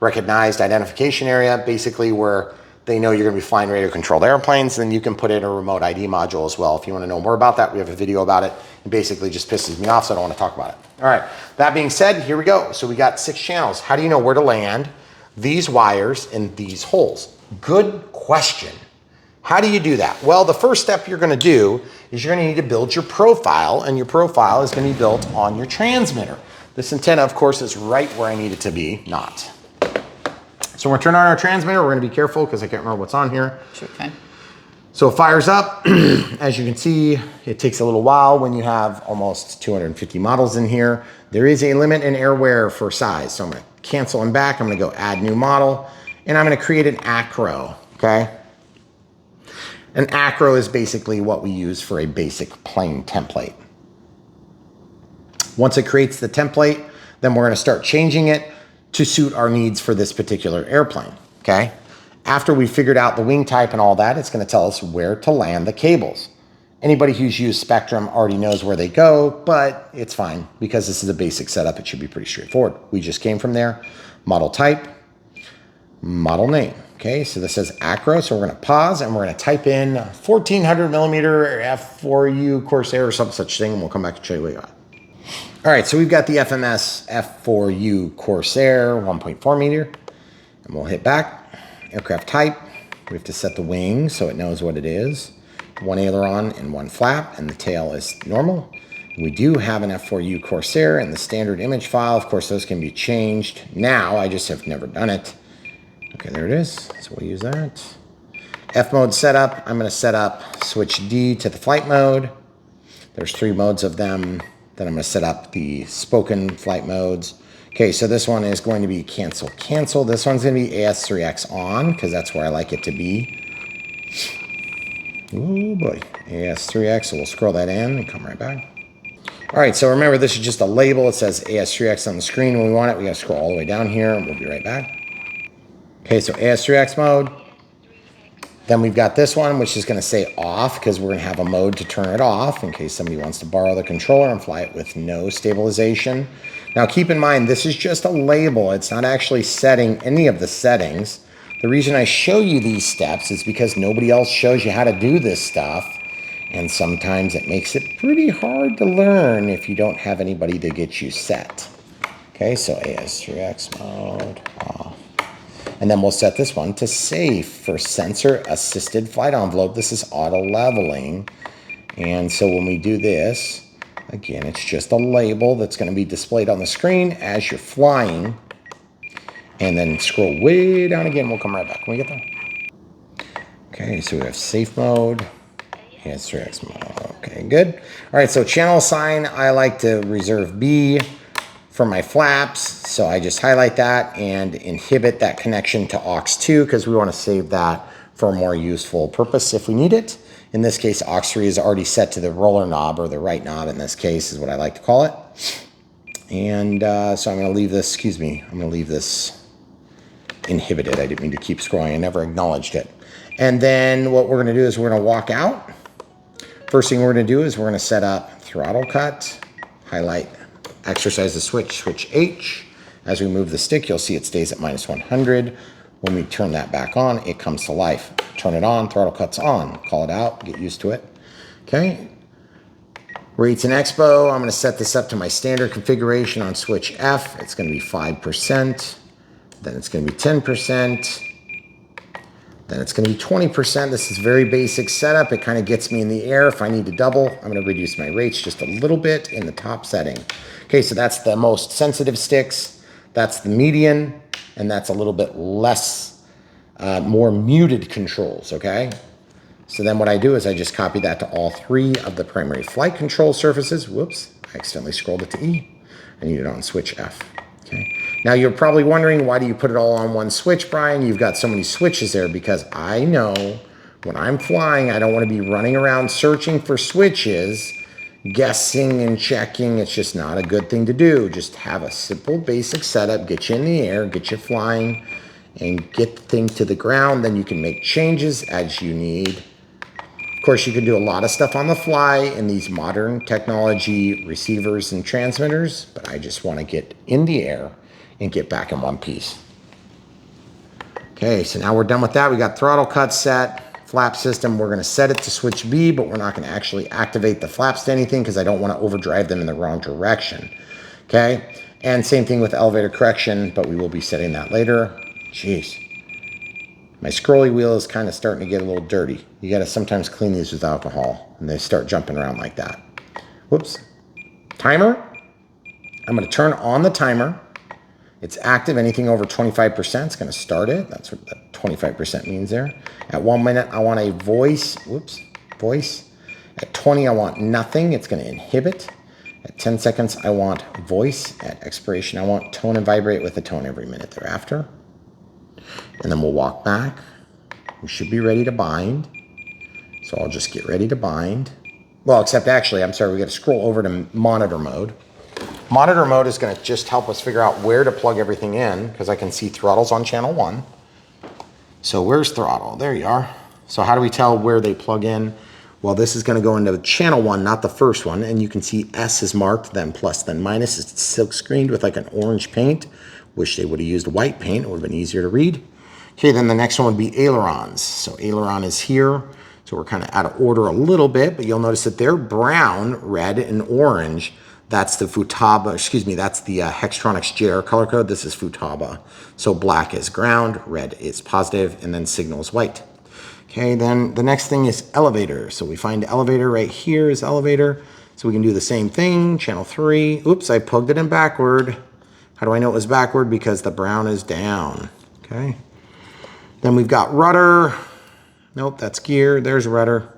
recognized identification area, basically where they know you're gonna be flying radio controlled airplanes, then you can put in a remote ID module as well. If you wanna know more about that, we have a video about it. It basically just pisses me off, so I don't wanna talk about it. All right, that being said, here we go. So we got 6 channels. How do you know where to land these wires in these holes? Good question. How do you do that? Well, the first step you're gonna do is you're gonna need to build your profile, and your profile is gonna be built on your transmitter. This antenna, of course, is right where I need it to be, not. So we're gonna turn on our transmitter. We're gonna be careful because I can't remember what's on here. Sure, fine. So it fires up. As you can see, it takes a little while when you have almost 250 models in here. There is a limit in airwear for size. So I'm gonna cancel them back. I'm gonna go add new model, and I'm gonna create an acro, okay? An acro is basically what we use for a basic plane template. Once it creates the template, then we're gonna start changing it to suit our needs for this particular airplane, okay? After we figured out the wing type and all that, it's gonna tell us where to land the cables. Anybody who's used Spectrum already knows where they go, but it's fine because this is a basic setup. It should be pretty straightforward. We just came from there. Model type, model name. Okay, so this says acro, so we're gonna pause and we're gonna type in 1400 millimeter F4U Corsair or some such thing, and we'll come back and show you what you got. All right, so we've got the FMS F4U Corsair 1.4 meter, and we'll hit back. Aircraft type, we have to set the wing so it knows what it is. 1 aileron and 1 flap, and the tail is normal. We do have an F4U Corsair and the standard image file. Of course, those can be changed now. I just have never done it. Okay, there it is. So we'll use that. F mode setup, I'm gonna set up switch D to the flight mode. There's 3 modes of them. Then I'm gonna set up the spoken flight modes. Okay, so this one is going to be cancel, cancel. This one's gonna be AS3X on, because that's where I like it to be. Oh boy, AS3X, so we'll scroll that in and come right back. All right, so remember this is just a label. It says AS3X on the screen. When we want it, we gotta scroll all the way down here and we'll be right back. Okay, so AS3X mode. Then we've got this one, which is gonna say off because we're gonna have a mode to turn it off in case somebody wants to borrow the controller and fly it with no stabilization. Now keep in mind, this is just a label. It's not actually setting any of the settings. The reason I show you these steps is because nobody else shows you how to do this stuff. And sometimes it makes it pretty hard to learn if you don't have anybody to get you set. Okay, so AS3X mode off. And then we'll set this one to safe for sensor assisted flight envelope. This is auto leveling. And so when we do this, again, it's just a label that's going to be displayed on the screen as you're flying. And then scroll way down again. We'll come right back when we get there. Okay, so we have safe mode. AS3X mode. Okay, good. All right, so channel sign, I like to reserve B for my flaps. So I just highlight that and inhibit that connection to aux2 because we want to save that for a more useful purpose if we need it. In this case, aux3 is already set to the roller knob, or the right knob in this case is what I like to call it. And so I'm going to leave this, I'm going to leave this inhibited. I didn't mean to keep scrolling. I never acknowledged it. And then what we're going to do is we're going to walk out. First thing we're going to do is we're going to set up throttle cut, highlight, exercise the switch, switch H. As we move the stick, you'll see it stays at -100. When we turn that back on, it comes to life. Turn it on, throttle cut's on. Call it out, get used to it. Okay. Rates and expo, I'm going to set this up to my standard configuration on switch F. It's going to be 5%. Then it's going to be 10%. Then it's gonna be 20%. This is very basic setup. It kind of gets me in the air. If I need to double, I'm gonna reduce my rates just a little bit in the top setting. Okay, so that's the most sensitive sticks. That's the median, and that's a little bit less, more muted controls, okay? So then what I do is I just copy that to all 3 of the primary flight control surfaces. Whoops, I accidentally scrolled it to E. I need it on switch F, okay? Now you're probably wondering, why do you put it all on one switch, Brian? You've got so many switches there, because I know when I'm flying, I don't want to be running around searching for switches, guessing and checking. It's just not a good thing to do. Just have a simple basic setup, get you in the air, get you flying, and get the thing to the ground. Then you can make changes as you need. Of course, you can do a lot of stuff on the fly in these modern technology receivers and transmitters, but I just want to get in the air and get back in one piece. Okay, so now we're done with that. We got throttle cut set, flap system. We're gonna set it to switch B, but we're not gonna actually activate the flaps to anything because I don't wanna overdrive them in the wrong direction. Okay, and same thing with elevator correction, but we will be setting that later. Jeez. My scrolly wheel is kind of starting to get a little dirty. You gotta sometimes clean these with alcohol and they start jumping around like that. Whoops. Timer. I'm gonna turn on the timer. It's active. Anything over 25%, it's gonna start it. That's what that 25% means there. At 1 minute, I want a voice. Whoops, voice. At 20, I want nothing. It's gonna inhibit. At 10 seconds, I want voice. At expiration, I want tone and vibrate with a tone every minute thereafter. And then we'll walk back. We should be ready to bind. So I'll just get ready to bind. Well, except actually, I'm sorry, we gotta scroll over to monitor mode. Monitor mode is gonna just help us figure out where to plug everything in, because I can see throttles on channel 1. So where's throttle? There you are. So how do we tell where they plug in? Well, this is gonna go into channel 1, not the first one, and you can see S is marked, then plus, then minus. It's silk screened with like an orange paint. Wish they would have used white paint, it would have been easier to read. Okay, then the next one would be ailerons. So aileron is here. So we're kind of out of order a little bit, but you'll notice that they're brown, red, and orange. That's the Futaba, excuse me, that's the Hextronics JR color code. This is Futaba. So black is ground, red is positive, and then signal is white. Okay, then the next thing is elevator. So we find elevator right here is elevator. So we can do the same thing, channel 3. Oops, I plugged it in backward. How do I know it was backward? Because the brown is down, okay? Then we've got rudder. Nope, that's gear, there's rudder.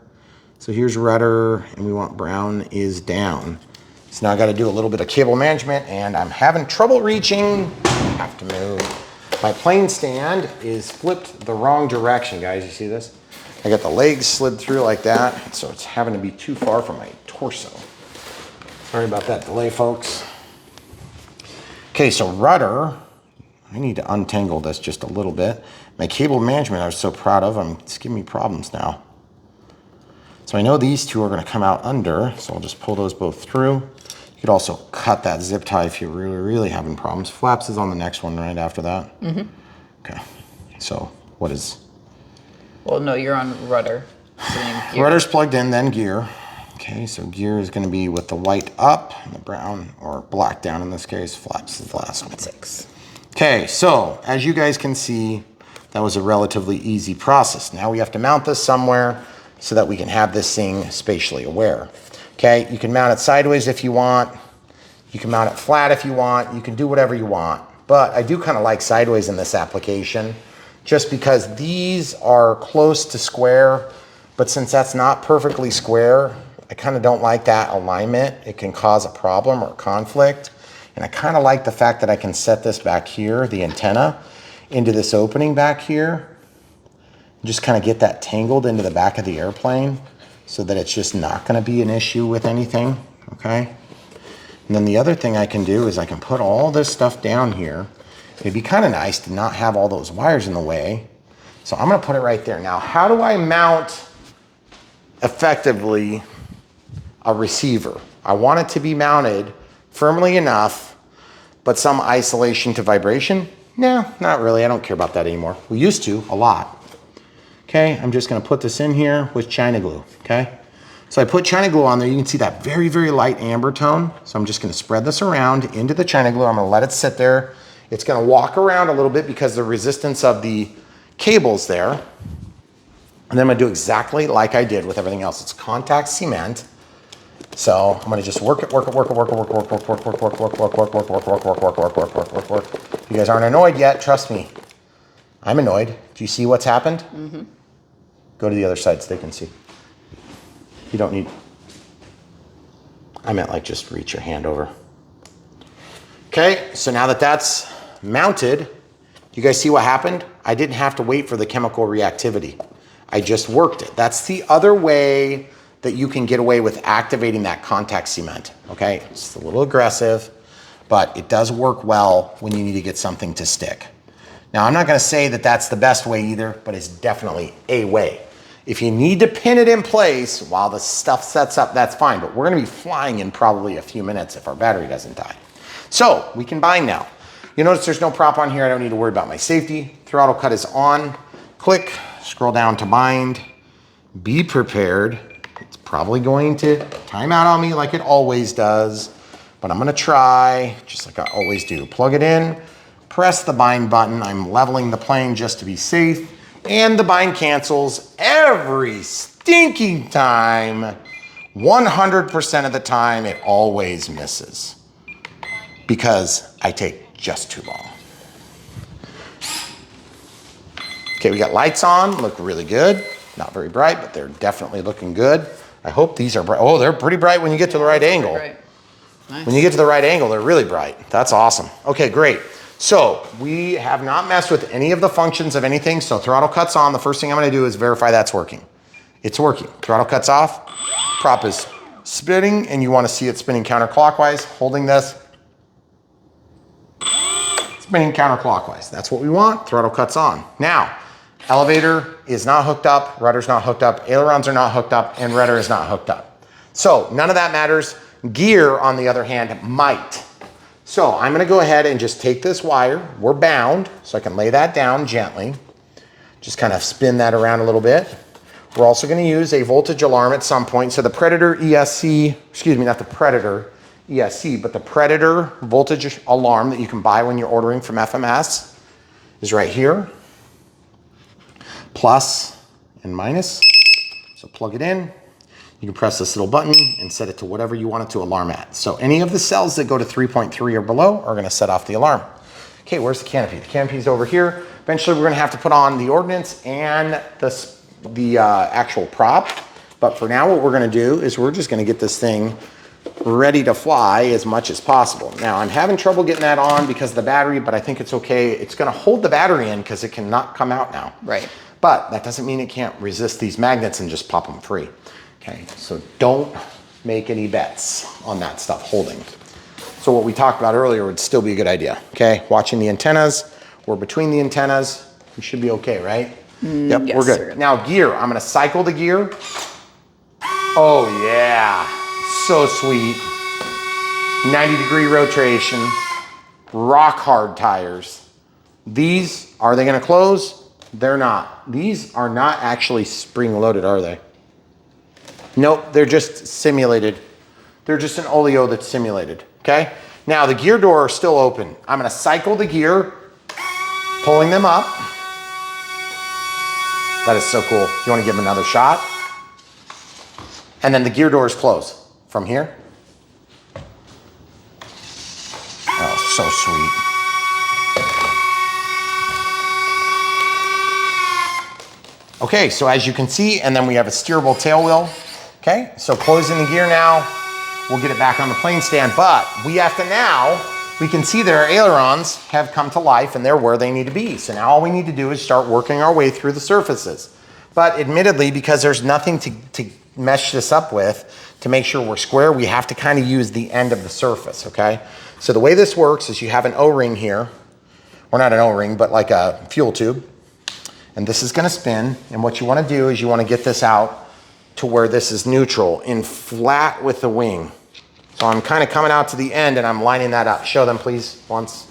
So here's rudder, and we want brown is down. So now I gotta do a little bit of cable management, and I'm having trouble reaching. I have to move. My plane stand is flipped the wrong direction, guys, you see this? I got the legs slid through like that, so it's having to be too far from my torso. Sorry about that delay, folks. Okay, so rudder, I need to untangle this just a little bit. My cable management I was so proud of, it's giving me problems now. So I know these two are gonna come out under, so I'll just pull those both through. You could also cut that zip tie if you're really having problems. Flaps is on the next one right after that. Mm-hmm. Okay, so what is? Well, no, you're on rudder. So gear. Rudder's plugged in, then gear. Okay, so gear is gonna be with the white up and the brown, or black down in this case. Flaps is the last one. 6. Okay, so as you guys can see, that was a relatively easy process. Now we have to mount this somewhere so that we can have this thing spatially aware. Okay, you can mount it sideways if you want. You can mount it flat if you want. You can do whatever you want. But I do kind of like sideways in this application just because these are close to square, but since that's not perfectly square, I kind of don't like that alignment. It can cause a problem or conflict. And I kind of like the fact that I can set this back here, the antenna, into this opening back here. Just kind of get that tangled into the back of the airplane so that it's just not going to be an issue with anything, okay? And then the other thing I can do is I can put all this stuff down here. It'd be kind of nice to not have all those wires in the way. So I'm going to put it right there. Now, how do I mount effectively a receiver? I want it to be mounted firmly enough, but some isolation to vibration? No, not really. I don't care about that anymore. We used to a lot. Okay, I'm just gonna put this in here with China glue, okay? So I put China glue on there. You can see that very light amber tone. So I'm just gonna spread this around into the China glue. I'm gonna let it sit there. It's gonna walk around a little bit because the resistance of the cable's there. And then I'm gonna do exactly like I did with everything else. It's contact cement. So I'm gonna just work it, work it, work it, work it, work it, work it, work it, work it, work it, work it, work it, work it, work it, work it, work it, work it, work it, work it, work it. If you guys aren't annoyed yet, trust me. I'm annoyed. Do you see what's happened? Mm-hmm. Go to the other side so they can see. You don't need, I meant like just reach your hand over. Okay, so now that that's mounted, do you guys see what happened? I didn't have to wait for the chemical reactivity. I just worked it. That's the other way that you can get away with activating that contact cement, okay? It's a little aggressive, but it does work well when you need to get something to stick. Now, I'm not gonna say that that's the best way either, but it's definitely a way. If you need to pin it in place while the stuff sets up, that's fine, but we're gonna be flying in probably a few minutes if our battery doesn't die. So, we can bind now. You notice there's no prop on here. I don't need to worry about my safety. Throttle cut is on. Click, scroll down to bind. Be prepared. It's probably going to time out on me like it always does, but I'm gonna try, just like I always do. Plug it in, press the bind button. I'm leveling the plane just to be safe, and the bind cancels every stinking time. 100% of the time, it always misses because I take just too long. Okay, we got lights on, look really good. Not very bright, but they're definitely looking good. I hope these are bright. Oh, they're pretty bright when you get to the right angle. Nice. When you get to the right angle, they're really bright. That's awesome. Okay, great. So we have not messed with any of the functions of anything. So throttle cuts on. The first thing I'm gonna do is verify that's working. It's working. Throttle cuts off. Prop is spinning, and you wanna see it spinning counterclockwise. Holding this. Spinning counterclockwise. That's what we want. Throttle cuts on. Now, elevator is not hooked up, rudder's not hooked up, ailerons are not hooked up, and rudder is not hooked up. So none of that matters. Gear, on the other hand, might. So I'm gonna go ahead and just take this wire. We're bound, so I can lay that down gently. Just kind of spin that around a little bit. We're also gonna use a voltage alarm at some point. So the Predator ESC, excuse me, not the Predator ESC, but the Predator voltage alarm that you can buy when you're ordering from FMS is right here. Plus and minus. So plug it in. You can press this little button and set it to whatever you want it to alarm at. So any of the cells that go to 3.3 or below are gonna set off the alarm. Okay, where's the canopy? The canopy's over here. Eventually we're gonna have to put on the ordnance and the actual prop. But for now, what we're gonna do is we're just gonna get this thing ready to fly as much as possible. Now I'm having trouble getting that on because of the battery, but I think it's okay. It's gonna hold the battery in because it cannot come out now. Right. But that doesn't mean it can't resist these magnets and just pop them free. Okay, so don't make any bets on that stuff holding. So what we talked about earlier would still be a good idea. Okay, watching the antennas, we're between the antennas, we should be okay, right? Yep, yes, we're good. sir. Now gear, I'm gonna cycle the gear. Oh yeah, so sweet. 90-degree rotation, rock hard tires. These, are they gonna close? They're not. These are not actually spring loaded, are they? Nope, they're just simulated. They're just an oleo that's simulated, okay? Now the gear door is still open. I'm gonna cycle the gear, pulling them up. That is so cool. You wanna give them another shot? And then the gear doors close from here. Oh, so sweet. Okay, so as you can see, and then we have a steerable tail wheel. Okay, so closing the gear now, we'll get it back on the plane stand, but we have to now, we can see that our ailerons have come to life and they're where they need to be. So now all we need to do is start working our way through the surfaces. But admittedly, because there's nothing to mesh this up with, to make sure we're square, we have to kind of use the end of the surface, okay? So the way this works is you have an O-ring here, or not an O-ring, but like a fuel tube. And this is gonna spin, and what you wanna do is you wanna get this out to where this is neutral and flat with the wing. So I'm kind of coming out to the end and I'm lining that up. Show them please once.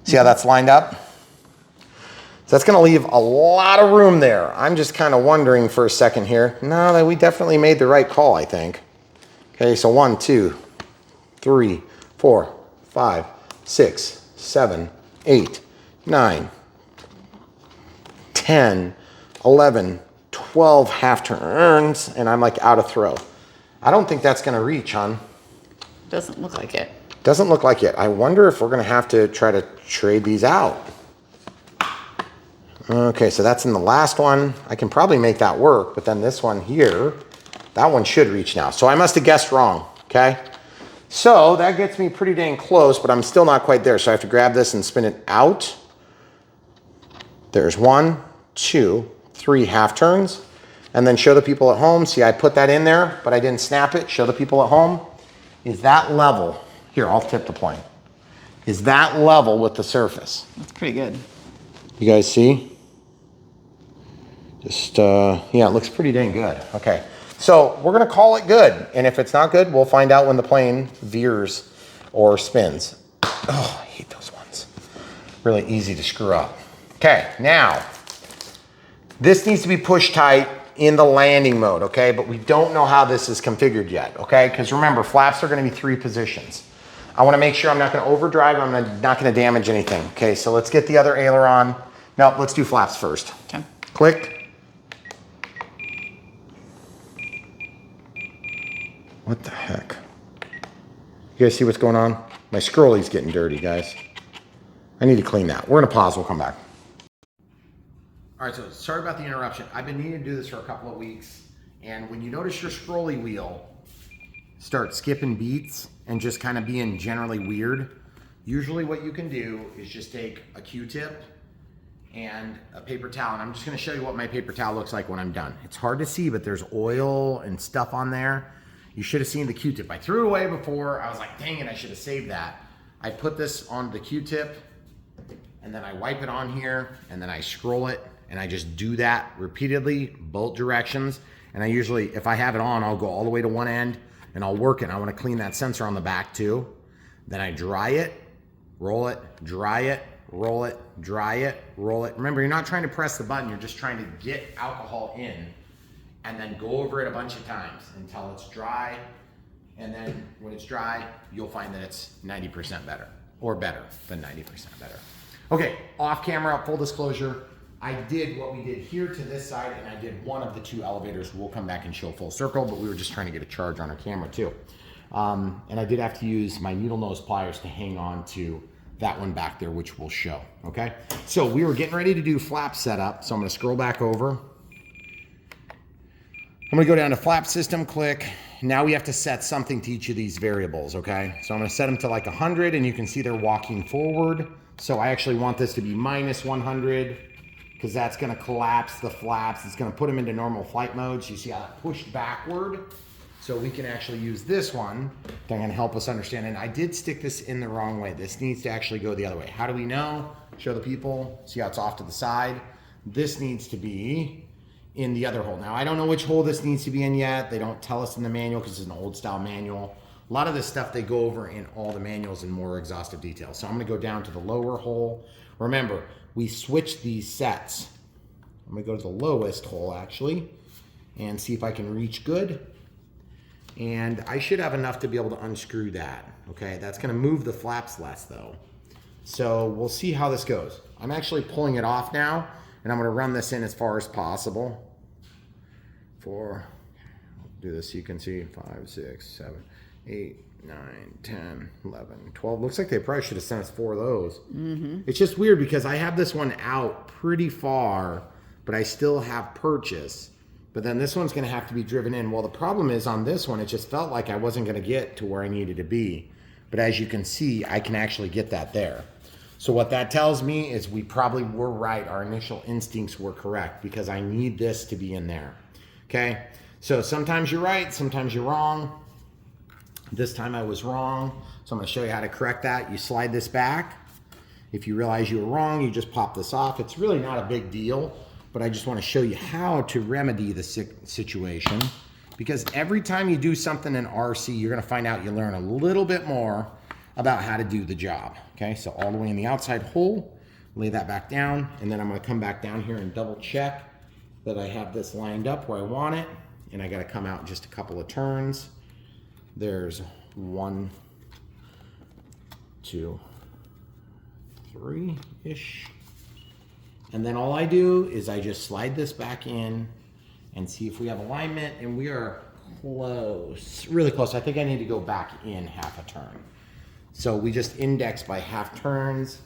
See how that's lined up? So that's gonna leave a lot of room there. I'm just kind of wondering for a second here. No, we definitely made the right call, I think. Okay, so 1, 2, 3, 4, 5, 6, 7, 8, 9, 10, 11, 12 half turns, and I'm like out of throw. I don't think that's gonna reach, hon. Doesn't look like it. Doesn't look like it. I wonder if we're gonna have to try to trade these out. Okay, so that's in the last one. I can probably make that work, but then this one here, that one should reach now. So I must have guessed wrong, okay? So that gets me pretty dang close, but I'm still not quite there. So I have to grab this and spin it out. There's 1, 2, 3 half turns. And then show the people at home. See, I put that in there, but I didn't snap it. Show the people at home. Is that level? Here, I'll tip the plane. Is that level with the surface? That's pretty good. You guys see? Just, yeah, it looks pretty dang good. Okay, so we're gonna call it good. And if it's not good, we'll find out when the plane veers or spins. Oh, I hate those ones. Really easy to screw up. Okay, now, this needs to be pushed tight in the landing mode, okay? But we don't know how this is configured yet, okay? Because remember, flaps are gonna be 3 positions. I wanna make sure I'm not gonna overdrive, I'm not gonna damage anything. Okay, so let's get the other aileron. No, let's do flaps first. Okay. Click. What the heck? You guys see what's going on? My scrolly's getting dirty, guys. I need to clean that. We're gonna pause, we'll come back. All right, so sorry about the interruption. I've been needing to do this for a couple of weeks, and when you notice your scrolly wheel start skipping beats and just kind of being generally weird, usually what you can do is just take a Q-tip and a paper towel, and I'm just gonna show you what my paper towel looks like when I'm done. It's hard to see, but there's oil and stuff on there. You should have seen the Q-tip. I threw it away before. I was like, dang it, I should have saved that. I put this on the Q-tip, and then I wipe it on here, and then I scroll it, and I just do that repeatedly, both directions. And I usually, if I have it on, I'll go all the way to one end, and I'll work it. I wanna clean that sensor on the back too. Then I dry it, roll it, dry it, roll it, dry it, roll it. Remember, you're not trying to press the button, you're just trying to get alcohol in, and then go over it a bunch of times until it's dry. And then when it's dry, you'll find that it's 90% better, or better than 90% better. Okay, off camera, full disclosure, I did what we did here to this side, and I did one of the 2 elevators. We'll come back and show full circle, but we were just trying to get a charge on our camera too. And I did have to use my needle nose pliers to hang on to that one back there, which we'll show, okay? So we were getting ready to do flap setup, so I'm gonna scroll back over. I'm gonna go down to flap system, click. Now we have to set something to each of these variables, okay? So I'm gonna set them to like 100, and you can see they're walking forward. So I actually want this to be minus 100, because that's gonna collapse the flaps. It's gonna put them into normal flight mode. So you see how that pushed backward? So we can actually use this one that can help us understand. And I did stick this in the wrong way. This needs to actually go the other way. How do we know? Show the people, see how it's off to the side. This needs to be in the other hole. Now, I don't know which hole this needs to be in yet. They don't tell us in the manual because it's an old style manual. A lot of this stuff they go over in all the manuals in more exhaustive detail. So I'm gonna go down to the lower hole. Remember, we switched these sets. I'm gonna go to the lowest hole actually and see if I can reach good. And I should have enough to be able to unscrew that, okay? That's gonna move the flaps less though. So we'll see how this goes. I'm actually pulling it off now, and I'm gonna run this in as far as possible. I'll do this so you can see, 5, 6, 7, 8, 9, 10, 11, 12. Looks like they probably should have sent us 4 of those. It's just weird because I have this one out pretty far, but I still have purchase. But then this one's gonna have to be driven in. Well, the problem is on this one, it just felt like I wasn't gonna get to where I needed to be. But as you can see, I can actually get that there. So what that tells me is we probably were right. Our initial instincts were correct because I need this to be in there, okay? So sometimes you're right, sometimes you're wrong. This time I was wrong. So I'm gonna show you how to correct that. You slide this back. If you realize you were wrong, you just pop this off. It's really not a big deal, but I just wanna show you how to remedy the situation, because every time you do something in RC, you're gonna find out you learn a little bit more about how to do the job, okay? So all the way in the outside hole, lay that back down, and then I'm gonna come back down here and double check that I have this lined up where I want it, and I gotta come out just a couple of turns. There's 1, 2, 3-ish. And then all I do is I just slide this back in and see if we have alignment, and we are close, really close. I think I need to go back in half a turn. So we just index by half turns,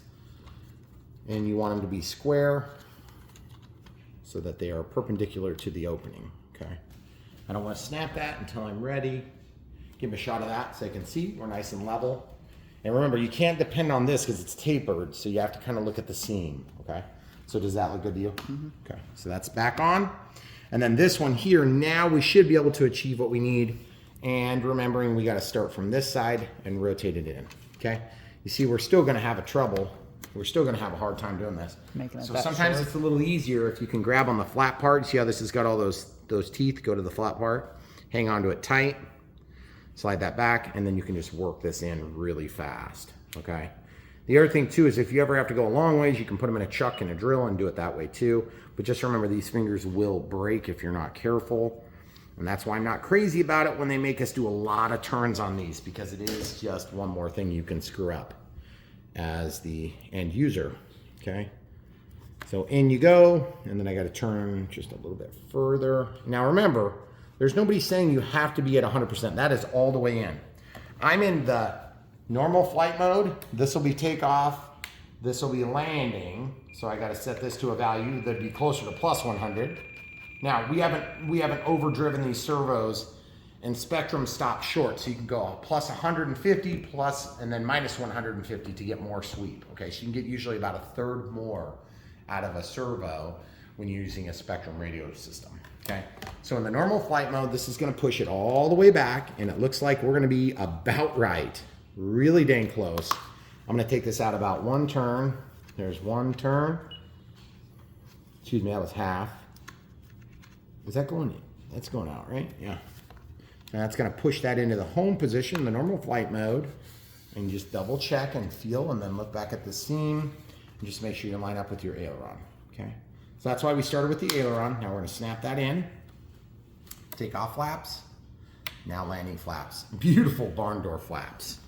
and you want them to be square so that they are perpendicular to the opening, okay? I don't want to snap that until I'm ready. Give them a shot of that so they can see we're nice and level. And remember, you can't depend on this because it's tapered, so you have to kind of look at the seam, okay? So does that look good to you? Mm-hmm. Okay, so that's back on. And then this one here, now we should be able to achieve what we need. And remembering we got to start from this side and rotate it in, okay? You see, we're still going to have a trouble. We're still going to have a hard time doing this. So sometimes it's a little easier if you can grab on the flat part. See how this has got all those teeth? Go to the flat part, hang on to it tight, slide that back, and then you can just work this in really fast, okay? The other thing too is if you ever have to go a long ways, you can put them in a chuck and a drill and do it that way too. But just remember, these fingers will break if you're not careful. And that's why I'm not crazy about it when they make us do a lot of turns on these, because it is just one more thing you can screw up as the end user, okay? So in you go, and then I got to turn just a little bit further. Now remember, there's nobody saying you have to be at 100%. That is all the way in. I'm in the normal flight mode. This will be takeoff. This will be landing. So I got to set this to a value that'd be closer to plus 100. Now we haven't overdriven these servos, and Spectrum stops short. So you can go plus 150 plus and then minus 150 to get more sweep. Okay, so you can get usually about a third more out of a servo when you're using a Spectrum radio system. Okay, so in the normal flight mode, this is going to push it all the way back, and it looks like we're going to be about right. Really dang close. I'm going to take this out about one turn. There's one turn. Excuse me, that was half. Is that going in? That's going out, right? Yeah. And that's going to push that into the home position, the normal flight mode. And just double check and feel, and then look back at the seam. And just make sure you line up with your aileron, okay? So that's why we started with the aileron. Now we're going to snap that in. Take off flaps. Now landing flaps. Beautiful barn door flaps.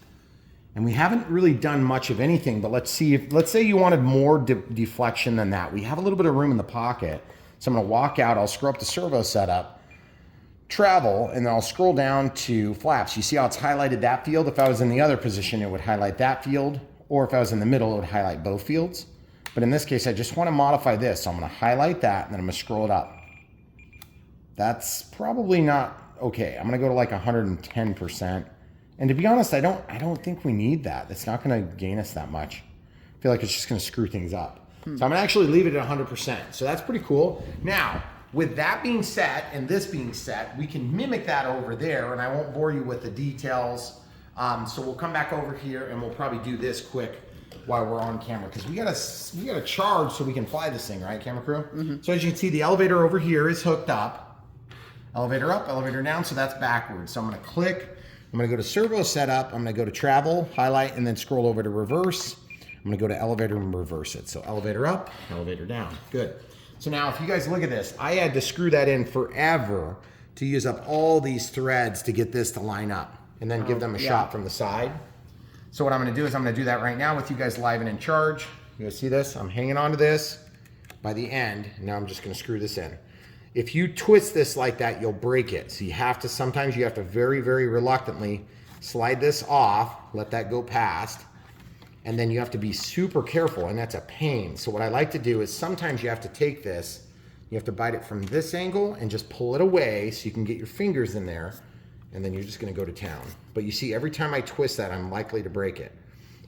And we haven't really done much of anything, but let's see if, let's say you wanted more deflection than that. We have a little bit of room in the pocket. So I'm gonna walk out, I'll screw up the servo setup, travel, and then I'll scroll down to flaps. You see how it's highlighted that field? If I was in the other position, it would highlight that field, or if I was in the middle, it would highlight both fields. But in this case, I just wanna modify this. So I'm gonna highlight that, and then I'm gonna scroll it up. That's probably not okay. I'm gonna go to like 110%. And to be honest, I don't think we need that. It's not gonna gain us that much. I feel like it's just gonna screw things up. So I'm gonna actually leave it at 100%. So that's pretty cool. Now, with that being set and this being set, we can mimic that over there, and I won't bore you with the details. So we'll come back over here and we'll probably do this quick while we're on camera, because we gotta charge so we can fly this thing, right, camera crew? Mm-hmm. So as you can see, the elevator over here is hooked up. Elevator up, elevator down, so that's backwards. So I'm gonna click, I'm gonna go to servo setup, I'm gonna go to travel, highlight, and then scroll over to reverse. I'm gonna go to elevator and reverse it. So elevator up, elevator down, good. So now if you guys look at this, I had to screw that in forever to use up all these threads to get this to line up and then give them a shot from the side. So what I'm gonna do is I'm gonna do that right now with you guys live and in charge. You guys see this? I'm hanging on to this by the end. Now I'm just gonna screw this in. If you twist this like that, you'll break it. So you have to, sometimes you have to very, very reluctantly slide this off, let that go past, and then you have to be super careful, and that's a pain. So what I like to do is sometimes you have to take this, you have to bite it from this angle and just pull it away so you can get your fingers in there, and then you're just gonna go to town. But you see, every time I twist that, I'm likely to break it.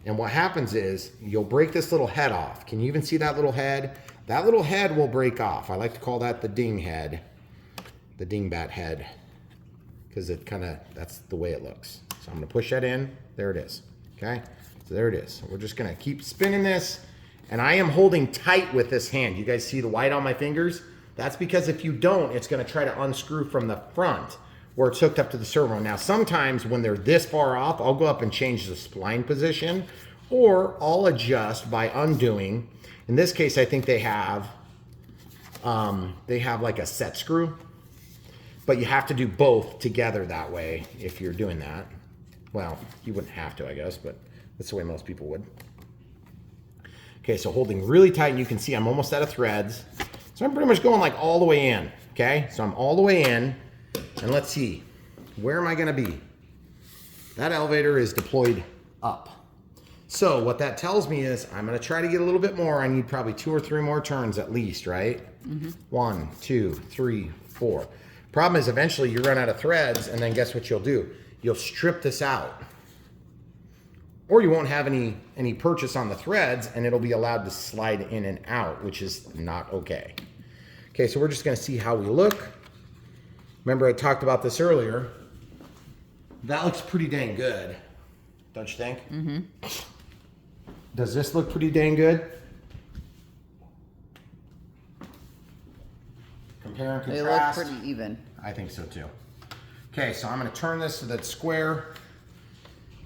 And what happens is, you'll break this little head off. Can you even see that little head? That little head will break off. I like to call that the ding head, the dingbat head, because it kinda, that's the way it looks. So I'm gonna push that in, there it is, okay? So there it is. We're just gonna keep spinning this, and I am holding tight with this hand. You guys see the white on my fingers? That's because if you don't, it's gonna try to unscrew from the front where it's hooked up to the servo. Now, sometimes when they're this far off, I'll go up and change the spline position, or I'll adjust by undoing. In this case, I think they have like a set screw, but you have to do both together that way if you're doing that. Well, you wouldn't have to, I guess, but that's the way most people would. Okay, so holding really tight, and you can see I'm almost out of threads. So I'm pretty much going like all the way in, okay? So I'm all the way in, and let's see, where am I gonna be? That elevator is deployed up. So what that tells me is I'm gonna try to get a little bit more. I need probably 2 or 3 more turns at least, right? 1, 2, 3, 4. Problem is eventually you run out of threads, and then guess what you'll do? You'll strip this out. Or you won't have any purchase on the threads, and it'll be allowed to slide in and out, which is not okay. Okay, so we're just gonna see how we look. Remember I talked about this earlier. That looks pretty dang good, don't you think? Does this look pretty dang good? Compare and They contrast. look pretty even. I think so too. Okay, so I'm gonna turn this so that's square,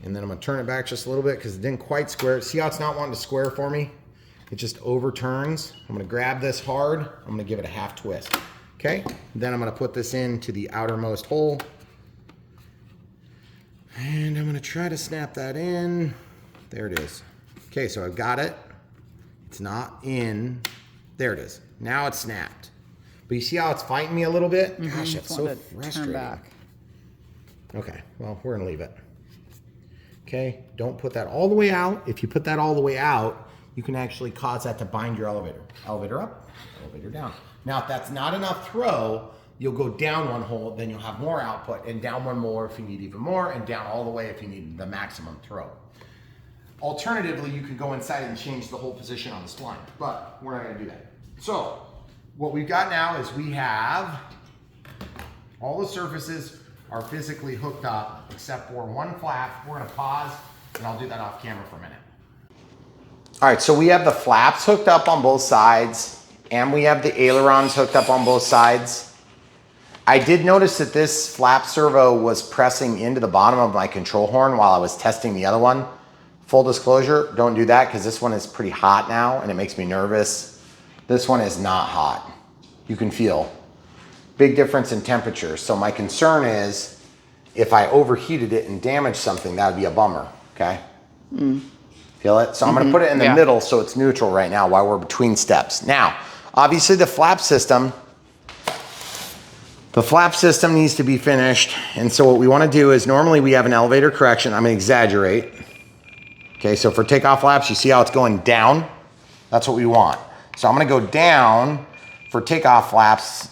and then I'm gonna turn it back just a little bit because it didn't quite square. See how it's not wanting to square for me? It just overturns. I'm gonna grab this hard. I'm gonna give it a half twist. Okay, then I'm gonna put this into the outermost hole. And I'm gonna try to snap that in. There it is. Okay, so I've got it. It's not in. There it is. Now it's snapped. But you see how it's fighting me a little bit? Gosh, that's so frustrating. Turn back. Okay, well, we're gonna leave it. Okay, don't put that all the way out. If you put that all the way out, you can actually cause that to bind your elevator. Elevator up, elevator down. Now, if that's not enough throw, you'll go down one hole, then you'll have more output, and down one more if you need even more, and down all the way if you need the maximum throw. Alternatively, you can go inside and change the whole position on the spline, but we're not gonna do that. So, what we've got now is we have all the surfaces are physically hooked up except for one flap. We're gonna pause, and I'll do that off camera for a minute. All right, so we have the flaps hooked up on both sides, and we have the ailerons hooked up on both sides. I did notice that this flap servo was pressing into the bottom of my control horn while I was testing the other one. Full disclosure, don't do that because this one is pretty hot now and it makes me nervous. This one is not hot. You can feel big difference in temperature. So my concern is if I overheated it and damaged something, that would be a bummer, okay? Feel it? So I'm gonna put it in the middle so it's neutral right now while we're between steps. Now, obviously the flap system needs to be finished. And so what we wanna do is normally we have an elevator correction. I'm gonna exaggerate. Okay, so for takeoff flaps, you see how it's going down? That's what we want. So I'm gonna go down for takeoff flaps,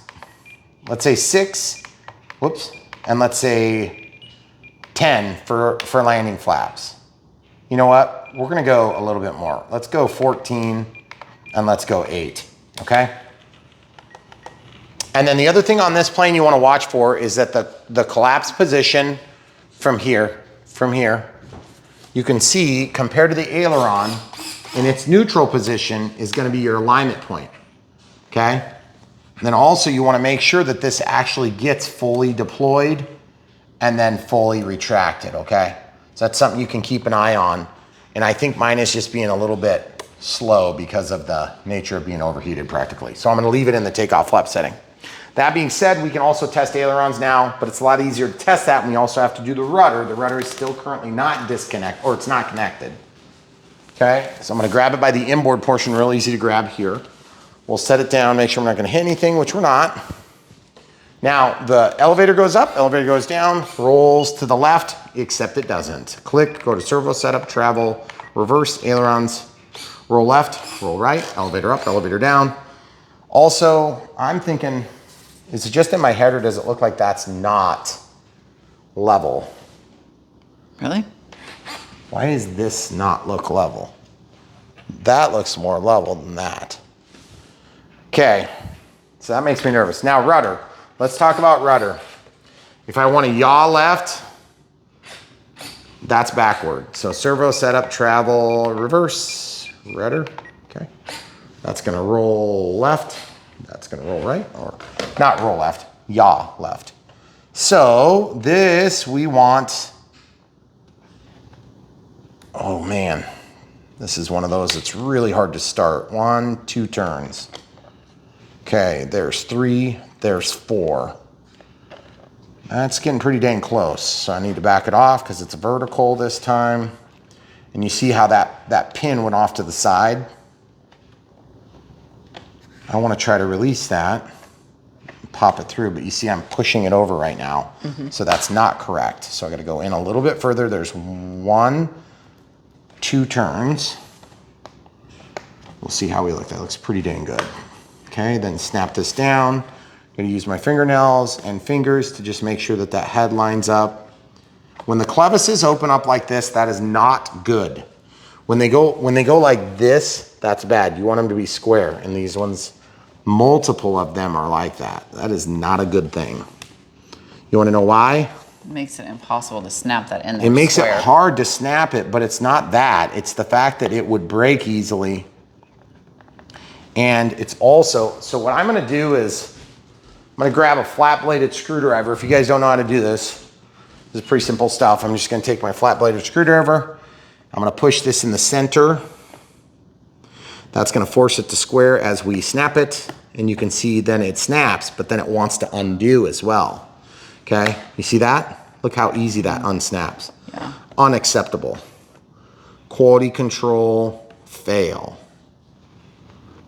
let's say 6, whoops, and let's say 10 for landing flaps. You know what? We're gonna go a little bit more. Let's go 14 and let's go 8, okay? And then the other thing on this plane you wanna watch for is that the collapse position from here, you can see compared to the aileron in its neutral position is gonna be your alignment point, okay? And then also you wanna make sure that this actually gets fully deployed and then fully retracted, okay? So that's something you can keep an eye on. And I think mine is just being a little bit slow because of the nature of being overheated practically. So I'm gonna leave it in the takeoff flap setting. That being said, we can also test ailerons now, but it's a lot easier to test that when we also have to do the rudder. The rudder is still currently not disconnected, or it's not connected. Okay, so I'm gonna grab it by the inboard portion, real easy to grab here. We'll set it down, make sure we're not gonna hit anything, which we're not. Now, the elevator goes up, elevator goes down, rolls to the left, except it doesn't. Click, go to servo setup, travel, reverse, ailerons, roll left, roll right, elevator up, elevator down. Also, I'm thinking, is it just in my head or does it look like that's not level? Really? Why does this not look level? That looks more level than that. Okay, so that makes me nervous. Now rudder, let's talk about rudder. If I want to yaw left, that's backward. So servo setup, travel, reverse, rudder, okay. That's gonna roll left, that's gonna roll right, or not roll left, yaw left. So this we want, oh man, this is one of those that's really hard to start. 1, 2 turns. Okay, there's 3, there's 4. That's getting pretty dang close. So I need to back it off because it's vertical this time. And you see how that pin went off to the side. I want to try to release that, pop it through, but you see I'm pushing it over right now. So that's not correct. So I got to go in a little bit further. There's 1, 2 turns. We'll see how we look. That looks pretty dang good. Okay, then snap this down. I'm gonna use my fingernails and fingers to just make sure that that head lines up. When the clevises open up like this, that is not good. When they go like this, that's bad. You want them to be square, and these ones, multiple of them are like that. That is not a good thing. You wanna know why? It makes it impossible to snap that in there. It makes it hard to snap it, but it's not that. It's the fact that it would break easily. And it's also, so what I'm gonna do is, I'm gonna grab a flat bladed screwdriver. If you guys don't know how to do this is pretty simple stuff. I'm just gonna take my flat bladed screwdriver. I'm gonna push this in the center. That's gonna force it to square as we snap it. And you can see then it snaps, but then it wants to undo as well. Okay, you see that? Look how easy that unsnaps. Yeah. Unacceptable. Quality control, fail.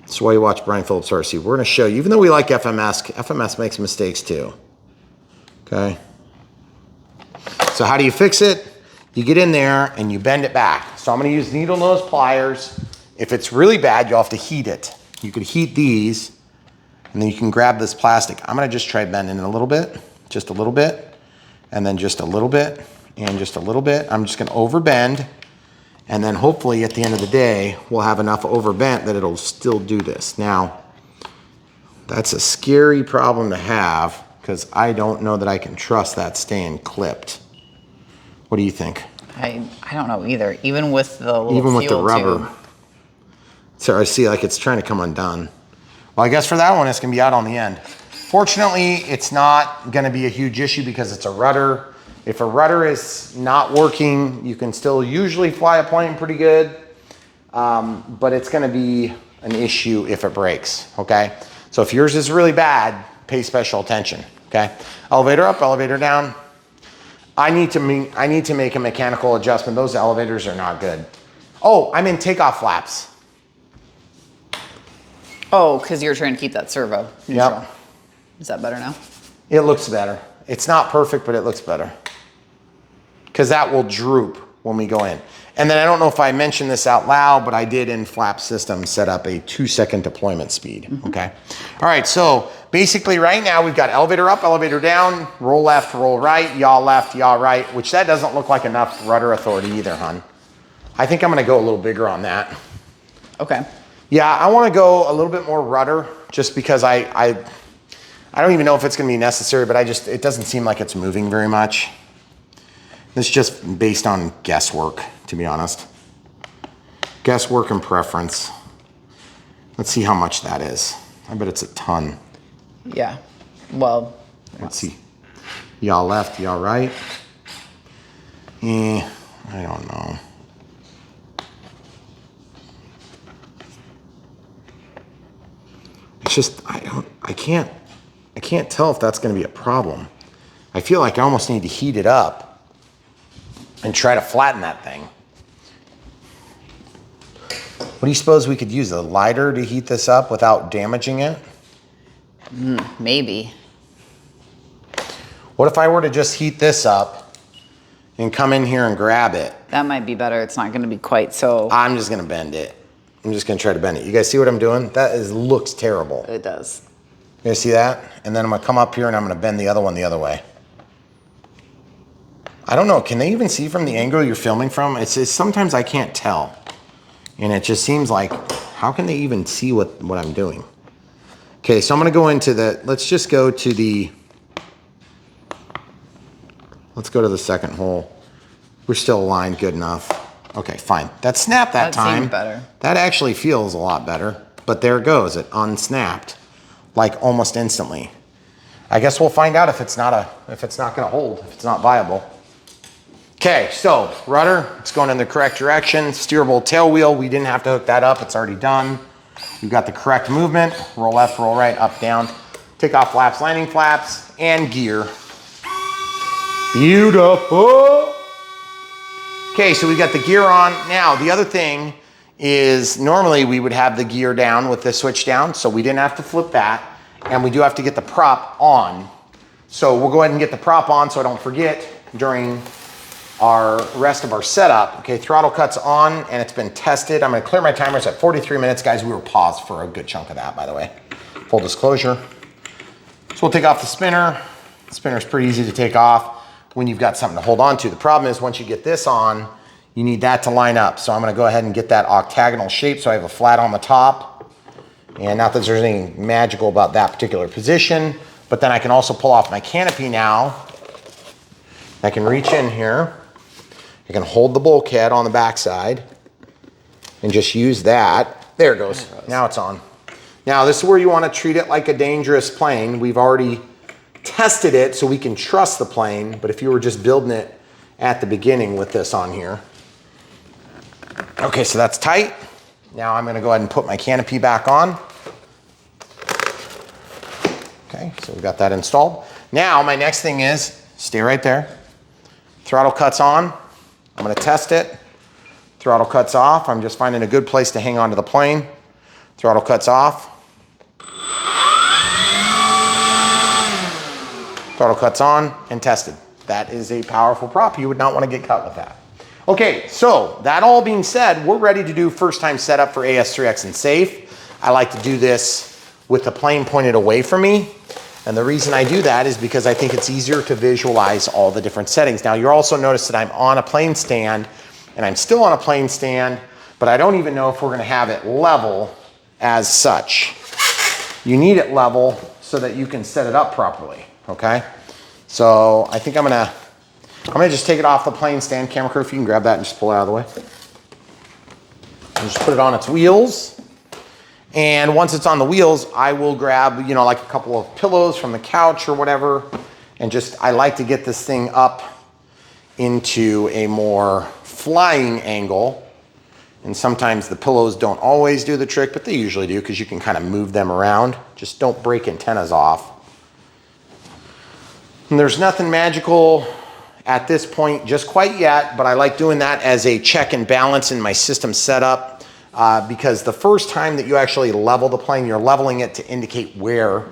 That's why you watch Brian Phillips RC. We're gonna show you, even though we like FMS, FMS makes mistakes too, okay? So how do you fix it? You get in there and you bend it back. So I'm gonna use needle nose pliers. If it's really bad, you'll have to heat it. You could heat these, and then you can grab this plastic. I'm gonna just try bending it a little bit, just a little bit, and then just a little bit, and just a little bit. I'm just gonna overbend. And then hopefully at the end of the day, we'll have enough overbent that it'll still do this. Now, that's a scary problem to have because I don't know that I can trust that staying clipped. What do you think? I don't know either. Even with the little Even with the fuel rubber. tube. So I see like it's trying to come undone. Well, I guess for that one, it's gonna be out on the end. Fortunately, it's not gonna be a huge issue because it's a rudder. If a rudder is not working, you can still usually fly a plane pretty good, but it's gonna be an issue if it breaks, okay? So if yours is really bad, pay special attention, okay? Elevator up, elevator down. I need to make a mechanical adjustment. Those elevators are not good. Oh, I'm in takeoff flaps. Oh, because you're trying to keep that servo neutral. Yep. Is that better now? It looks better. It's not perfect, but it looks better. Because that will droop when we go in. And then I don't know if I mentioned this out loud, but I did in Flap Systems set up a 2-second deployment speed, okay? All right, so basically right now we've got elevator up, elevator down, roll left, roll right, yaw left, yaw right, which that doesn't look like enough rudder authority either, hon. I think I'm gonna go a little bigger on that. Okay. Yeah, I wanna go a little bit more rudder just because I don't even know if it's gonna be necessary, but it doesn't seem like it's moving very much. It's just based on guesswork, to be honest. Guesswork and preference. Let's see how much that is. I bet it's a ton. Yeah. Well, Let's see. Yaw left, yaw right. I don't know. It's just, I can't tell if that's gonna be a problem. I feel like I almost need to heat it up and try to flatten that thing. What do you suppose we could use, a lighter to heat this up without damaging it? maybe. What if I were to just heat this up and come in here and grab it? That might be better. It's not going to be quite so. I'm just gonna bend it. I'm just gonna try to bend it. You guys see what I'm doing? Looks terrible. It does. You guys see that? And then I'm gonna come up here and I'm gonna bend the other one the other way. I don't know, can they even see from the angle you're filming from? It's sometimes I can't tell. And it just seems like, how can they even see what I'm doing? Okay, so I'm gonna go into let's go to the second hole. We're still aligned good enough. Okay, fine. That snapped that time. Seemed better. That actually feels a lot better, but there it goes, it unsnapped, like almost instantly. I guess we'll find out if it's not gonna hold, if it's not viable. Okay, so rudder, it's going in the correct direction. Steerable tail wheel, we didn't have to hook that up, it's already done. We've got the correct movement, roll left, roll right, up, down. Take off flaps, landing flaps, and gear. Beautiful. Okay, so we got the gear on. Now, the other thing is normally we would have the gear down with the switch down, so we didn't have to flip that. And we do have to get the prop on. So we'll go ahead and get the prop on so I don't forget during our rest of our setup. Okay, throttle cut's on and it's been tested. I'm gonna clear my timers at 43 minutes. Guys, we were paused for a good chunk of that, by the way. Full disclosure. So we'll take off the spinner. The spinner's pretty easy to take off when you've got something to hold on to. The problem is once you get this on, you need that to line up. So I'm gonna go ahead and get that octagonal shape so I have a flat on the top. And not that there's anything magical about that particular position, but then I can also pull off my canopy now. I can reach in here. I can hold the bulkhead on the backside and just use that. There it goes. Now it's on. Now this is where you want to treat it like a dangerous plane. We've already tested it so we can trust the plane, but if you were just building it at the beginning with this on here. Okay, so that's tight. Now I'm going to go ahead and put my canopy back on. Okay, so we got that installed. Now my next thing is, stay right there. Throttle cuts on. I'm gonna test it. Throttle cuts off. I'm just finding a good place to hang onto the plane. Throttle cuts off. Throttle cuts on and tested. That is a powerful prop. You would not want to get cut with that. Okay, so that all being said, we're ready to do first time setup for AS3X and safe. I like to do this with the plane pointed away from me. And the reason I do that is because I think it's easier to visualize all the different settings. Now you'll also notice that I'm on a plane stand and I'm still on a plane stand, but I don't even know if we're gonna have it level as such. You need it level so that you can set it up properly, okay? So I think I'm gonna just take it off the plane stand. Camera crew, if you can grab that and just pull it out of the way. And just put it on its wheels. And once it's on the wheels, I will grab, you know, like a couple of pillows from the couch or whatever. And I like to get this thing up into a more flying angle. And sometimes the pillows don't always do the trick, but they usually do because you can kind of move them around. Just don't break antennas off. And there's nothing magical at this point just quite yet, but I like doing that as a check and balance in my system setup. Because the first time that you actually level the plane, you're leveling it to indicate where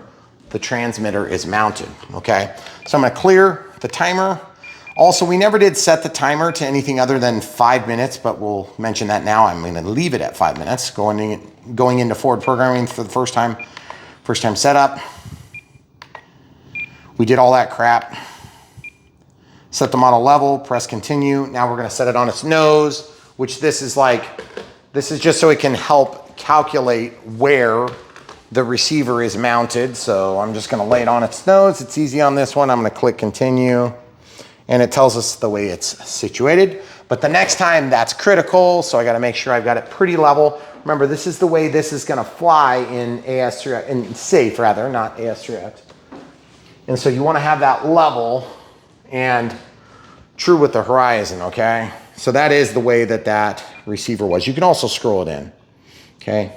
the transmitter is mounted, okay? So I'm gonna clear the timer. Also, we never did set the timer to anything other than 5 minutes, but we'll mention that now. I'm gonna leave it at 5 minutes, going into forward programming for the first time setup. We did all that crap. Set the model level, press continue. Now we're gonna set it on its nose, which this is just so it can help calculate where the receiver is mounted. So I'm just gonna lay it on its nose. It's easy on this one. I'm gonna click continue and it tells us the way it's situated. But the next time that's critical, so I gotta make sure I've got it pretty level. Remember, this is the way this is gonna fly in AS3X, in safe rather, not AS3X. And so you wanna have that level and true with the horizon, okay? So that is the way that receiver was. You can also scroll it in, okay?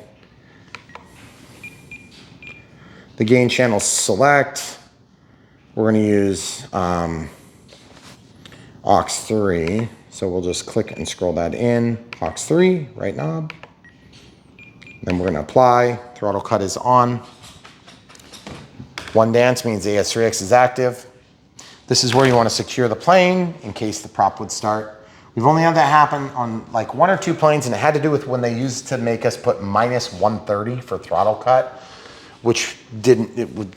The gain channel select, we're gonna use aux 3. So we'll just click and scroll that in. aux 3, right knob. Then we're gonna apply, throttle cut is on. One dance means AS3X is active. This is where you wanna secure the plane in case the prop would start. We've only had that happen on like 1 or 2 planes, and it had to do with when they used to make us put -130 for throttle cut, which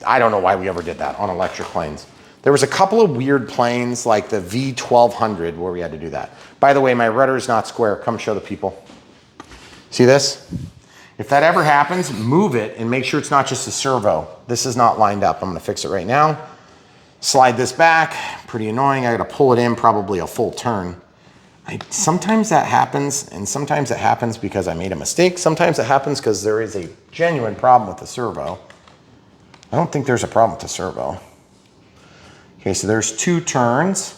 I don't know why we ever did that on electric planes. There was a couple of weird planes like the V1200 where we had to do that. By the way, my rudder's not square. Come show the people. See this? If that ever happens, move it and make sure it's not just a servo. This is not lined up. I'm gonna fix it right now. Slide this back, pretty annoying. I gotta pull it in probably a full turn. Sometimes that happens, and sometimes it happens because I made a mistake. Sometimes it happens because there is a genuine problem with the servo. I don't think there's a problem with the servo. Okay, so there's 2 turns.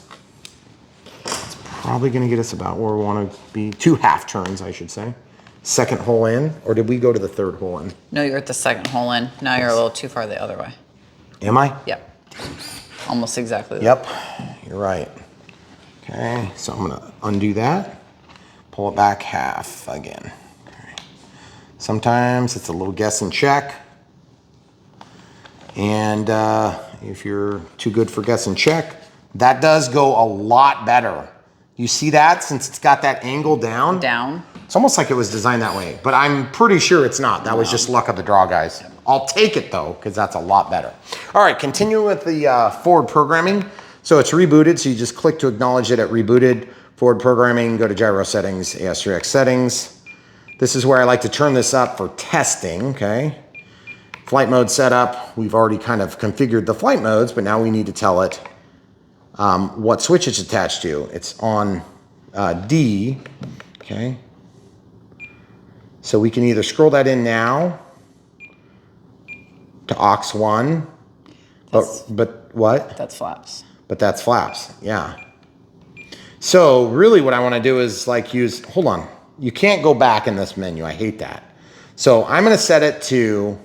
It's probably gonna get us about where we wanna be. 2 half turns, I should say. Second hole in, or did we go to the 3rd hole in? No, you're at the 2nd hole in. Now you're a little too far the other way. Am I? Yep. Almost exactly. Yep, you're right. Okay, so I'm gonna undo that. Pull it back half again. Sometimes it's a little guess and check. And if you're too good for guess and check, that does go a lot better. You see that since it's got that angle down? Down. It's almost like it was designed that way, but I'm pretty sure it's not. That was just luck of the draw, guys. I'll take it though, because that's a lot better. All right, continue with the forward programming. So it's rebooted, so you just click to acknowledge that it rebooted. Forward programming, go to gyro settings, AS3X settings. This is where I like to turn this up for testing, okay? Flight mode setup, we've already kind of configured the flight modes, but now we need to tell it what switch it's attached to. It's on D, okay? So we can either scroll that in now to aux1, but what? That's flaps. But that's flaps, yeah. So really what I wanna do is like use, hold on. You can't go back in this menu, I hate that. So I'm gonna set it to,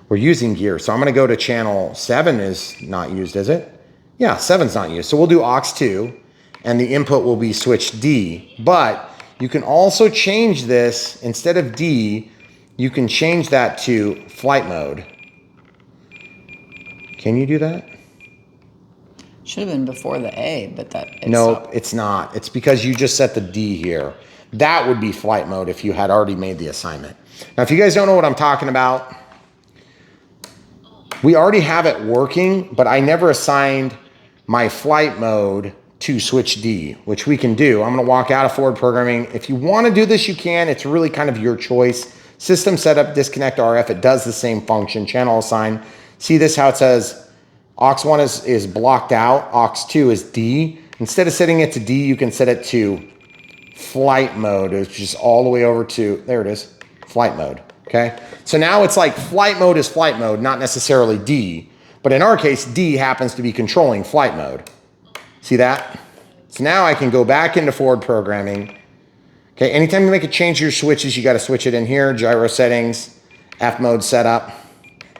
we're using gear. So I'm gonna go to channel 7 is not used, is it? Yeah, 7's not used. So we'll do aux2 and the input will be switch D. But you can also change this, instead of D, you can change that to flight mode. Can you do that? Should have been before the A, but that. Nope, it's not. It's because you just set the D here. That would be flight mode if you had already made the assignment. Now, if you guys don't know what I'm talking about, we already have it working, but I never assigned my flight mode to switch D, which we can do. I'm gonna walk out of forward programming. If you wanna do this, you can. It's really kind of your choice. System setup, disconnect RF, it does the same function. Channel assign. See this, how it says aux1 is blocked out, aux2 is D. Instead of setting it to D, you can set it to flight mode, which is all the way over to, there it is, flight mode, okay? So now it's like flight mode is flight mode, not necessarily D, but in our case, D happens to be controlling flight mode. See that? So now I can go back into forward programming. Okay, anytime you make a change to your switches, you gotta switch it in here, gyro settings, F mode setup,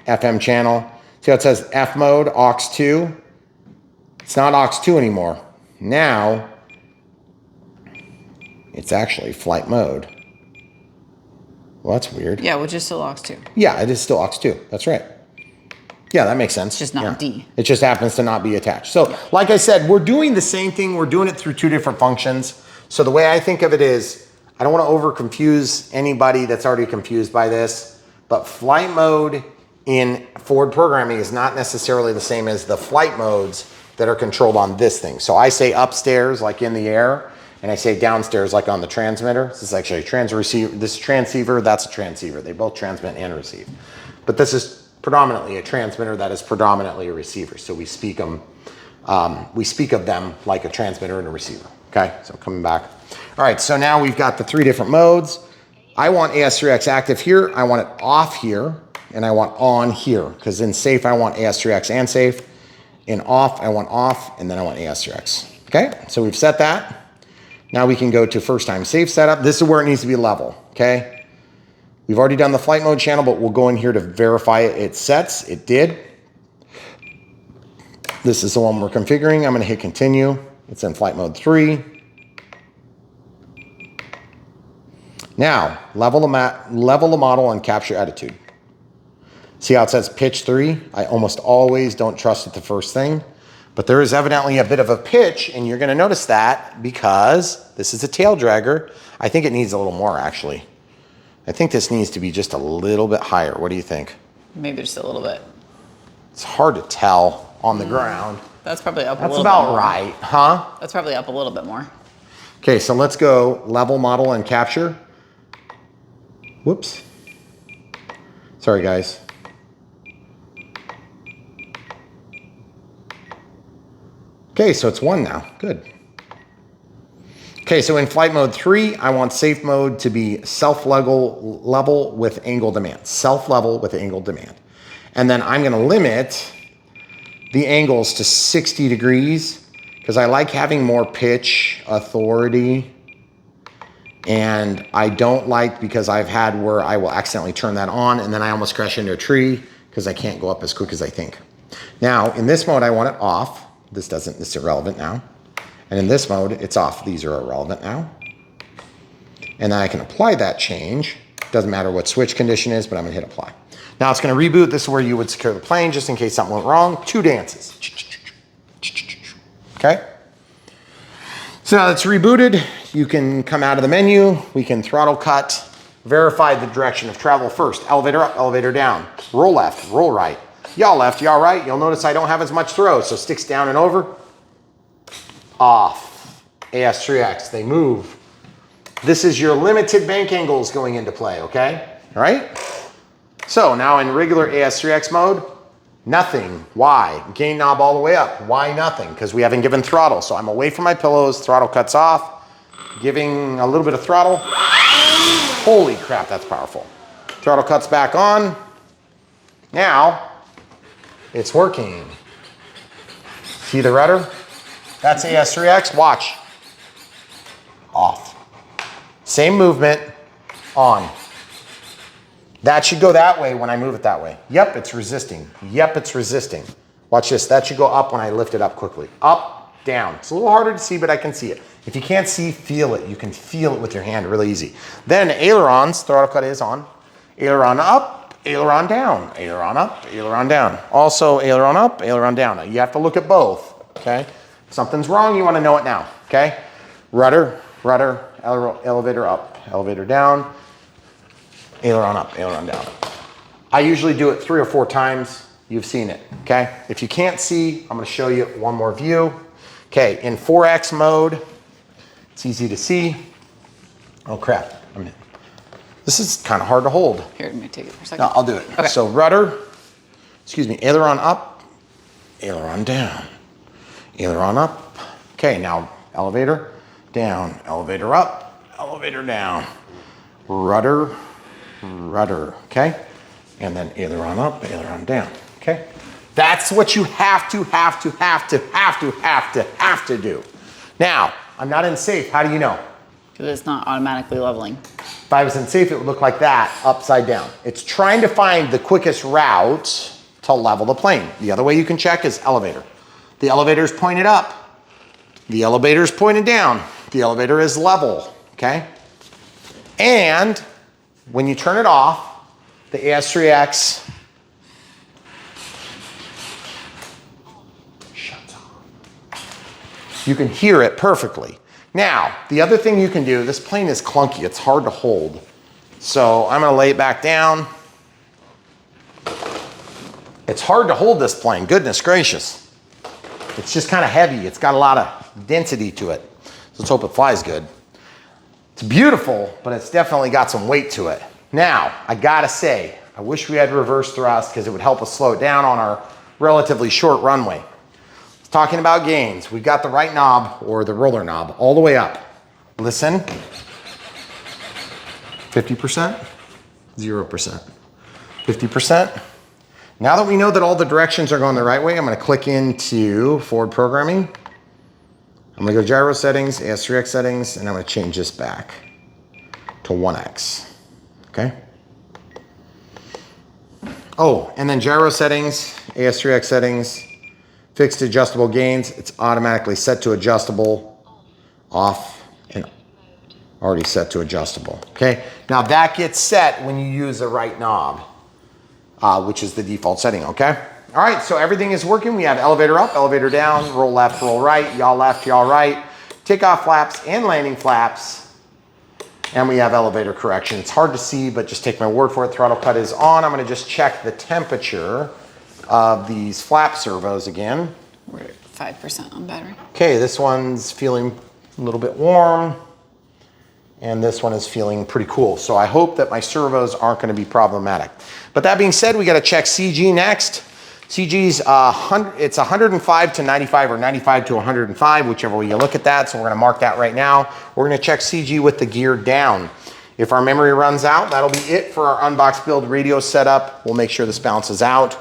FM channel. See how it says F mode, aux2? It's not aux2 anymore. Now, it's actually flight mode. Well, that's weird. Yeah, which is still aux2. Yeah, it is still aux2, that's right. Yeah, that makes sense. It's just not D. It just happens to not be attached. So, like I said, we're doing the same thing. We're doing it through two different functions. So the way I think of it is, I don't want to over confuse anybody that's already confused by this, but flight mode in forward programming is not necessarily the same as the flight modes that are controlled on this thing. So I say upstairs, like in the air, and I say downstairs, like on the transmitter. This is actually this is transceiver, that's a transceiver. They both transmit and receive. But this is predominantly a transmitter that is predominantly a receiver. So we speak of them like a transmitter and a receiver. Okay, so coming back. All right, so now we've got the three different modes. I want AS3X active here, I want it off here, and I want on here, because in safe I want AS3X and safe. In off, I want off, and then I want AS3X. Okay, so we've set that. Now we can go to first time safe setup. This is where it needs to be level, okay? We've already done the flight mode channel, but we'll go in here to verify it sets. It did. This is the one we're configuring. I'm gonna hit continue. It's in flight mode 3. Now, level the model and capture attitude. See how it says pitch 3? I almost always don't trust it the first thing, but there is evidently a bit of a pitch, and you're gonna notice that because this is a tail dragger. I think it needs a little more, actually. I think this needs to be just a little bit higher. What do you think? Maybe just a little bit. It's hard to tell on the ground. That's probably up a little bit. That's about right, huh? That's probably up a little bit more. Okay, so let's go level, model, and capture. Whoops. Sorry, guys. Okay, so it's 1 now. Good. Okay, so in flight mode 3, I want safe mode to be self-level with angle demand. Self-level with angle demand. And then I'm gonna limit the angles to 60 degrees because I like having more pitch authority. And I don't like, because I've had where I will accidentally turn that on and then I almost crash into a tree because I can't go up as quick as I think. Now, in this mode, I want it off. This is irrelevant now. And in this mode, it's off. These are irrelevant now. And then I can apply that change Doesn't matter what switch condition is, but I'm gonna hit apply. Now it's gonna reboot. This is where you would secure the plane just in case something went wrong. 2 dances. Okay? So now that's rebooted. You can come out of the menu. We can throttle cut, verify the direction of travel first. Elevator up, elevator down. Roll left, roll right. Yaw left, yaw right. You'll notice I don't have as much throw, so sticks down and over. Off. AS3X, they move. This is your limited bank angles going into play, okay? All right? So now in regular AS3X mode, nothing. Why? Gain knob all the way up. Why nothing? Because we haven't given throttle. So I'm away from my pillows, throttle cuts off, giving a little bit of throttle. Holy crap, that's powerful. Throttle cuts back on. Now, it's working. See the rudder? That's AS3X, watch. Off. Same movement, on. That should go that way when I move it that way. Yep, it's resisting. Yep, it's resisting. Watch this, that should go up when I lift it up quickly. Up, down. It's a little harder to see, but I can see it. If you can't see, feel it. You can feel it with your hand, really easy. Then ailerons, throttle cut is on. Aileron up, aileron down. Aileron up, aileron down. Also aileron up, aileron down. Now, you have to look at both, okay? If something's wrong, you wanna know it now, okay? Rudder, rudder, elevator up, elevator down. Aileron up, aileron down. I usually do it 3 or 4 times. You've seen it, okay? If you can't see, I'm gonna show you one more view. Okay, in 4X mode, it's easy to see. Oh crap, this is kind of hard to hold. Here, let me take it for a second. No, I'll do it. Okay. So rudder, excuse me, aileron up, aileron down, aileron up. Okay, now elevator down, elevator up, elevator down, rudder, rudder, okay? And then aileron up, aileron down, okay? That's what you have to do. Now, I'm not in safe, how do you know? Because it's not automatically leveling. If I was in safe, it would look like that, upside down. It's trying to find the quickest route to level the plane. The other way you can check is elevator. The elevator's pointed up. The elevator's pointed down. The elevator is level, okay? And when you turn it off, the AS3X shuts off. You can hear it perfectly. Now, the other thing you can do, this plane is clunky, it's hard to hold. So I'm gonna lay it back down. It's hard to hold this plane, goodness gracious. It's just kind of heavy, it's got a lot of density to it. So let's hope it flies good. It's beautiful, but it's definitely got some weight to it. Now, I gotta say, I wish we had reverse thrust because it would help us slow it down on our relatively short runway. Talking about gains, we've got the right knob or the roller knob all the way up. Listen, 50%, 0%, 50%. Now that we know that all the directions are going the right way, I'm gonna click into forward programming. I'm gonna go gyro settings, AS3X settings, and I'm gonna change this back to 1X, okay? Oh, and then gyro settings, AS3X settings, fixed adjustable gains, it's automatically set to adjustable, off, and already set to adjustable, okay? Now that gets set when you use the right knob, which is the default setting, okay? All right, so everything is working. We have elevator up, elevator down, roll left, roll right, yaw left, yaw right, takeoff flaps and landing flaps, and we have elevator correction. It's hard to see, but just take my word for it. Throttle cut is on. I'm gonna just check the temperature of these flap servos again. We're at 5% on battery. Okay, this one's feeling a little bit warm, and this one is feeling pretty cool. So I hope that my servos aren't gonna be problematic. But that being said, we gotta check CG next. CG's it's 105 to 95 or 95 to 105, whichever way you look at that. So we're gonna mark that right now. We're gonna check CG with the gear down. If our memory runs out, that'll be it for our Unbox build radio setup. We'll make sure this balances out,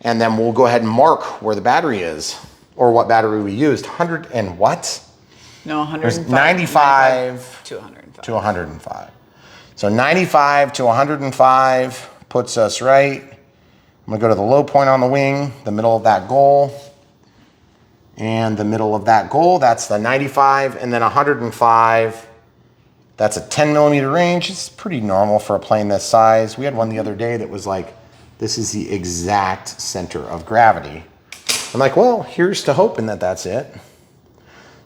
and then we'll go ahead and mark where the battery is, or what battery we used. 100 and what? No, 105. 95 to 105. to 105. So 95 to 105 puts us right. I'm gonna go to the low point on the wing, the middle of that goal, and the middle of that goal, that's the 95, and then 105 That's a 10 millimeter range. It's pretty normal for a plane this size. We had one the other day that was like, this is the exact center of gravity. I'm like, well, here's to hoping that that's it.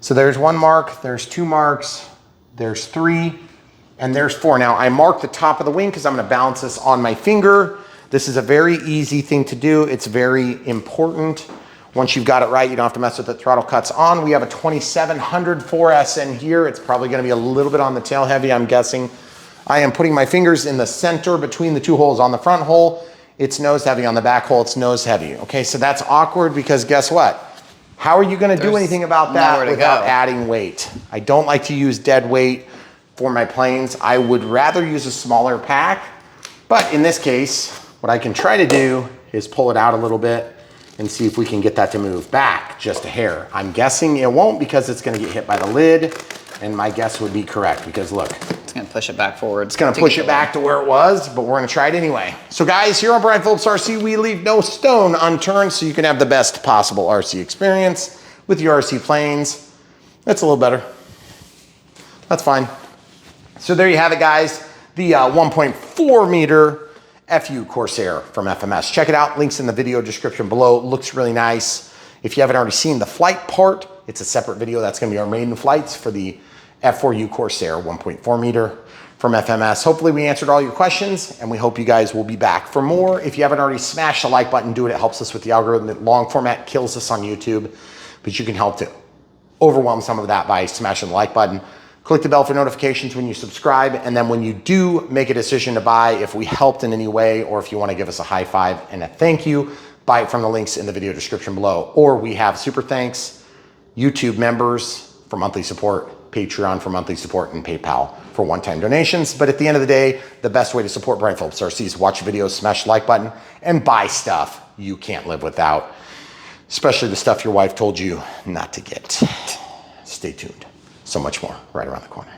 So there's 1 mark, there's 2 marks, there's 3, and there's 4. Now I marked the top of the wing because I'm gonna balance this on my finger. This is a very easy thing to do. It's very important. Once you've got it right, you don't have to mess with it. Throttle cuts on. We have a 2700 4S in here. It's probably gonna be a little bit on the tail heavy, I'm guessing. I am putting my fingers in the center between the 2 holes. On the front hole, it's nose heavy. On the back hole, it's nose heavy. Okay, so that's awkward because guess what? How are you gonna do anything about that without adding weight? I don't like to use dead weight for my planes. I would rather use a smaller pack, but in this case, what I can try to do is pull it out a little bit and see if we can get that to move back just a hair. I'm guessing it won't because it's gonna get hit by the lid, and my guess would be correct because look. It's gonna push it back forward. It's gonna push it back to where it was, but we're gonna try it anyway. So guys, here on Brian Phillips RC, we leave no stone unturned so you can have the best possible RC experience with your RC planes. That's a little better. That's fine. So there you have it, guys. The 1.4 meter F4U Corsair from FMS. Check it out, links in the video description below. It looks really nice. If you haven't already seen the flight part, it's a separate video. That's gonna be our maiden flights for the F4U Corsair 1.4 meter from FMS. Hopefully we answered all your questions and we hope you guys will be back for more. If you haven't already, smash the like button, do it. It helps us with the algorithm. The long format kills us on YouTube, but you can help to overwhelm some of that by smashing the like button. Click the bell for notifications when you subscribe, and then when you do make a decision to buy, if we helped in any way, or if you want to give us a high five and a thank you, buy it from the links in the video description below. Or we have super thanks, YouTube members for monthly support, Patreon for monthly support, and PayPal for one-time donations. But at the end of the day, the best way to support Brian Phillips RC is watch videos, smash the like button, and buy stuff you can't live without, especially the stuff your wife told you not to get. Stay tuned. So much more right around the corner.